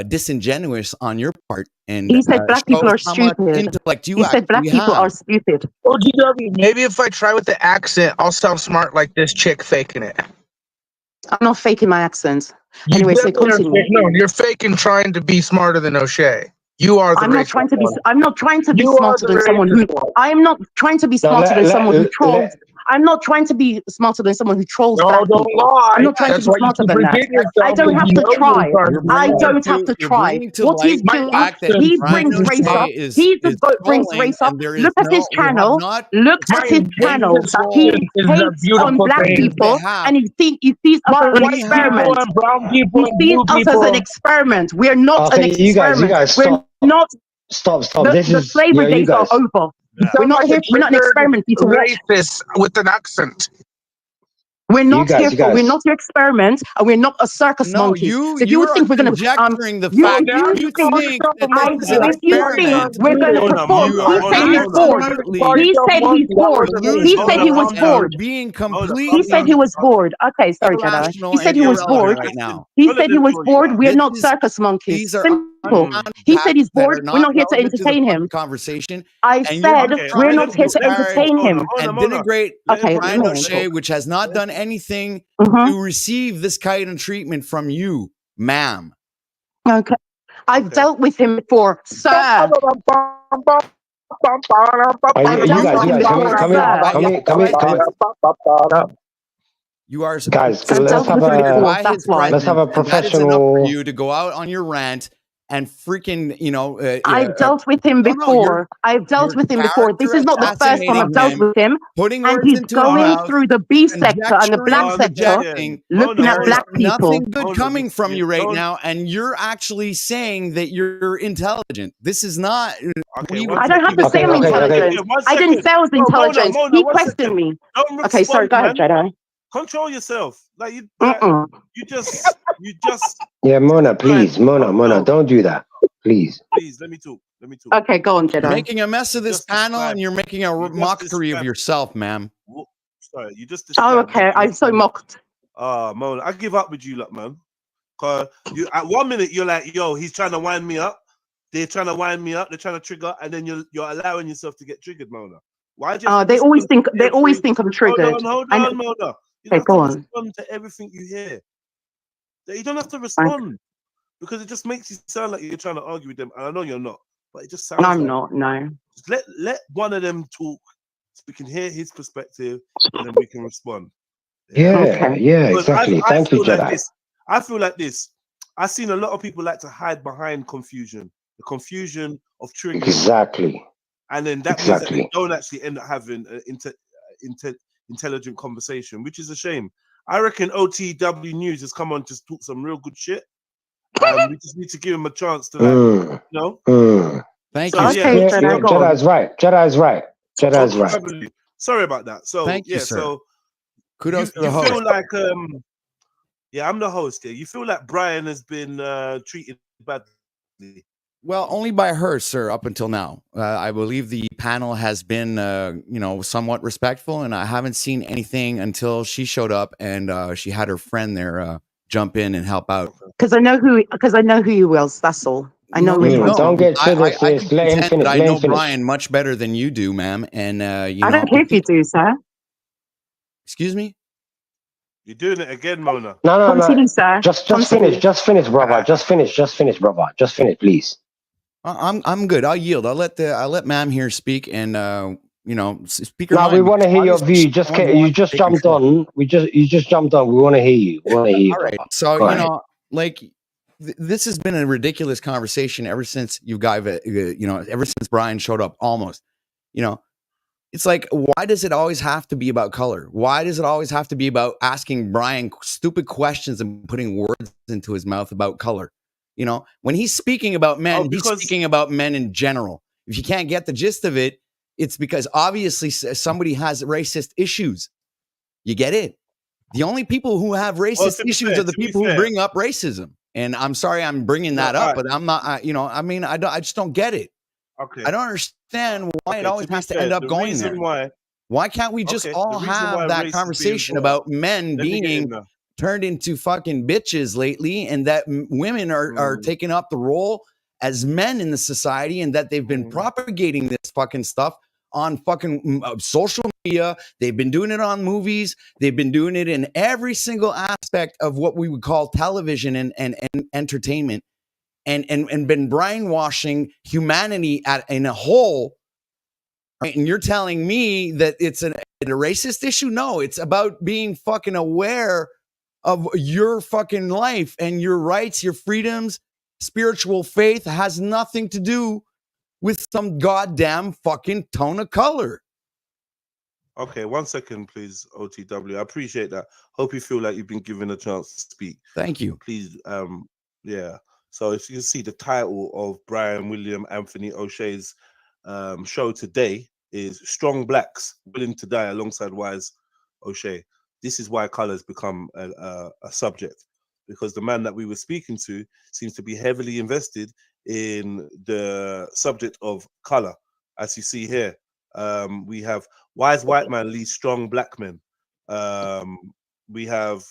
disingenuous on your part. And he said black people are stupid. Intellect you he said black people are stupid. OTW, maybe if I try with the accent, I'll sound smart like this chick faking it. I'm not faking my accent. Anyway, so continue. No, you're faking trying to be smarter than O'Shea. You are the I'm not trying to be. I'm not trying to be smarter than someone who. I'm not trying to be smarter than someone who trolls. I'm not trying to be smarter than someone who trolls black people. I'm not trying to be smarter than that. I don't have to try. I don't have to try. What he's doing, he brings race up. He brings race up. Look at his channel. Look at his channel. He hates on black people, and he sees us as an experiment. He sees us as an experiment. We're not an experiment. We're not. Stop. The slavery days are over. We're not here. We're not an experiment. Racist with an accent. We're not here for. We're not your experiment, and we're not a circus monkey. So if you would think we're going to conjecturing the fact that you think if you think we're going to perform, he said he's bored. He said he's bored. He said he was bored. Being completely. He said he was bored. Okay, sorry, Jedi. He said he was bored. He said he was bored. We're not circus monkeys. Simple. He said he's bored. We're not here to entertain him. Conversation. I said we're not here to entertain him and denigrate Brian O'Shea, which has not done anything to receive this kind of treatment from you, ma'am. Okay. I've dealt with him before, sir. You are guys. Let's have a professional. That is enough for you to go out on your rant and freaking, I've dealt with him before. I've dealt with him before. This is not the first time I've dealt with him. And he's going through the B sector and the black sector, looking at black people. Nothing good coming from you right now, and you're actually saying that you're intelligent. This is not. I don't have to say I'm intelligent. I didn't say I was intelligent. He questioned me. Okay, sorry. Go ahead, Jedi. Control yourself. Like you just. Yeah, Mona, please, Mona, don't do that, please. Please, let me talk. Okay, go on, Jedi. You're making a mess of this panel, and you're making a mockery of yourself, ma'am. Sorry, you just. Oh, okay. I'm so mocked. Mona, I give up with you, lot, man. Cause you at 1 minute you're like, yo, he's trying to wind me up. They're trying to wind me up. They're trying to trigger, and then you're allowing yourself to get triggered, Mona. Why do you have to They always respond think to I'm Hold triggered. on, And Mona. You okay, don't go have to on. respond to everything you hear. You don't have to respond because it just makes you sound like you're trying to argue with them. And I know you're not, but it just sounds I'm like not. No. just let one of them talk so we can hear his perspective and then we can respond. Yeah, yeah, Because exactly. I Thank you, feel like Jedi. this. I feel like this. I've seen a lot of people like to hide behind confusion, the confusion of triggering. Exactly. And then that means that they Exactly. don't actually end up having an intelligent conversation, which is a shame. I reckon OTW News has come on to talk some real good shit. We just need to give him a chance to, like, you know. Thank So, you. yeah, Yeah, Jedi's right. Jedi's right. Jedi's right. Sorry about that. So Thank you, yeah, sir. so Kudos to the you host. feel like yeah, I'm the host here. You feel like Brian has been treated badly. Well, only by her, sir, up until now. I believe the panel has been, somewhat respectful, and I haven't seen anything until she showed up and she had her friend there jump in and help out. Because I know who he was. That's all. I know No, who he you was. Don't get triggered, I sis. can Let him contend finish. that I Let him know finish. Brian much better than you do, ma'am. And, I don't care if you do, sir. Excuse me? You're doing it again, Mona. No. Continue, sir. Just Continue. finish. Just finish, brother. Just finish, brother. Just finish, please. I'm good. I'll yield. I'll let ma'am here speak and speak her No, mind. we want to hear your Obviously, view. she's the one who You wants to just take jumped control. on. You just jumped on. We want to hear you. We want to hear you, All right. brother. So Go ahead. this has been a ridiculous conversation ever since you guys, ever since Brian showed up. Almost, it's like, why does it always have to be about color? Why does it always have to be about asking Brian stupid questions and putting words into his mouth about color? When he's speaking about men, he's speaking about men in general. If you can't get the gist of it, it's because obviously somebody has racist issues. You get it? The only people who have racist issues are the people who bring up racism. And I'm sorry I'm bringing that up, but I'm not, I just don't get it. Okay. I don't understand why it always has to fair, end up the going reason there. Why can't we just all the reason why have that race is being conversation brought up- about men Let me get in being there. turned into fucking bitches lately, and that women are taking up the role as men in the society, and that they've been propagating this fucking stuff on fucking social media. They've been doing it on movies. They've been doing it in every single aspect of what we would call television and entertainment, and been brainwashing humanity in a whole. Right? And you're telling me that it's a racist issue? No, it's about being fucking aware of your fucking life and your rights, your freedoms. Spiritual faith has nothing to do with some goddamn fucking tone of color. Okay, 1 second, please, OTW. I appreciate that. Hope you feel like you've been given a chance to speak. Thank you. Please, yeah. So if you can see the title of Brian William Anthony O'Shea's show today is Strong Blacks Willing to Die Alongside Wise O'Shea. This is why color has become a subject, because the man that we were speaking to seems to be heavily invested in the subject of color. As you see here, we have Wise White Man leads Strong Black Men. We have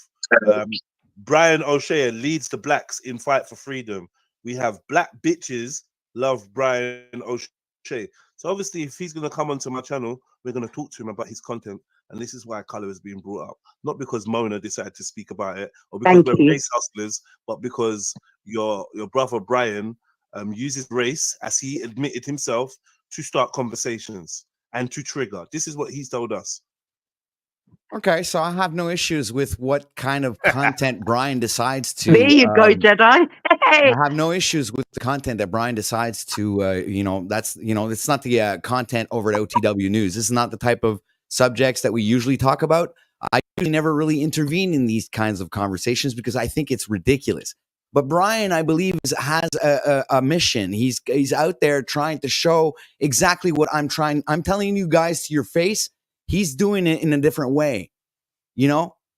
Brian O'Shea leads the blacks in fight for freedom. We have Black Bitches love Brian O'Shea. So obviously, if he's going to come onto my channel, we're going to talk to him about his content. And this is why color is being brought up. Not because Mona decided to speak about it, or because we're race hustlers, but because your brother Brian uses race, as he admitted himself, to start conversations and to trigger. This is what he's told us. Okay, so I have no issues with what kind of content Brian decides to. There you go, Jedi. I have no issues with the content that Brian decides to. It's not the content over at OTW News. This is not the type of subjects that we usually talk about. I usually never really intervene in these kinds of conversations because I think it's ridiculous. But Brian, I believe, has a mission. He's out there trying to show exactly what I'm telling you guys to your face. He's doing it in a different way.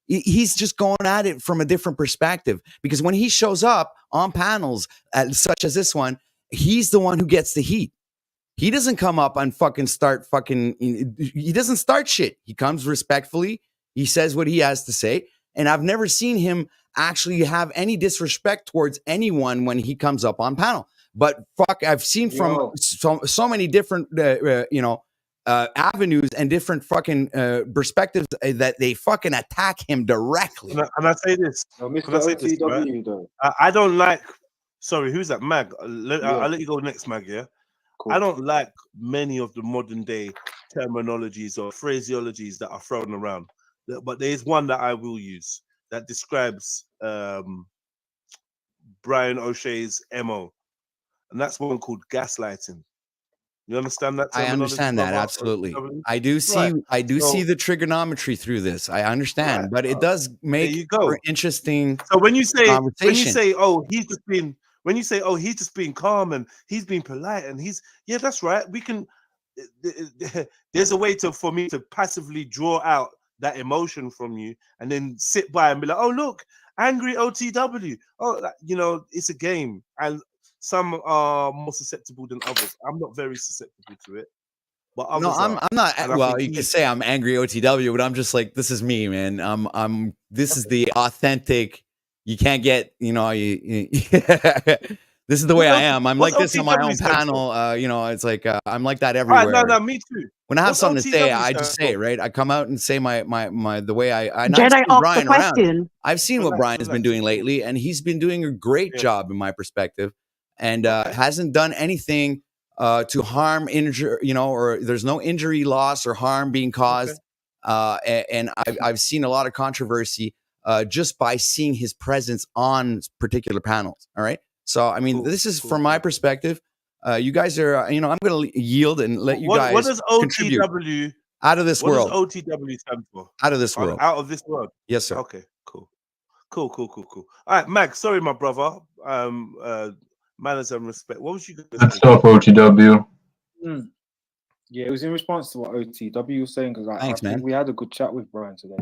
He's just going at it from a different perspective, because when he shows up on panels such as this one, he's the one who gets the heat. He doesn't come up and he doesn't start shit. He comes respectfully. He says what he has to say. And I've never seen him actually have any disrespect towards anyone when he comes up on panel. But I've seen from so many different, avenues and different fucking perspectives that they fucking attack him directly. And I say this. Mr. Can I say this, right? OTW though. I don't like. Sorry, who's that? Mag. I'll Yeah. let you go next, Mag. Yeah. Cool. I don't like many of the modern day terminologies or phraseologies that are thrown around, but there is one that I will use that describes Brian O'Shea's MO, and that's one called gaslighting. You understand that? I understand that, absolutely. I do see see the trigonometry through this. I understand, but it does make for interesting. So when you say conversation. oh, he's just being he's just being calm and he's being polite and yeah, that's right. We can there's a way for me to passively draw out that emotion from you and then sit by and be like, oh look, angry OTW. Oh, you know, it's a game and some are more susceptible than others. I'm not very susceptible to it. But No, I'm not. Well, you can say I'm angry OTW, but I'm just like, this is me, man. This is the authentic. You can't get, you know, this is the way I am. I'm like this on my own panel. You know, it's like I'm like that everywhere. No, me too. When I have something to say, I just say it, right? I come out and say my the way and I've seen Brian around. I've seen what Brian has been doing lately, and he's been doing a great job in my perspective, and hasn't done anything to harm, injure, you know, or there's no injury, loss, or harm being caused. And I've seen a lot of controversy just by seeing his presence on particular panels. All right. So, I mean, this is from my perspective. You guys are, you know, I'm going to yield and let you guys what does contribute. OTW Out of this world. What does OTW stand for? Out of this world. Out of this world. Yes, sir. Okay, cool. All right, Mag, sorry, my brother. Manners and respect. What was you going to say? That's up, OTW. Yeah, it was in response to what OTW was saying because I think we had a good chat with Brian today.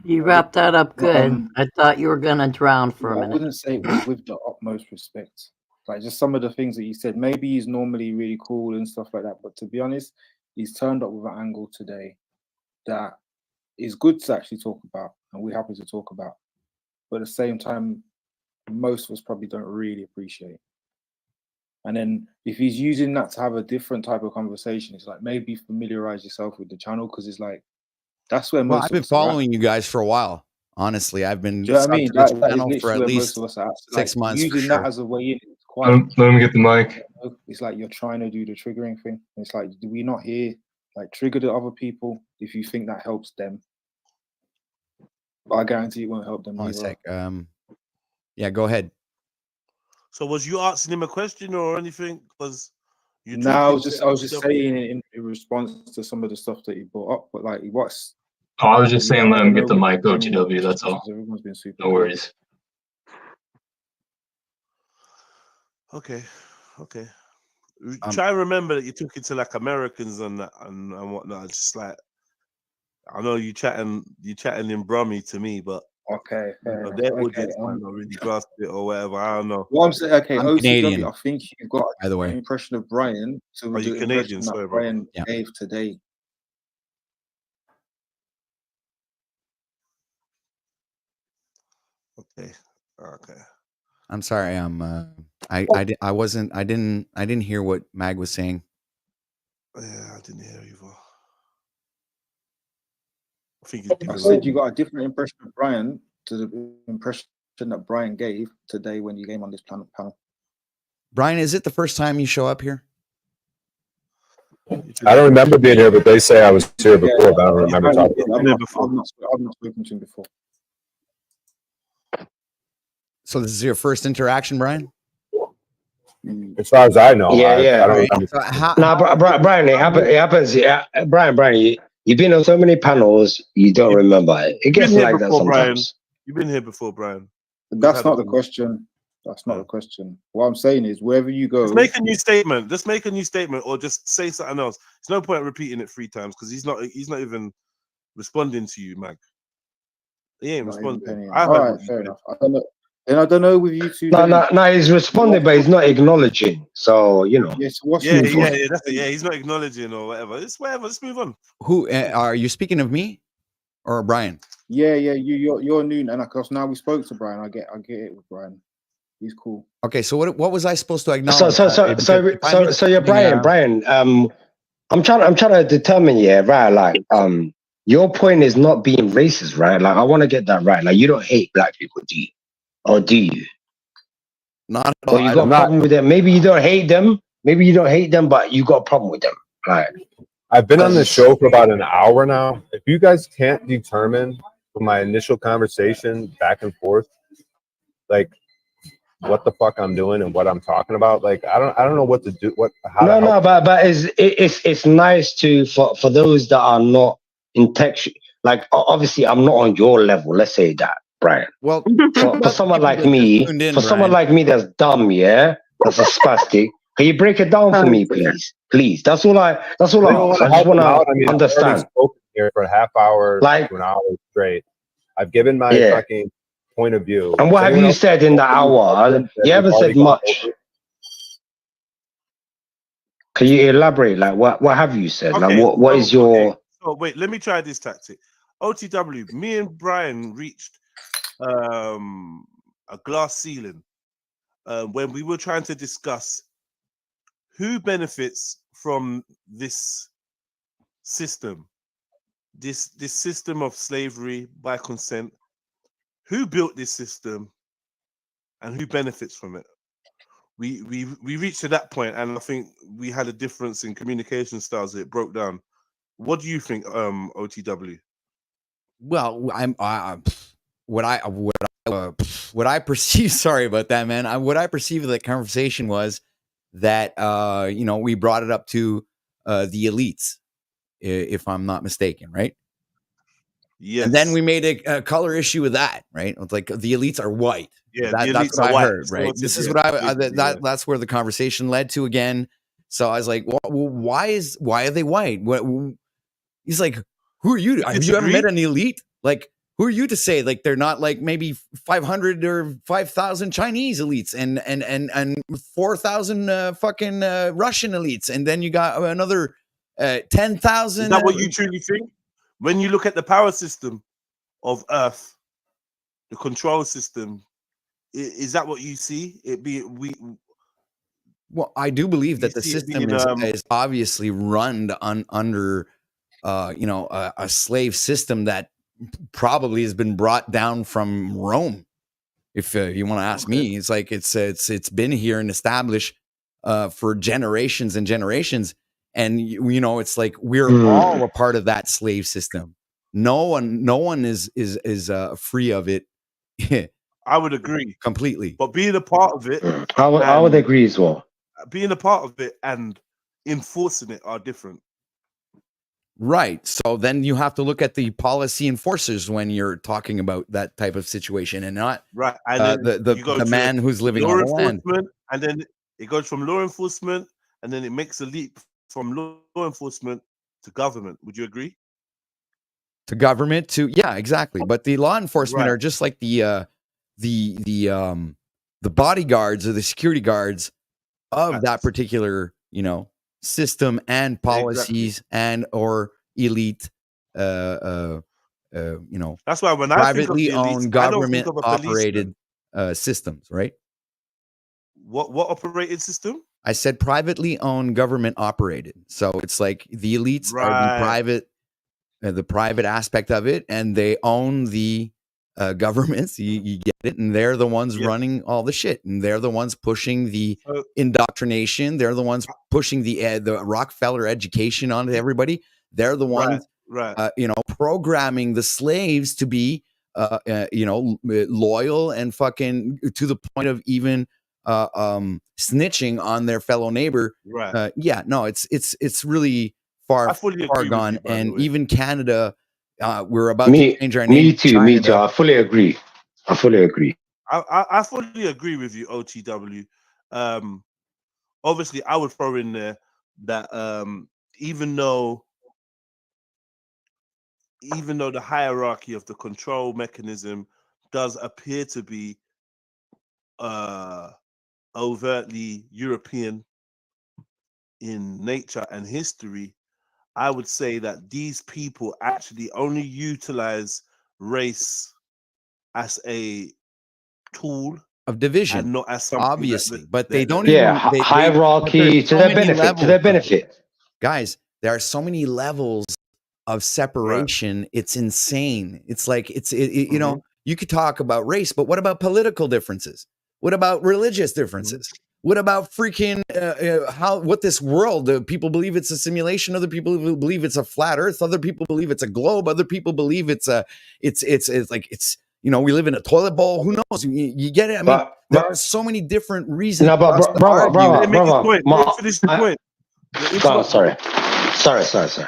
You wrapped that up good. I thought you were gonna drown for a minute. I wouldn't say it was with the utmost respect. Like just some of the things that you said. Maybe he's normally really cool and stuff like that, but to be honest, he's turned up with an angle today that is good to actually talk about, and we're happy to talk about. But at the same time, most of us probably don't really appreciate. And then if he's using that to have a different type of conversation, it's like maybe familiarize yourself with the channel because it's like that's where most I've been following you guys for a while. Honestly, I've been do you know what I mean? this That channel is for at literally where least most of us are. 6 months. Using that as a way in, it's quite. Let me get the mic. It's like you're trying to do the triggering thing. It's like, do we not hear like trigger the other people if you think that helps them? But I guarantee it won't help them. One sec. Yeah, go ahead. So was you asking him a question or anything? Was you? No, I was just saying in response to some of the stuff that he brought up. But like, what's? Oh, I was just saying, let him get the mic, OTW. That's all. Everyone's been super. No worries. Okay. Try and remember that you took it to like Americans and whatnot. It's just like I know you chatting in Brummy to me, but okay, their audience might not really grasp it or whatever. I don't know. Well, I'm saying, okay, I'm OCW, Canadian, I think you've got by the way. an impression of Brian. So Are you Canadian? Sorry, Brian gave today. Okay. I'm sorry. I didn't hear what Mag was saying. Yeah, I didn't hear either. I said you got a different impression of Brian to the impression that Brian gave today when you came on this panel. Brian, is it the first time you show up here? I don't remember being here, but they say I was here before, but I don't remember talking. I've not spoken to him before. So this is your first interaction, Brian? As far as I know, Yeah. I don't remember. No, Brian, it happens. Yeah, Brian, you've been on so many panels, you don't remember. It gets like that sometimes. You've been here before, Brian. That's not the question. That's not the question. What I'm saying is, wherever you go, just make a new statement. Just make a new statement, or just say something else. There's no point repeating it 3 times because he's not even responding to you, Mag. He ain't responding. All right, fair enough. I don't know with you two. No, he's responding, but he's not acknowledging. So you know. Yes, yeah, that's it. Yeah, he's not acknowledging or whatever. It's whatever. Let's move on. Who are you speaking of, me or Brian? Yeah, you're new, and because now we spoke to Brian, I get it with Brian. He's cool. Okay, so what was I supposed to acknowledge? So you're Brian. I'm trying to determine, yeah, right? Like, your point is not being racist, right? Like, I want to get that right. Like, you don't hate black people, do you? Or do you? Not at all. Or you got a problem with them? Maybe you don't hate them. Maybe you don't hate them, but you got a problem with them. Like, I've been on this show for about an hour now. If you guys can't determine from my initial conversation back and forth, like what the fuck I'm doing and what I'm talking about, like I don't know what to do. No, but it's nice to for those that are not in tech. Like, obviously, I'm not on your level. Let's say that, Brian. Well, for someone like me, someone like me that's dumb, yeah, that's a spastic. Can you break it down for me, please? Please. That's all I ask. I just want to understand. I've spoken here for a half hour to an hour straight. I've given my fucking point of view. And what have you said in the hour? You haven't said much. Can you elaborate? Like, what have you said? Okay, Like, what is your? So wait, let me try this tactic. OTW, me and Brian reached a glass ceiling when we were trying to discuss who benefits from this system, this system of slavery by consent. Who built this system, and who benefits from it? We reached to that point, and I think we had a difference in communication styles. It broke down. What do you think, OTW? Well, what I perceive. Sorry about that, man. What I perceive of the conversation was that we brought it up to the elites, if I'm not mistaken, right? Yes. And then we made a color issue with that, right? It's like the elites are white. Yeah, that's elites what are I white. heard, right? This is what that's where the conversation led to again. So I was like, well, why are they white? He's like, who are you? Have you ever met an elite? Like, who are you to say like they're not like maybe 500 or 5,000 Chinese elites and 4,000 fucking Russian elites, and then you got another 10,000. Is that what you truly think? When you look at the power system of Earth, the control system, is that what you see? Well, I do believe that the system is obviously run under a slave system that probably has been brought down from Rome. If you want to ask me, it's like it's been here and established for generations and generations, and it's like we're all a part of that slave system. No one is free of it. I would agree completely, but being a part of it, I would agree as well. Being a part of it and enforcing it are different. Right. So then you have to look at the policy enforcers when you're talking about that type of situation, and not right. And the man who's living on the land. And then it goes from law enforcement, and then it makes a leap from law enforcement to government. Would you agree? To government, to exactly. But the law enforcement are just like the bodyguards or the security guards of that particular system and policies and or elite that's why when privately I think of the elites, owned government operated systems, right? What operated system? I said privately owned government operated. So it's like the elites are the private aspect of it, and they own the governments. You get it, and they're the ones running all the shit, and they're the ones pushing the indoctrination. They're the ones pushing the Rockefeller education onto everybody. They're the ones, programming the slaves to be, loyal and fucking to the point of even snitching on their fellow neighbor. Right. It's really far gone, and even Canada. We're about to change our name. Me too. I fully agree. I fully agree with you, OTW. Obviously, I would throw in there that even though the hierarchy of the control mechanism does appear to be overtly European in nature and history, I would say that these people actually only utilize race as a tool of division, and not as something obviously. that but they don't. Hierarchy to their benefit. To their benefit, guys. There are so many levels of separation. It's insane. It's like you know, you could talk about race, but what about political differences? What about religious differences? What about freaking what this world? People believe it's a simulation. Other people believe it's a flat Earth. Other people believe it's a globe. Other people believe it's like it's, you know, we live in a toilet bowl. Who knows? You get it? I mean, there are so many different reasons No, for us to argue. brother. Let me make his point. Let him finish the point. You're Go on, interrupting. sorry.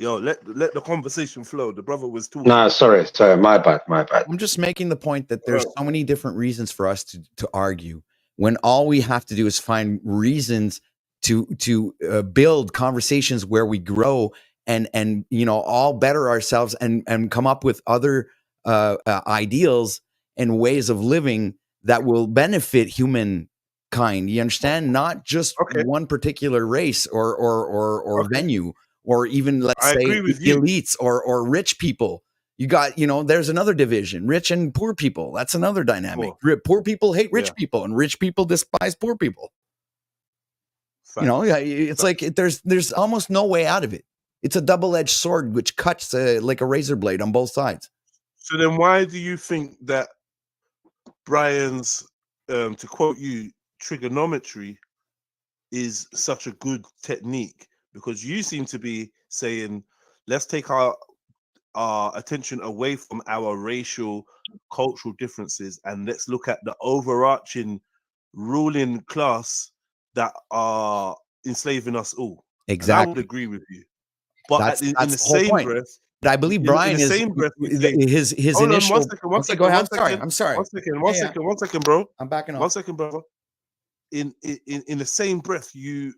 Yo, let the conversation flow. The brother was talking. No, sorry, my bad. I'm just making the point that there's so many different reasons for us to argue, when all we have to do is find reasons to build conversations where we grow and you know, all better ourselves and come up with other ideals and ways of living that will benefit humankind. You understand? Not just one particular race or venue, or even, let's say, elites or rich people. You got, you know, there's another division, rich and poor people. That's another dynamic. Poor people hate rich people, and rich people despise poor people. You know, it's like there's almost no way out of it. It's a double-edged sword which cuts like a razor blade on both sides. So then, why do you think that Brian's, to quote you, trigonometry is such a good technique? Because you seem to be saying, let's take our attention away from our racial, cultural differences, and let's look at the overarching ruling class that are enslaving us all. Exactly. And I would agree with you. But that's in the the whole same point. breath, But I believe Brian is his initial. One second, I'm sorry. One second, bro. I'm backing off. 1 second, brother. In the same breath, you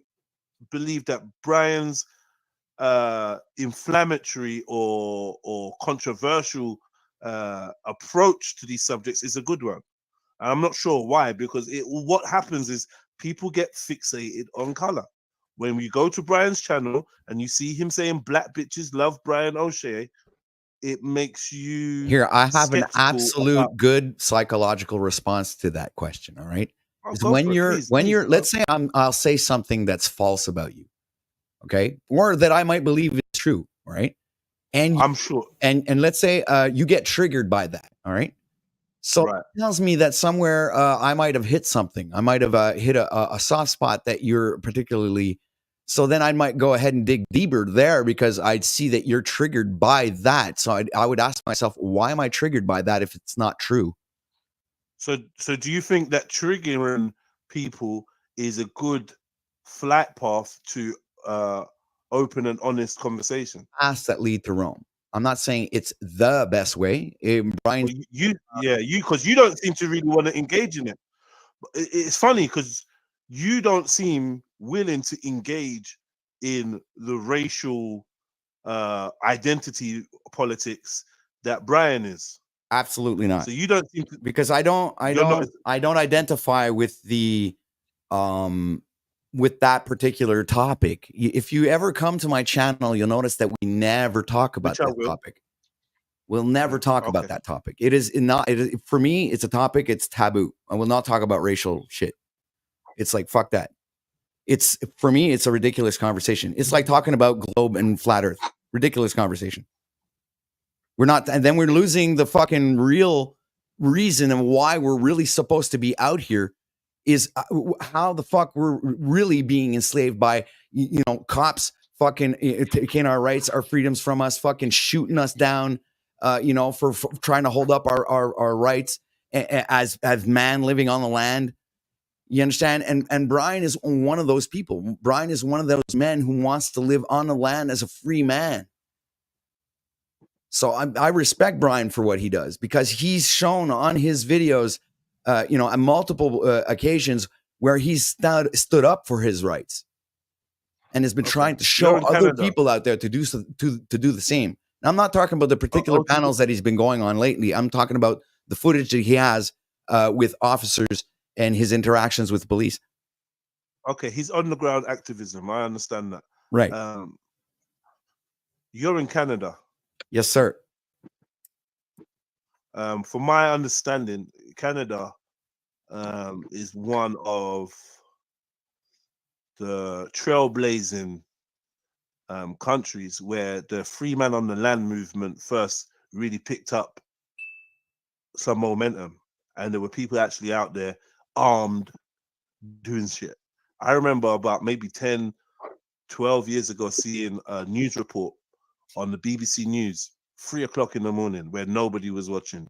believe that Brian's inflammatory or controversial approach to these subjects is a good one. And I'm not sure why, because what happens is people get fixated on color. When we go to Brian's channel and you see him saying black bitches love Brian O'Shea, it makes you Here, I have an skeptical absolute about- good psychological response to that question. All right. Oh, Is go when for it, you're please, when please, you're go. let's say I'll say something that's false about you, okay, or that I might believe is true, right? And I'm sure. And let's say you get triggered by that, all right? So it tells me that somewhere I might have hit something. I might have hit a soft spot that you're particularly. So then I might go ahead and dig deeper there, because I'd see that you're triggered by that. So I would ask myself, why am I triggered by that if it's not true? So do you think that triggering people is a good flight path to open and honest conversation? Paths that lead to Rome. I'm not saying it's the best way. Brian, Because you don't seem to really want to engage in it. It's funny because you don't seem willing to engage in the racial identity politics that Brian is. Absolutely not. So you don't seem to, because I don't identify with the with that particular topic. If you ever come to my channel, you'll notice that we never talk about that topic. We'll never talk about that topic. It is not. For me, it's a topic. It's taboo. I will not talk about racial shit. It's like, fuck that. It's, for me, it's a ridiculous conversation. It's like talking about globe and flat Earth. Ridiculous conversation. We're not, and then we're losing the fucking real reason and why we're really supposed to be out here is how the fuck we're really being enslaved by, you know, cops fucking taking our rights, our freedoms from us, fucking shooting us down, you know, for trying to hold up our rights as man living on the land. You understand? And Brian is one of those people. Brian is one of those men who wants to live on the land as a free man. So I respect Brian for what he does, because he's shown on his videos, you know, on multiple occasions where he's stood up for his rights and has been trying to show other people out there to do the same. Now, I'm not talking about the particular panels that he's been going on lately. I'm talking about the footage that he has with officers and his interactions with police. Okay, he's on the ground activism. I understand that. Right. You're in Canada. Yes, sir. From my understanding, Canada is one of the trailblazing countries where the free man on the land movement first really picked up some momentum, and there were people actually out there armed doing shit. I remember about maybe 10, 12 years ago seeing a news report on the BBC News, 3 o'clock in the morning, where nobody was watching,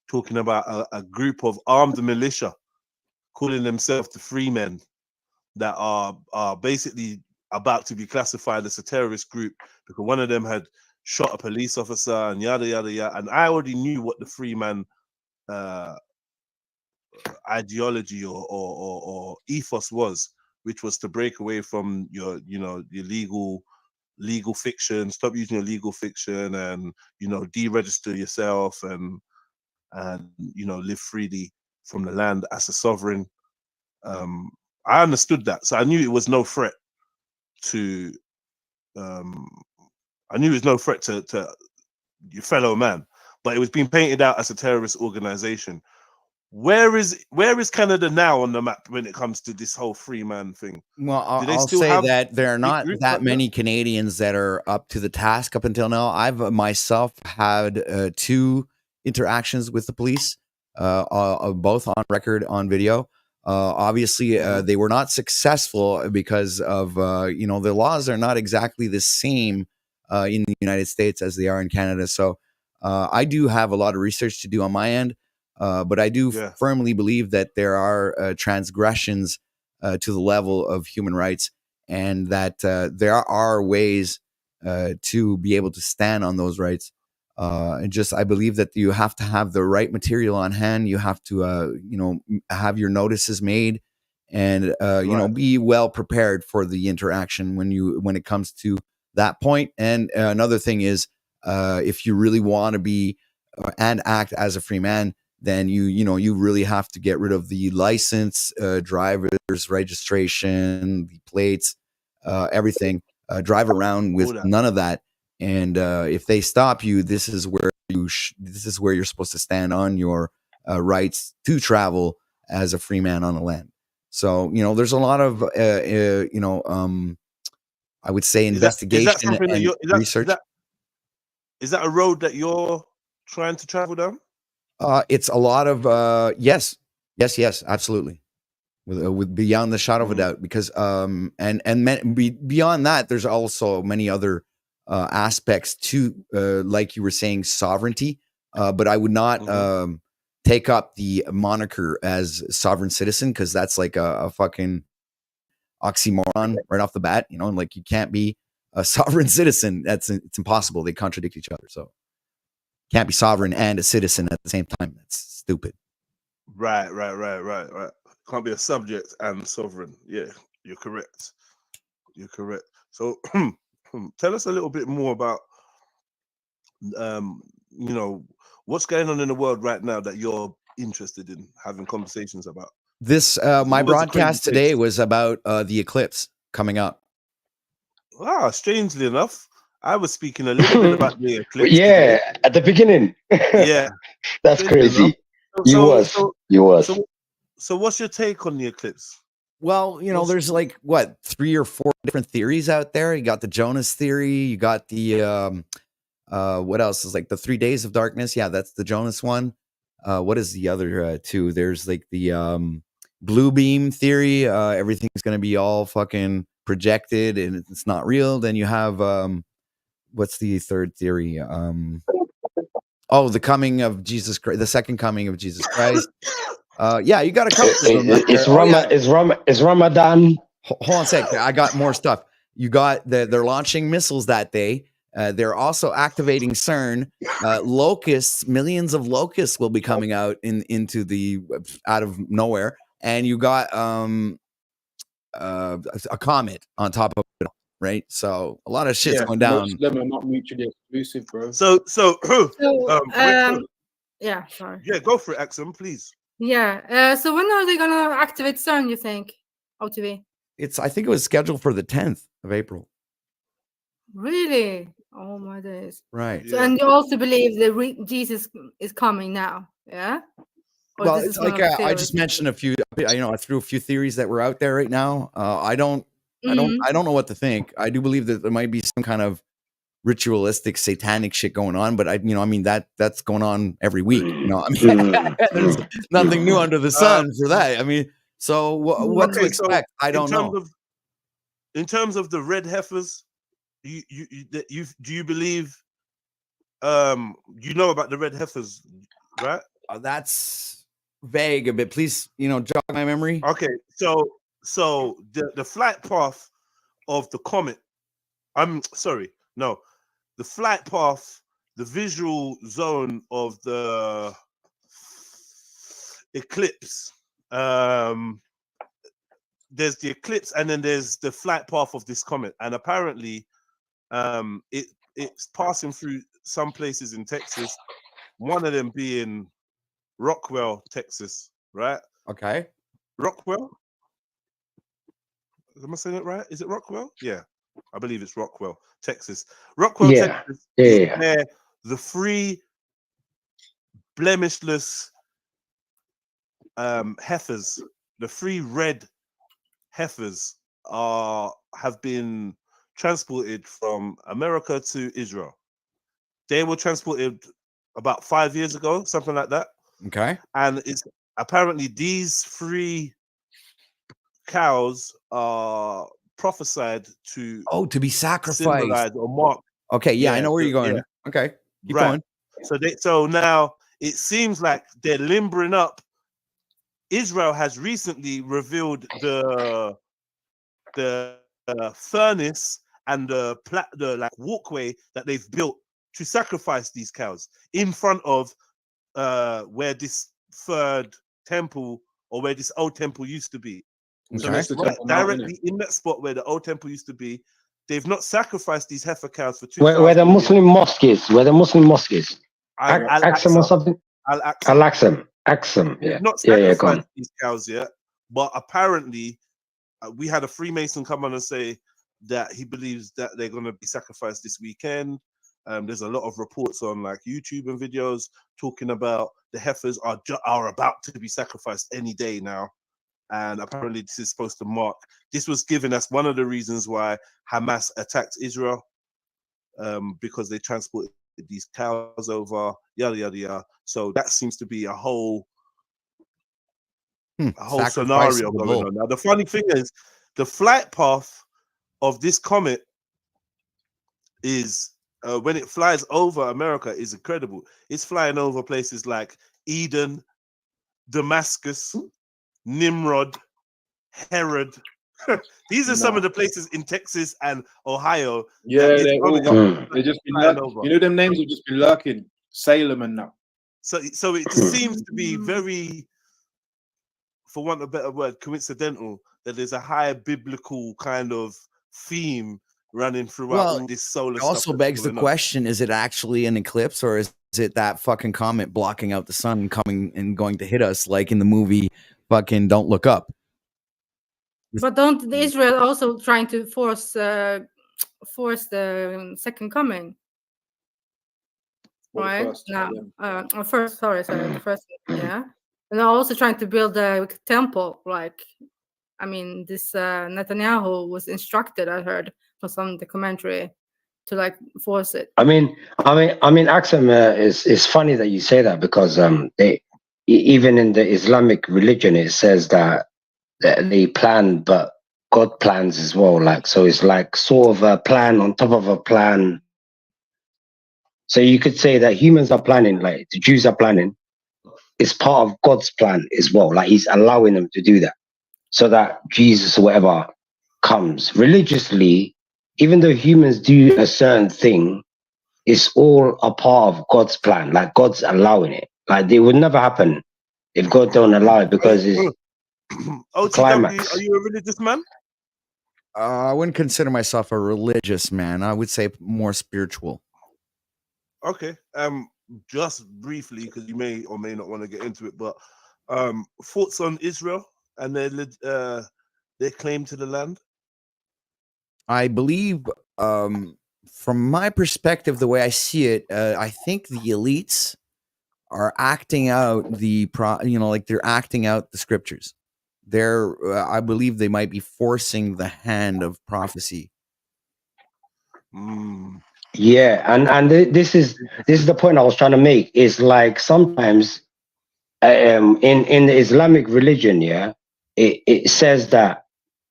talking about a group of armed militia calling themselves the Free Men that are basically about to be classified as a terrorist group because one of them had shot a police officer and yada yada yada. And I already knew what the Free Man ideology or ethos was, which was to break away from your legal fiction, stop using your legal fiction, and deregister yourself and live freely from the land as a sovereign. I understood that, so I knew it was no threat to to your fellow man, but it was being painted out as a terrorist organization. Where is Canada now on the map when it comes to this whole free man thing? Well, Do they I'll still say have that there are big not groups that like that? many Canadians that are up to the task up until now. I've myself had 2 interactions with the police, both on record, on video. Obviously, they were not successful because of the laws are not exactly the same in the United States as they are in Canada. So I do have a lot of research to do on my end. But I do firmly believe that there are transgressions to the level of human rights, and that there are ways to be able to stand on those rights. I believe that you have to have the right material on hand. You have to, have your notices made, and be well prepared for the interaction when it comes to that point. And another thing is, if you really want to be and act as a free man, then you really have to get rid of the license, driver's registration, the plates, everything. Drive around with none of that. And if they stop you, this is where you're supposed to stand on your rights to travel as a free man on the land. So there's a lot of I would say investigation and research. Is that a road that you're trying to travel down? It's a lot of yes, absolutely, with beyond the shadow of a doubt, because beyond that, there's also many other aspects to, like you were saying, sovereignty. But I would not take up the moniker as sovereign citizen, because that's like a fucking oxymoron right off the bat. Like, you can't be a sovereign citizen. It's impossible. They contradict each other. So. Can't be sovereign and a citizen at the same time. That's stupid. Right. Can't be a subject and sovereign. Yeah, you're correct. So tell us a little bit more about what's going on in the world right now that you're interested in having conversations about. This my broadcast today was about the eclipse coming up. Strangely enough, I was speaking a little bit about the eclipse. Yeah, at the beginning. Yeah, that's crazy. You was. So what's your take on the eclipse? Well, there's like 3 or 4 different theories out there. You got the Jonas theory. You got the what else is like the 3 days of darkness? Yeah, that's the Jonas one. What is the other 2? There's like the blue beam theory. Everything's gonna be all fucking projected and it's not real. Then you have what's the third theory? The coming of Jesus Christ, the second coming of Jesus Christ. Yeah, you got a couple of them. It's Ramadan. Hold on a sec. I got more stuff. You got they're launching missiles that day. They're also activating CERN. Locusts, millions of locusts will be coming out out of nowhere. And you got a comet on top of it, right? So a lot of shit's going down. Most of them are not mutually exclusive, bro. Yeah, sorry. Yeah, go for it, Axum, please. Yeah. So when are they gonna activate CERN, you think? OTV? I think it was scheduled for the 10th of April. Really? Oh my days. Right. So, and you also believe that Jesus is coming now, yeah? Or Well, it's like I just mentioned a few. I threw a few theories that were out there right now. I don't I don't know what to think. I do believe that there might be some kind of ritualistic satanic shit going on, but that's going on every week. There's nothing new under the sun for that. I mean, so what to expect? I don't know. In terms of the red heifers, do you believe you know about the red heifers, right? That's vague a bit. Please, jog my memory. Okay, so the flight path of the comet, the flight path, the visual zone of the eclipse. There's the eclipse, and then there's the flight path of this comet, and apparently, it's passing through some places in Texas. One of them being Rockwell, Texas, right? Okay. Rockwell? Am I saying it right? Is it Rockwell? Yeah, I believe it's Rockwell, Texas. Rockwell, Texas is where the three blemishless heifers, the three red heifers, have been transported from America to Israel. They were transported about 5 years ago, something like that. Okay. And it's apparently these three cows are prophesied to be sacrificed, symbolize or mark. Okay, yeah, I know where you're going. Yeah. Okay, keep going. So now it seems like they're limbering up. Israel has recently revealed the furnace and the like walkway that they've built to sacrifice these cows in front of where this third temple, or where this old temple used to be. So directly in that spot where the old temple used to be, they've not sacrificed these heifer cows for 2,000 Where the Muslim mosque is, Al-Aqsa or something? Al-Aqsa. They've not sacrificed these cows yet, but apparently we had a Freemason come on and say that he believes that they're going to be sacrificed this weekend. There's a lot of reports on like YouTube and videos talking about the heifers are about to be sacrificed any day now. And apparently this is supposed to mark, this was given as one of the reasons why Hamas attacked Israel, because they transported these cows over, yada, yada, yada. So that seems to be a whole scenario going on. Now, the funny thing is, the flight path of this comet is, when it flies over America, is incredible. It's flying over places like Eden, Damascus, Nimrod, Herod. These are some of the places in Texas and Ohio. Yeah, they just been lurking. Them names have just been lurking. Salem and that. So it just seems to be very, for want of a better word, coincidental that there's a high biblical kind of theme running throughout all this solar stuff. It also begs the question, is it actually an eclipse, or is it that fucking comet blocking out the sun coming and going to hit us like in the movie fucking Don't Look Up? But don't Israel also trying to force the second coming? Right? The first, yeah. And they're also trying to build a temple, like, I mean, this Netanyahu was instructed, I heard from some documentary, to like force it. I mean, Axum, is funny that you say that, because they, even in the Islamic religion, it says that they plan, but God plans as well. Like, so it's like sort of a plan on top of a plan. So you could say that humans are planning, like the Jews are planning. It's part of God's plan as well. Like, he's allowing them to do that, so that Jesus or whatever comes. Religiously, even though humans do a certain thing, it's all a part of God's plan. Like, God's allowing it. Like, it would never happen if God don't allow it, because it's climax. Are you a religious man? I wouldn't consider myself a religious man. I would say more spiritual. Okay. Just briefly, because you may or may not want to get into it, but thoughts on Israel and their claim to the land? I believe, from my perspective, the way I see it, I think the elites are acting out they're acting out the scriptures. I believe they might be forcing the hand of prophecy. Yeah, and this is the point I was trying to make. Is like sometimes in the Islamic religion, yeah, it says that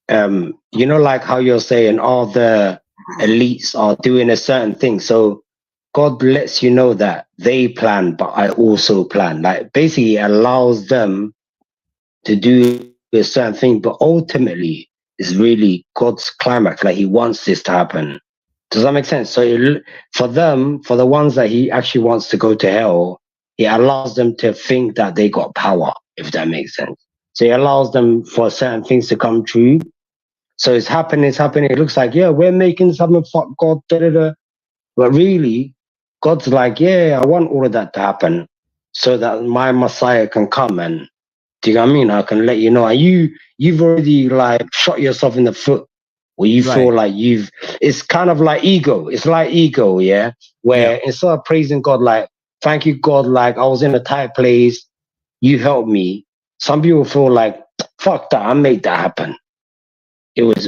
you know, like how you're saying all the elites are doing a certain thing. So God lets you know that they plan, but I also plan. Like basically allows them to do a certain thing, but ultimately is really God's climax. Like He wants this to happen. Does that make sense? So for them, for the ones that He actually wants to go to hell, He allows them to think that they got power, if that makes sense. So He allows them for certain things to come true. So it's happening, It looks like, yeah, we're making this happen, fuck God, da da da. But really, God's like, yeah, I want all of that to happen so that my Messiah can come and, do you know what I mean? I can let you know. And you've already like shot yourself in the foot where you feel like it's kind of like ego. It's like ego, yeah? Where instead of praising God, like, thank you, God, like I was in a tight place, you helped me. Some people feel like, fuck that, I made that happen. It was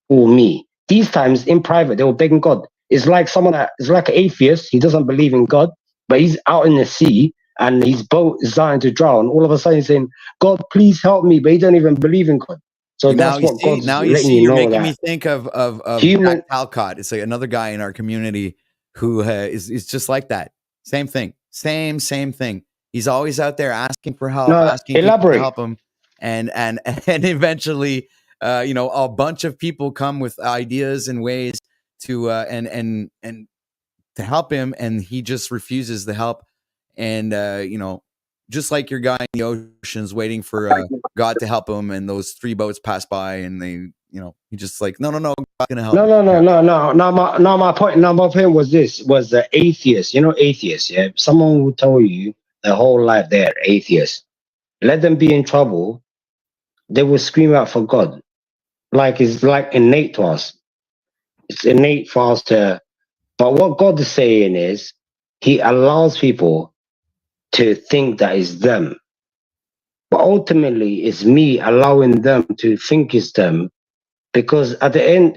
all me. These times in private, they were begging God. It's like someone that is like an atheist. He doesn't believe in God, but he's out in the sea and his boat is starting to drown. All of a sudden, he's saying, "God, please help me," but he don't even believe in God. So Now that's you what see. God's Now you letting see. you You're know making me that think of human. Jack Talcott. It's like another guy in our community who is just like that. Same thing. Same thing. He's always out there asking for help, No, asking people to elaborate. help him, and eventually, a bunch of people come with ideas and ways to and to help him, and he just refuses the help. And just like your guy in the ocean's waiting for God to help him, and those 3 boats pass by, and they, he just like, no, God's gonna help. No. My point was this: was the atheist. You know, atheists. Yeah, someone will tell you their whole life they're atheists. Let them be in trouble, they will scream out for God. Like it's like innate to us. It's innate for us to. But what God is saying is, He allows people to think that it's them. But ultimately, it's me allowing them to think it's them, because at the end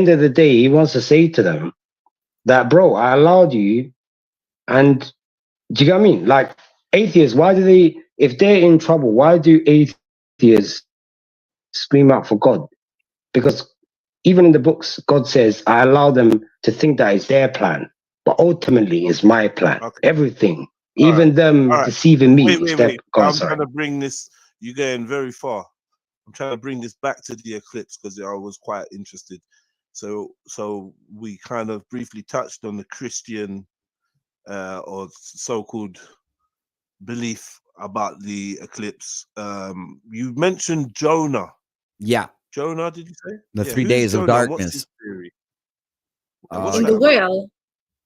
of the day, He wants to say to them that, bro, I allowed you, and do you get what I mean? Like atheists, why do they, if they're in trouble, why do atheists scream out for God? Because even in the books, God says, I allow them to think that it's their plan, but ultimately it's my plan. Okay. Everything, All even right. them All right. deceiving me. Wait. Go on, I'm sorry. trying to bring this. You're going very far. I'm trying to bring this back to the eclipse because I was quite interested. So we kind of briefly touched on the Christian or so-called belief about the eclipse. You mentioned Jonah. Yeah. Jonah, did you say? The Yeah, 3 who's days of Jonah? What's his darkness. theory?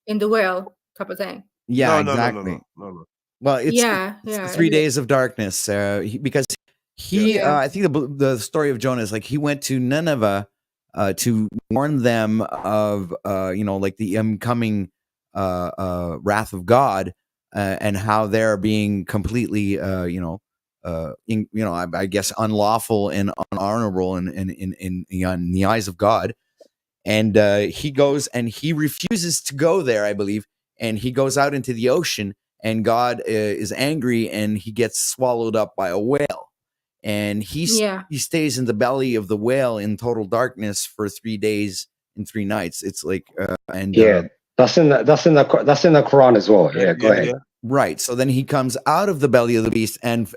In the whale type of thing. Yeah, No. exactly. Well, it's the 3 days of darkness, because he, I think the story of Jonah is like he went to Nineveh to warn them of, like the incoming wrath of God, and how they're being completely, I guess unlawful and unhonorable in the eyes of God. And he goes and he refuses to go there, I believe, and he goes out into the ocean, and God is angry, and he gets swallowed up by a whale, and he stays in the belly of the whale in total darkness for 3 days and 3 nights. It's like That's in the Quran as well. Yeah, go ahead. Right. So then he comes out of the belly of the beast and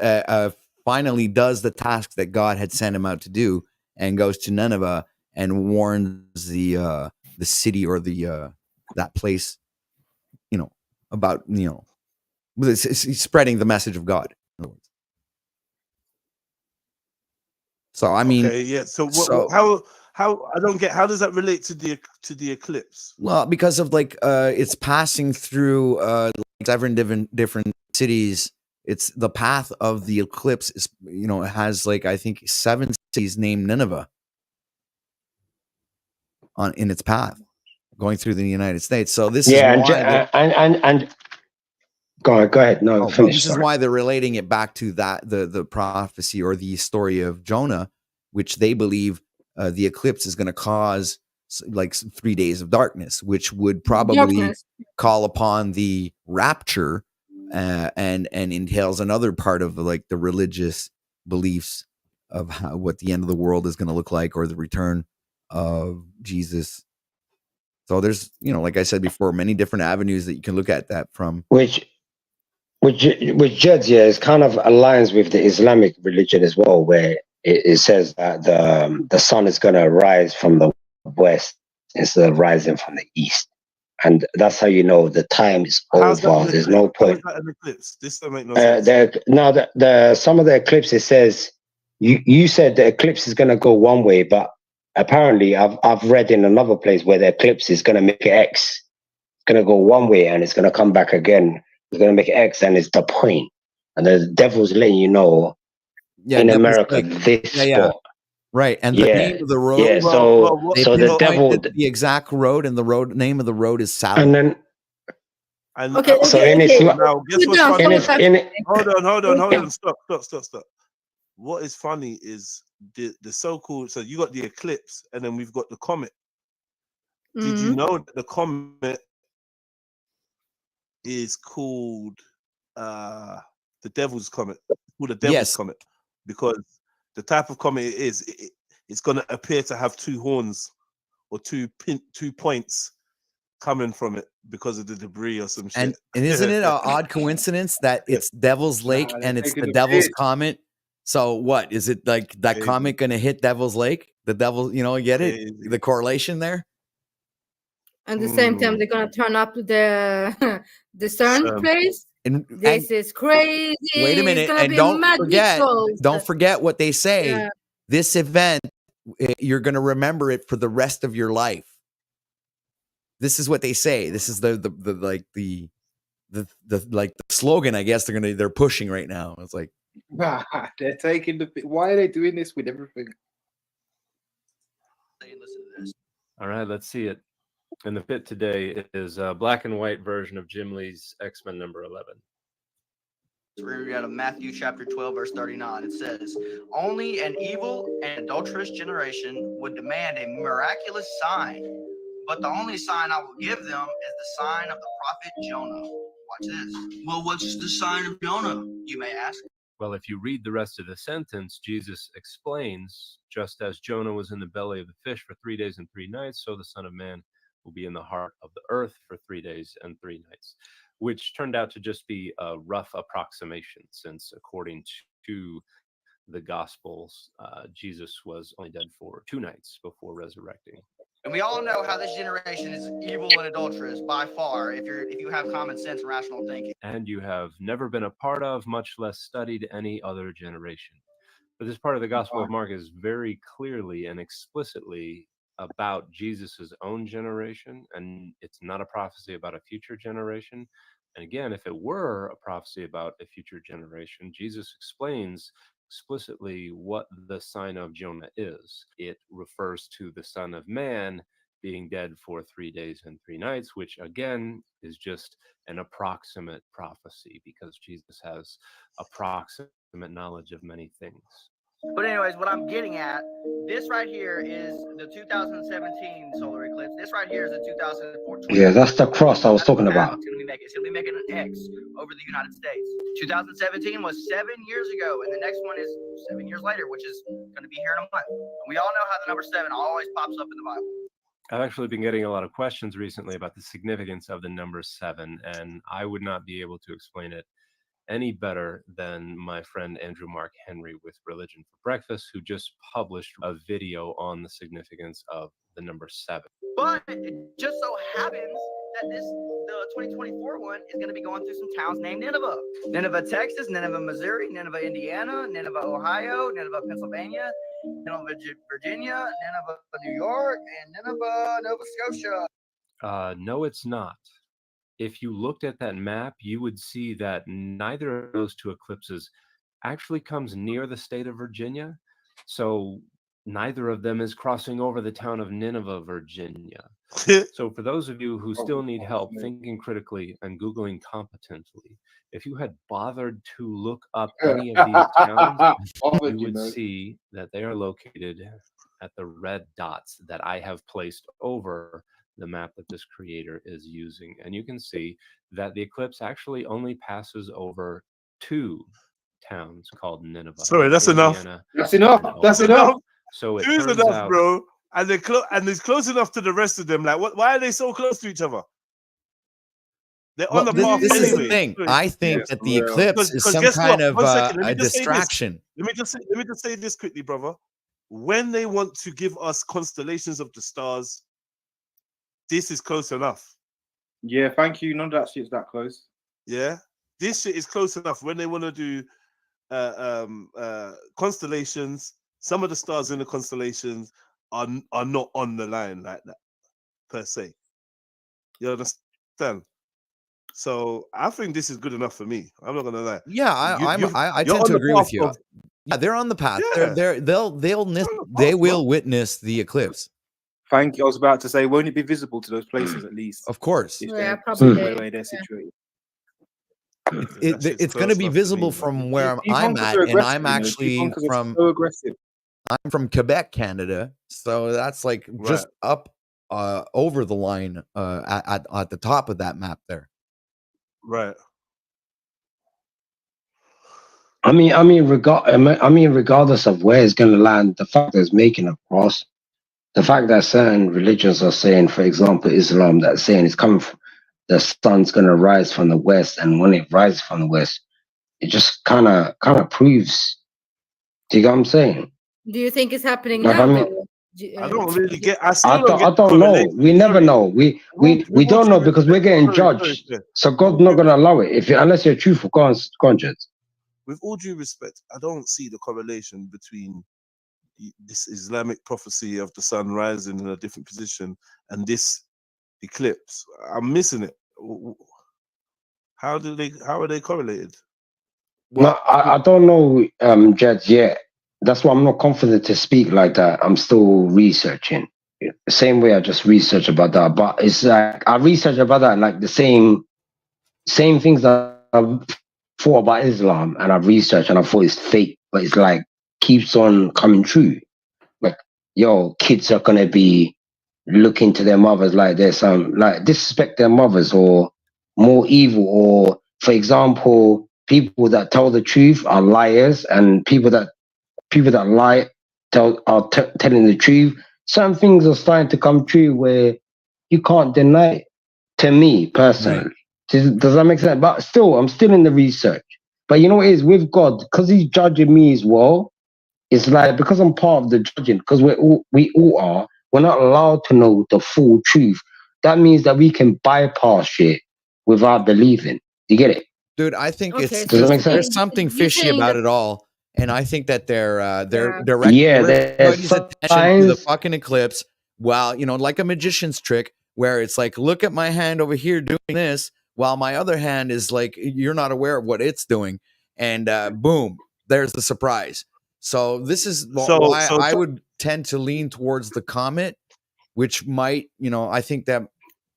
finally does the task that God had sent him out to do, and goes to Nineveh and warns the city or the that place, about he's spreading the message of God. In other words. So I mean, okay, yeah. So how I don't get, how does that relate to the eclipse? Well, because of it's passing through 7 different cities. It's the path of the eclipse is it has I think 7 cities named Nineveh in its path going through the United States. So this is why and Go ahead. No, well, finish. this is why they're relating it back to that the prophecy or the story of Jonah, which they believe the eclipse is going to cause like 3 days of darkness, which would probably call upon the rapture, and entails another part of like the religious beliefs of what the end of the world is going to look like, or the return of Jesus. So there's, like I said before, many different avenues that you can look at that from. Which Judge, yeah, is kind of aligns with the Islamic religion as well, where it says that the sun is going to rise from the west instead of rising from the east, and that's how you know the time is over. There's no point. How is that an eclipse? This don't make no sense. Now, some of the eclipses says you said the eclipse is going to go one way, but apparently I've read in another place where the eclipse is going to make it X. It's going to go one way and it's going to come back again. It's going to make X, and it's the point. And the devil's letting you know, in America, this spot. Right. And the name of the road. Yeah, so the devil, the exact road, and the name of the road is Salad. And then, okay. Now, guess what's funny? Hold on. Stop. What is funny is the so-called, so you got the eclipse, and then we've got the comet. Did you know that the comet is called the Devil's Comet? It's called the Devil's Comet because the type of comet it is, it's going to appear to have two horns or two points coming from it because of the debris or some shit. And isn't it an odd coincidence that it's Devil's Lake and it's the Devil's Comet? So what is it, like that comet going to hit Devil's Lake? The devil, you get it? The correlation there. At the same time, they're gonna turn up the CERN place. This is crazy. Wait a minute, and don't forget what they say. Yeah. This event, you're gonna remember it for the rest of your life. This is what they say. This is the slogan, I guess they're pushing right now. It's like they're taking why are they doing this with everything? All right, let's see it. And the pit today is a black and white version of Jim Lee's X-Men number 11. We're read out of Matthew chapter 12, verse 39. It says, "Only an evil and adulterous generation would demand a miraculous sign, but the only sign I will give them is the sign of the prophet Jonah." Watch this. Well, what's the sign of Jonah, you may ask? Well, if you read the rest of the sentence, Jesus explains, just as Jonah was in the belly of the fish for 3 days and 3 nights, so the Son of Man will be in the heart of the earth for 3 days and 3 nights, which turned out to just be a rough approximation, since according to the Gospels, Jesus was only dead for 2 nights before resurrecting. And we all know how this generation is evil and adulterous by far, if you have common sense and rational thinking. And you have never been a part of, much less studied, any other generation. But this part of the Gospel of Mark is very clearly and explicitly about Jesus's own generation, and it's not a prophecy about a future generation. And again, if it were a prophecy about a future generation, Jesus explains explicitly what the sign of Jonah is. It refers to the Son of Man being dead for 3 days and 3 nights, which again is just an approximate prophecy because Jesus has approximate knowledge of many things. But anyways, what I'm getting at, this right here is the 2017 solar eclipse. This right here is the 2014. Yeah, that's the cross I was talking about. It's going to be making an X over the United States. 2017 was 7 years ago, and the next one is 7 years later, which is going to be here in a month. And we all know how the number 7 always pops up in the Bible. I've actually been getting a lot of questions recently about the significance of the number 7, and I would not be able to explain it any better than my friend Andrew Mark Henry with Religion for Breakfast, who just published a video on the significance of the number 7. But it just so happens that the 2024 one is going to be going through some towns named Nineveh. Nineveh, Texas, Nineveh, Missouri, Nineveh, Indiana, Nineveh, Ohio, Nineveh, Pennsylvania, Nineveh, Virginia, Nineveh, New York, and Nineveh, Nova Scotia. No, it's not. If you looked at that map, you would see that neither of those 2 eclipses actually comes near the state of Virginia. So neither of them is crossing over the town of Nineveh, Virginia. So for those of you who still need help thinking critically and Googling competently, if you had bothered to look up any of these towns, you would see that they are located at the red dots that I have placed over the map that this creator is using. And you can see that the eclipse actually only passes over 2 towns called Nineveh. Sorry, that's enough. Indiana That's enough. and That's Ohio. enough. So it Two is turns enough, out, bro. And and it's close enough to the rest of them. Like, why are they so close to each other? They're on Well, the path this is the anyway. thing. Sorry. I think that the eclipse is some guess kind what? of 1 second. Let me a just say this. distraction. Let me just say this quickly, brother. When they want to give us constellations of the stars, this is close enough. Yeah, thank you. None of that shit's that close. Yeah, this shit is close enough. When they want to do constellations, some of the stars in the constellations are not on the line like that per se. You understand? So I think this is good enough for me. I'm not gonna lie. Yeah, I you're tend on to the agree with path you. of- Yeah, they're on the path. Yeah. They will witness the eclipse. Thank you. I was about to say, won't it be visible to those places at least? Of course. If Yeah, they're probably. the way they're situated. It's going to be visible from where These I'm monkeys at, are and aggressive, I'm you know. These actually monkeys are from so aggressive. I'm from Quebec, Canada. So that's like just up over the line at the top of that map there. Right. I mean, regardless of where it's going to land, the fact that it's making a cross, the fact that certain religions are saying, for example, Islam, that's saying it's coming from, the sun's going to rise from the west, and when it rises from the west, it just kind of proves. Do you get what I'm saying? Do you think it's happening Like, now? I mean, though? I don't really get. I I still don't don't, get. know. We never know. We don't know because we're getting judged. So God's not going to allow it unless you're truthful. Go on, Jed. With all due respect, I don't see the correlation between this Islamic prophecy of the sun rising in a different position and this eclipse. I'm missing it. How are they correlated? No, I don't know, Jed, yet. That's why I'm not confident to speak like that. I'm still researching. Same way I just researched about that. But it's like I researched about that, like the same things that I've thought about Islam, and I've researched and I thought it's fake, but it's like keeps on coming true. Like, yo, kids are gonna be looking to their mothers like there's some like disrespect their mothers or more evil, or for example, people that tell the truth are liars, and people that lie are telling the truth. Some things are starting to come true where you can't deny it. To me personally, does that make sense? But still, I'm still in the research. But you know what it is with God, because He's judging me as well. It's like because I'm part of the judging, because we all are. We're not allowed to know the full truth. That means that we can bypass shit without believing. You get it? Dude, I think Okay, it's so just, there's something fishy saying about that- it all, and I think that they're Yeah, directing there's everybody's attention to the signs. fucking eclipse. While like a magician's trick, where it's like, look at my hand over here doing this, while my other hand is like, you're not aware of what it's doing, and boom, there's the surprise. So this is why I would tend to lean towards the comet, which might, I think that,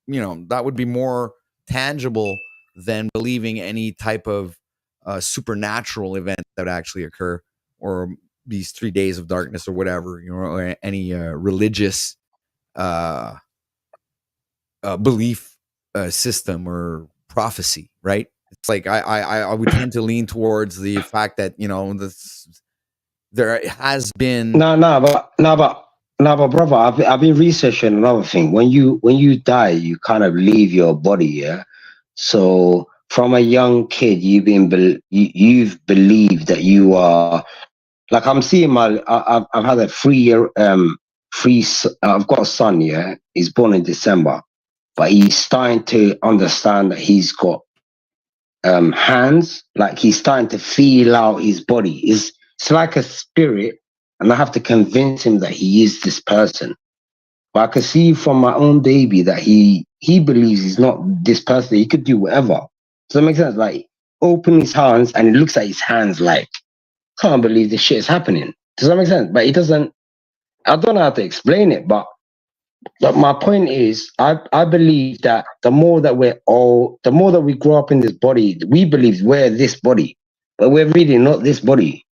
that would be more tangible than believing any type of supernatural event that would actually occur, or these 3 days of darkness or whatever, or any religious belief system or prophecy, right? It's like I would tend to lean towards the fact that there has been But brother, I've been researching another thing. When you die, you kind of leave your body, yeah. So from a young kid, you've believed that you are like I'm seeing I've had a 3-year I've got a son, yeah. He's born in December, but he's starting to understand that he's got hands, like he's starting to feel out his body. It's like a spirit, and I have to convince him that he is this person. But I can see from my own baby that he believes he's not this person. He could do whatever. Does that make sense? Like open his hands and it looks at his hands like, can't believe this shit is happening. Does that make sense? But he doesn't. I don't know how to explain it, but my point is, I believe that the more that the more that we grow up in this body, we believe we're this body, but we're really not this body.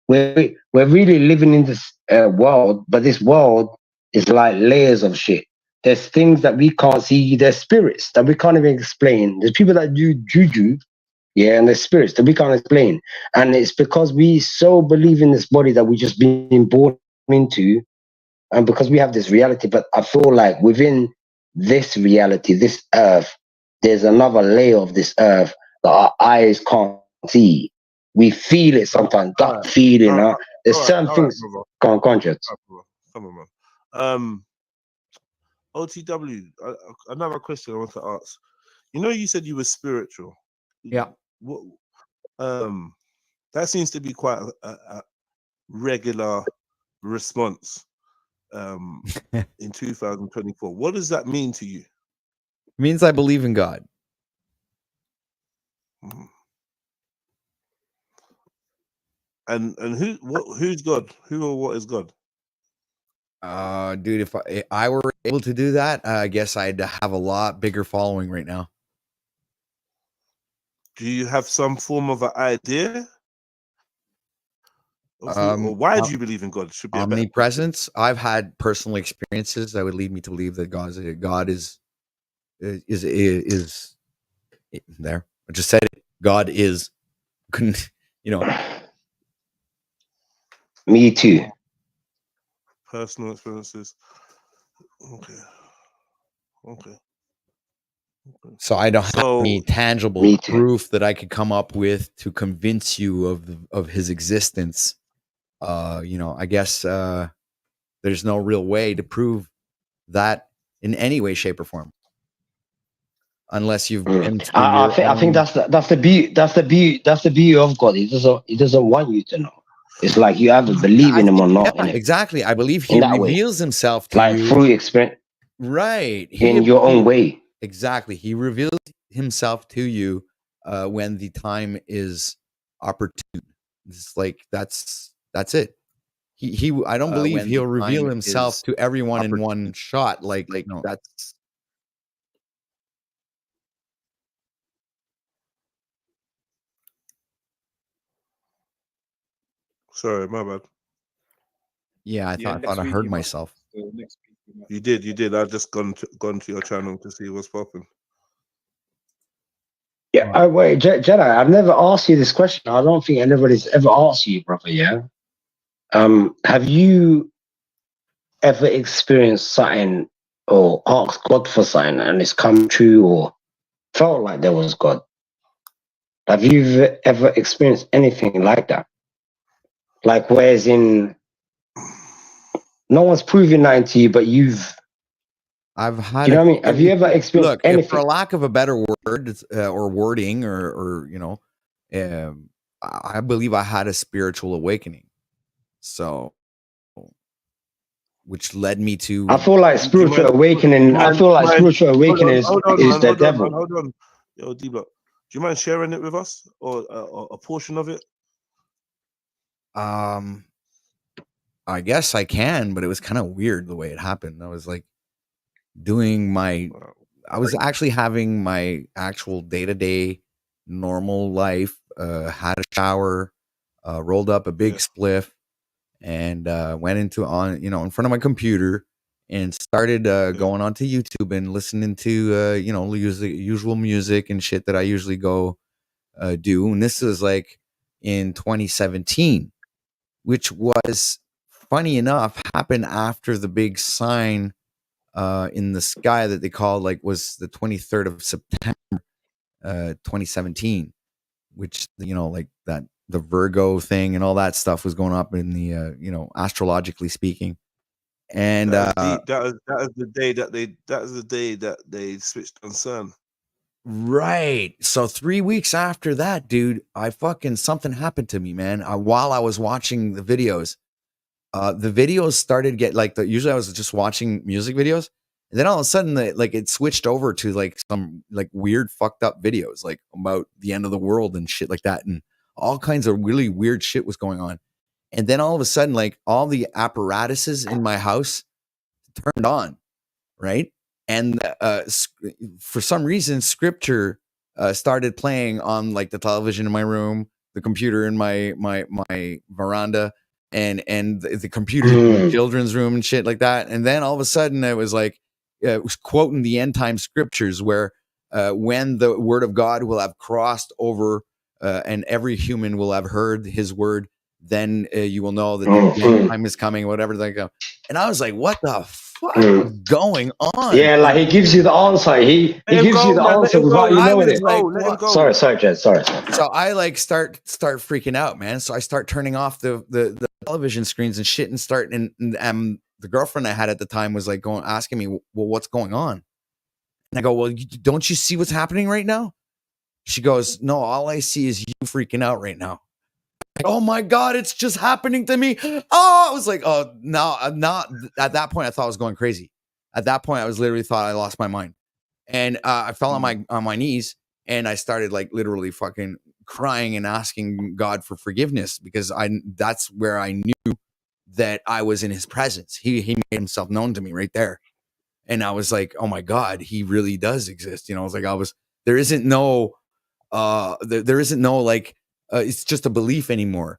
We're really living in this world, but this world is like layers of shit. There's things that we can't see. There's spirits that we can't even explain. There's people that do juju, yeah, and there's spirits that we can't explain. And it's because we so believe in this body that we just been born into, and because we have this reality. But I feel like within this reality, this earth, there's another layer of this earth that our eyes can't see. We feel it sometimes, that feeling. There's certain things conscious. Come on, man. OTW, another question I want to ask. You know, you said you were spiritual. Yeah. What, that seems to be quite a regular response in 2024. What does that mean to you? It means I believe in God. And who's God? Who or what is God? Dude, if I were able to do that, I guess I'd have a lot bigger following right now. Do you have some form of an idea? Or why do you believe in God? Should be omnipresence. I've had personal experiences that would lead me to believe that God is there. I just said it. God is, you know. Me too. Personal experiences. Okay. So I don't have any tangible proof that I could come up with to convince you of his existence. I guess there's no real way to prove that in any way, shape, or form, unless you've been through I think that's the beauty of God. He doesn't want you to know. It's like you either believe in him or not. Yeah, exactly. I believe he reveals himself to like you through experience, right? in your own way. Exactly. He reveals himself to you when the time is opportune. It's like that's it. He I don't believe he'll reveal himself to everyone in one shot. Like no. That's sorry, my bad. Yeah, I thought I heard myself. You did. I just gone to your channel to see what's popping. Yeah, wait, Jedi, I've never asked you this question. I don't think anybody's ever asked you, brother, yeah? Have you ever experienced something or asked God for something and it's come true or felt like there was God? Have you ever experienced anything like that? Like, whereas in no one's proving that to you, but I've had. You know what I mean? Have you ever experienced anything? For lack of a better word or wording, or I believe I had a spiritual awakening. So, which led me to. I feel like spiritual awakening. I feel like spiritual awakening is the devil. Hold on, yo, D-Block. Do you mind sharing it with us, or a portion of it? I guess I can, but it was kind of weird the way it happened. I was like I was actually having my actual day-to-day normal life, had a shower, rolled up a big spliff, and went into in front of my computer and started going onto YouTube and listening to usual music and shit that I usually go do. And this was like in 2017, which was funny enough happened after the big sign in the sky that they called was the 23rd of September 2017, which that the Virgo thing and all that stuff was going up in the astrologically speaking. And that is the day that they switched on CERN. Right. So 3 weeks after that, dude, something happened to me, man. While I was watching the videos, the videos started usually I was just watching music videos, and then all of a sudden it switched over to some weird fucked up videos about the end of the world and shit like that, and all kinds of really weird shit was going on. And then all of a sudden, like all the apparatuses in my house turned on, right? And for some reason, scripture started playing on like the television in my room, the computer in my veranda, and the computer in the children's room and shit like that. And then all of a sudden, it was like it was quoting the end time scriptures where when the word of God will have crossed over and every human will have heard his word, then you will know that the end time is coming, whatever they go. And I was like, what the fuck is going on? Yeah, like he gives you the answer. He gives you the answer without you knowing it. Like, Sorry, Jed. Sorry. So I like start freaking out, man. So I start turning off the television screens and shit, and start and the girlfriend I had at the time was like asking me, well, what's going on? And I go, well, don't you see what's happening right now? She goes, no, all I see is you freaking out right now. Like, oh my God, it's just happening to me. Oh, I was like, oh, no, I'm not. At that point, I thought I was going crazy. At that point, I was literally thought I lost my mind. And I fell on my knees, and I started like literally fucking crying and asking God for forgiveness, because that's where I knew that I was in his presence. He made himself known to me right there. And I was like, oh my God, he really does exist. You know, I was like, there isn't no like, it's just a belief anymore.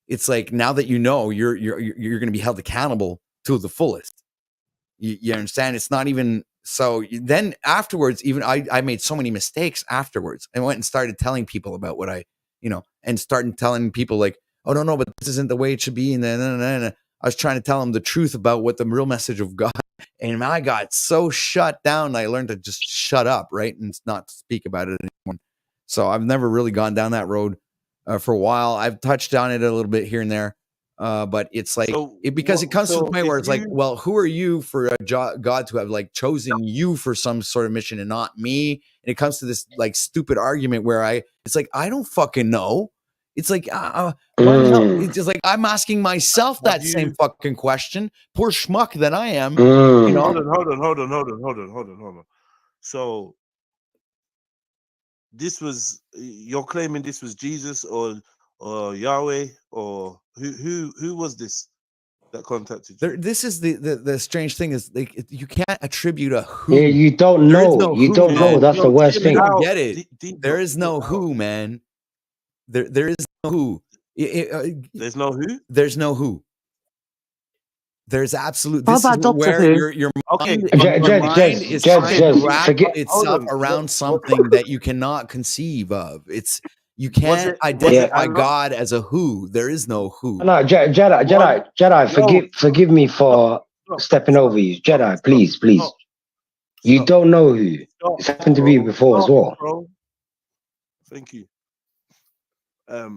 It's like, now that you know, you're going to be held accountable to the fullest. You understand? It's not even so. Then afterwards, even I made so many mistakes afterwards. I went and started telling people about what and started telling people like, oh no, but this isn't the way it should be. And then I was trying to tell them the truth about what the real message of God. And I got so shut down. I learned to just shut up, right, and not speak about it anymore. So I've never really gone down that road for a while. I've touched on it a little bit here and there, but it's like because it comes to the point where it's like, well, who are you for God to have like chosen you for some sort of mission and not me? And it comes to this like stupid argument where it's like, I don't fucking know. It's like, why the hell? It's just like I'm asking myself that same fucking question. Poor schmuck that I am. You know? Hold on. So this was, you're claiming this was Jesus or Yahweh, or who was this that contacted you? This is the strange thing is like you can't attribute a who. Yeah, you don't know. You don't know. That's the worst thing. You don't get it. There is no who, man. There is no who. There's no who? There's no who. There's absolute. How This about is Doctor where Who? your Okay. mind is trying to wrap forget- itself around something that you cannot conceive of. You can't identify God as a who. There is no who. No, Jedi. Forgive me for stepping over you, Jedi. Please. You don't know who. It's happened to me before as well. Bro. Thank you.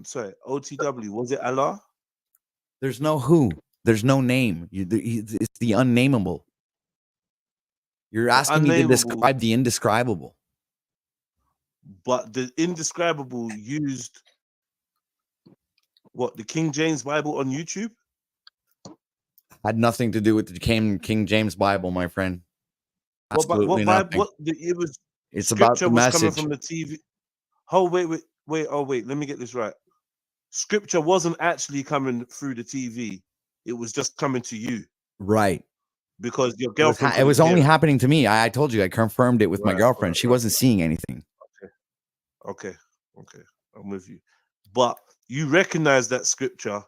Sorry, OTW. Was it Allah? There's no who. There's no name. It's the unnameable. You're asking me to describe the indescribable. But the indescribable used what, the King James Bible on YouTube? Had nothing to do with the King James Bible, my friend. Absolutely nothing. It's about the message. Coming from the TV. Oh wait. Let me get this right. Scripture wasn't actually coming through the TV. It was just coming to you. Right. Because your girlfriend. It was only happening to me. I told you, I confirmed it with my girlfriend. She wasn't seeing anything. Okay. I'm with you. But you recognize that scripture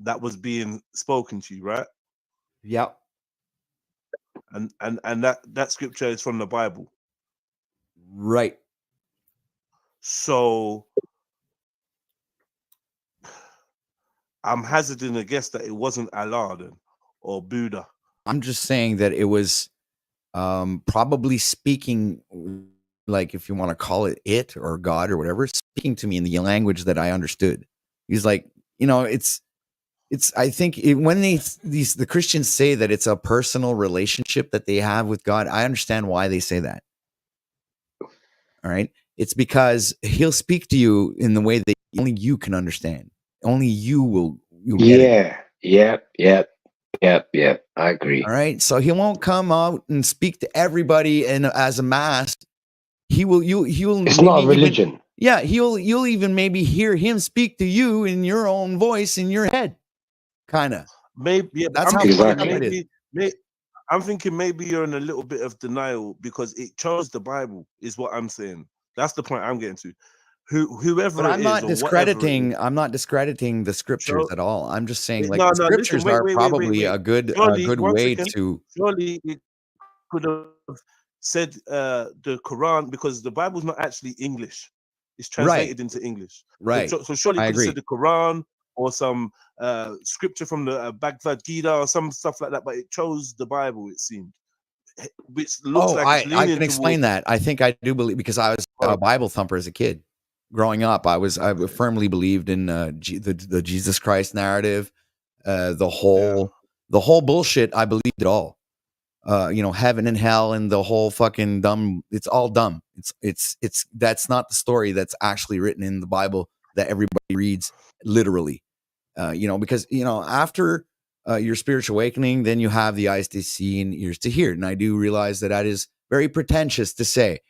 that was being spoken to you, right? Yep. And that scripture is from the Bible. Right. So I'm hazarding a guess that it wasn't Allah then, or Buddha. I'm just saying that it was probably speaking, like if you want to call it or God or whatever, speaking to me in the language that I understood. He's like, it's I think when the Christians say that it's a personal relationship that they have with God, I understand why they say that. All right. It's because he'll speak to you in the way that only you can understand. Only you'll get it. Yep. I agree. All right. So he won't come out and speak to everybody and as a mass. He will. He will. It's not a religion. Yeah, you'll even maybe hear him speak to you in your own voice in your head, kind of. Maybe yeah, That's I'm how thinking fucked up it is. I'm thinking maybe you're in a little bit of denial because it chose the Bible, is what I'm saying. That's the point I'm getting to. Whoever But it is or whatever it is. I'm not discrediting the scriptures So, at all. I'm just saying, like, no, the no, listen, scriptures are wait. probably a Surely, good one way second. to. Surely it could have said the Quran, because the Bible's not actually English. It's translated into English. Right. So surely I it could have agree. said the Quran or some scripture from the Bhagavad Gita or some stuff like that, but it chose the Bible, it seemed. Which looks like it's I leaning can explain towards. that. I think I do believe, because I was a Bible thumper as a kid. Growing up, I firmly believed in the Jesus Christ narrative, the whole bullshit. I believed it all. Heaven and hell and the whole fucking dumb. It's all dumb. It's that's not the story that's actually written in the Bible that everybody reads literally. Because after your spiritual awakening, then you have the eyes to see and ears to hear. And I do realize that is very pretentious to say,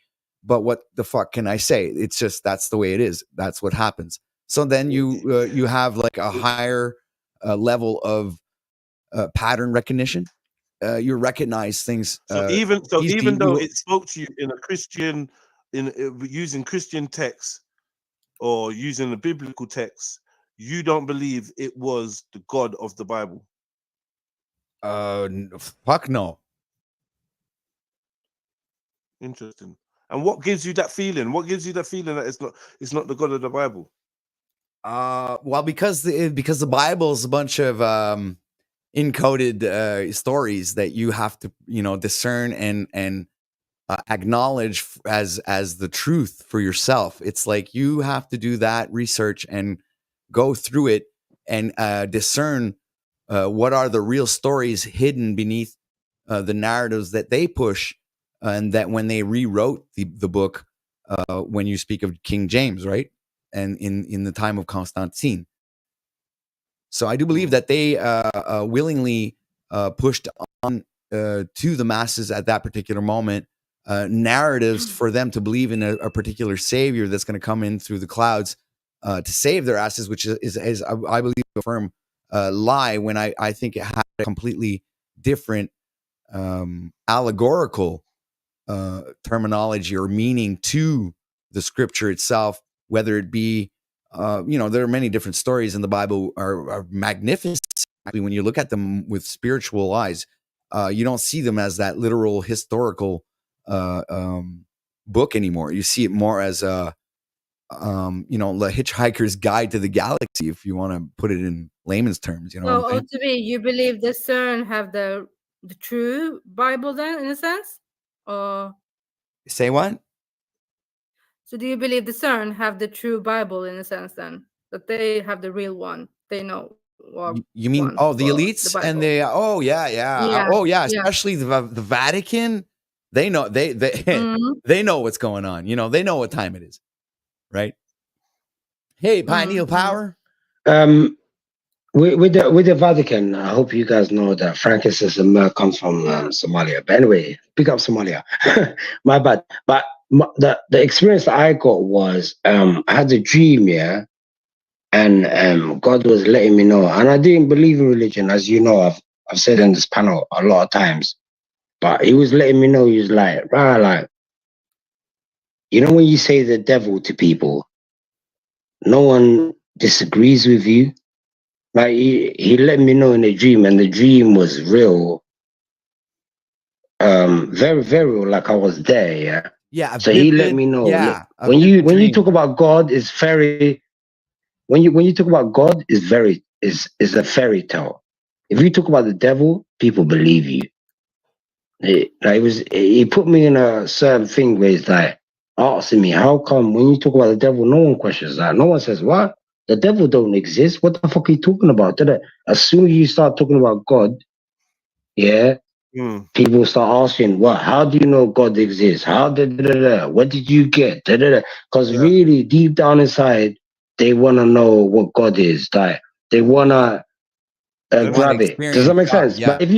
but what the fuck can I say? It's just, that's the way it is. That's what happens. So then you have like a higher level of pattern recognition. You recognize things. Even easy. though it spoke to you in a Christian, using Christian text or using a biblical text, you don't believe it was the God of the Bible. Fuck no. Interesting. And what gives you that feeling? What gives you that feeling that it's not the God of the Bible? Well, because the Bible is a bunch of encoded stories that you have to discern and acknowledge as the truth for yourself. It's like you have to do that research and go through it and discern what are the real stories hidden beneath the narratives that they push, and that when they rewrote the book, when you speak of King James, right, and in the time of Constantine. So I do believe that they willingly pushed on to the masses at that particular moment narratives for them to believe in a particular savior that's going to come in through the clouds to save their asses, which is I believe a firm lie, when I think it had a completely different allegorical terminology or meaning to the scripture itself, whether it be there are many different stories in the Bible are magnificent. When you look at them with spiritual eyes, you don't see them as that literal historical book anymore. You see it more as a the Hitchhiker's Guide to the Galaxy, if you want to put it in layman's terms. You know So, what I'm saying? OTB, you believe the CERN have the true Bible then, in a sense? Or Say what? so do you believe the CERN have the true Bible in a sense then? That they have the real one? They know what You mean, one oh, the for elites the and Bible. they, Yeah, oh yeah, yeah. especially the Vatican. They know they they know what's going on. They know what time it is, right? Hey, Pineal Power. With the Vatican, I hope you guys know that frankincense comes from Somalia. But anyway, pick up Somalia. My bad. But the experience that I got was I had a dream, yeah, and God was letting me know. And I didn't believe in religion, as you know. I've said in this panel a lot of times. But He was letting me know. He was like, right, like, when you say the devil to people, no one disagrees with you. Like he let me know in a dream, and the dream was real, very, very real. Like I was there, yeah. Yeah. So he let me know. Yeah. Look, when you talk about God, it's very. When you talk about God, is a fairy tale. If you talk about the devil, people believe you. He put me in a certain thing where it's like asking me, how come when you talk about the devil, no one questions that? No one says, what? The devil don't exist. What the fuck are you talking about? As soon as you start talking about God, yeah, people start asking, what? How do you know God exists? How what did you get? Because really, deep down inside, they want to know what God is. Like they want to grab it. Does that make sense? Yeah. But if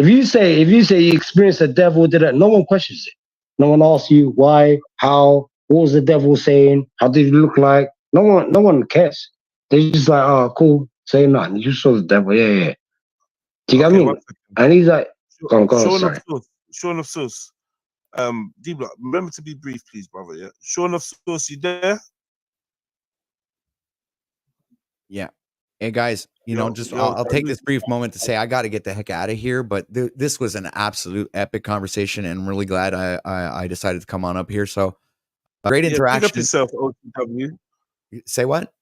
you say you experience the devil, no one questions it. No one asks you why, how, What was the devil saying? How did it look like? No one cares. They're just like, oh, cool, say nothing. You saw the devil, yeah. Do you get what I mean? And he's like, go on, sorry. Sean of Source. D-Block, remember to be brief, please, brother. Yeah. Sean of Source, you there? Yeah. Hey guys, I'll take this brief moment to say I got to get the heck out of here. But this was an absolute epic conversation, and I'm really glad I decided to come on up here. So great interaction. Big up yourself, OTW. Say what?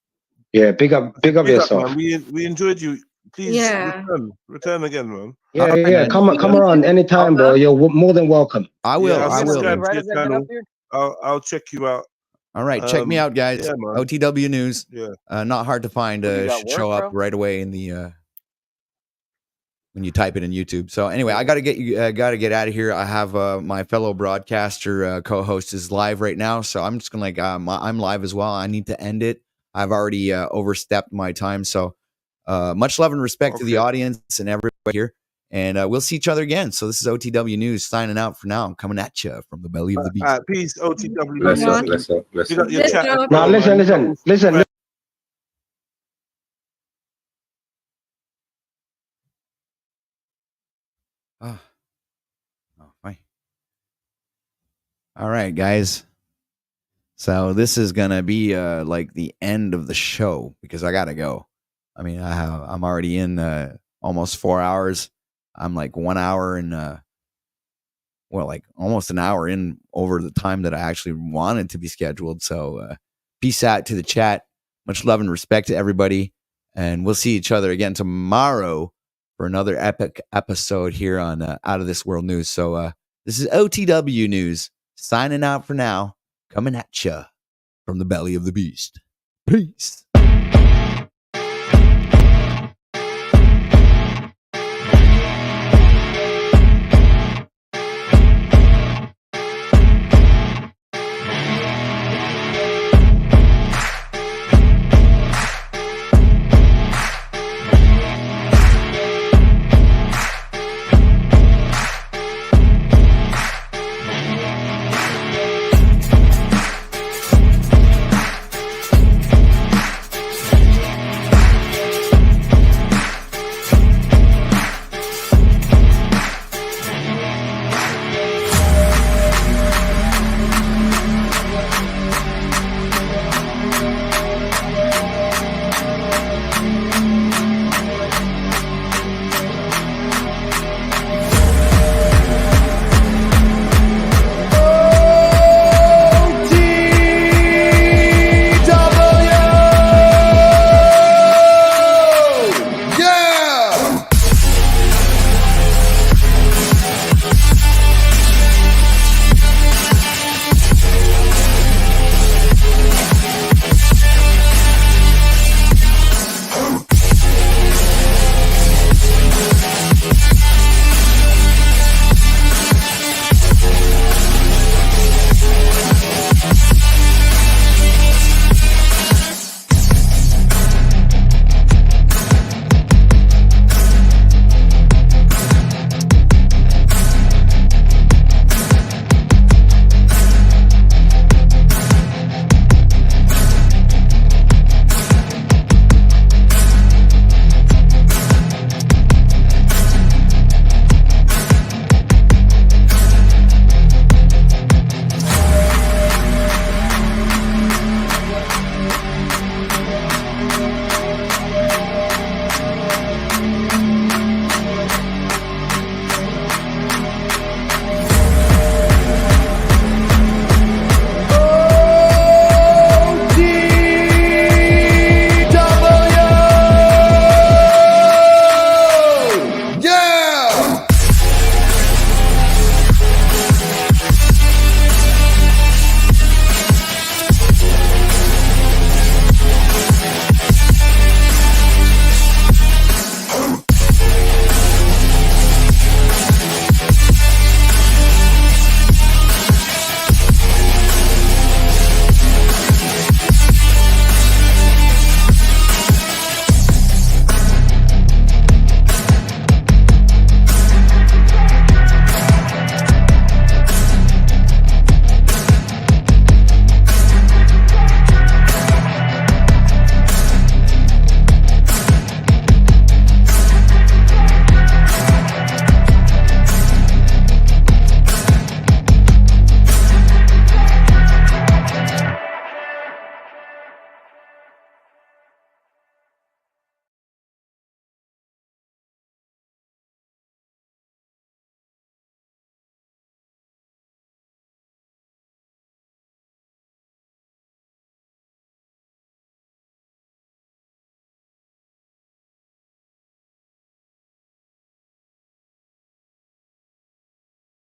Yeah, big up yourself. Man. We enjoyed you. Please Yeah. return again, man. Yeah. Come around anytime, bro. You're more than welcome. I will. Yeah, I will. I'll check you out. All right, check me out, guys. Yeah, man. OTW News. Yeah. Not hard to find. Should show up right away in the when you type it in YouTube. So anyway, I got to get out of here. I have my fellow broadcaster co-host is live right now, so I'm just gonna I'm live as well. I need to end it. I've already overstepped my time. So much love and respect to the audience and everybody here. And we'll see each other again. So this is OTW News signing out for now. I'm coming at you from the belly of the beast. Peace, OTW. Listen. Now listen. Oh, fine. All right, guys. So this is gonna be like the end of the show because I gotta go. I mean, I'm already in almost 4 hours. I'm like 1 hour and like almost an hour in over the time that I actually wanted to be scheduled. So peace out to the chat. Much love and respect to everybody. And we'll see each other again tomorrow for another epic episode here on Out of This World News. So this is OTW News signing out for now, coming at you from the belly of the beast. Peace.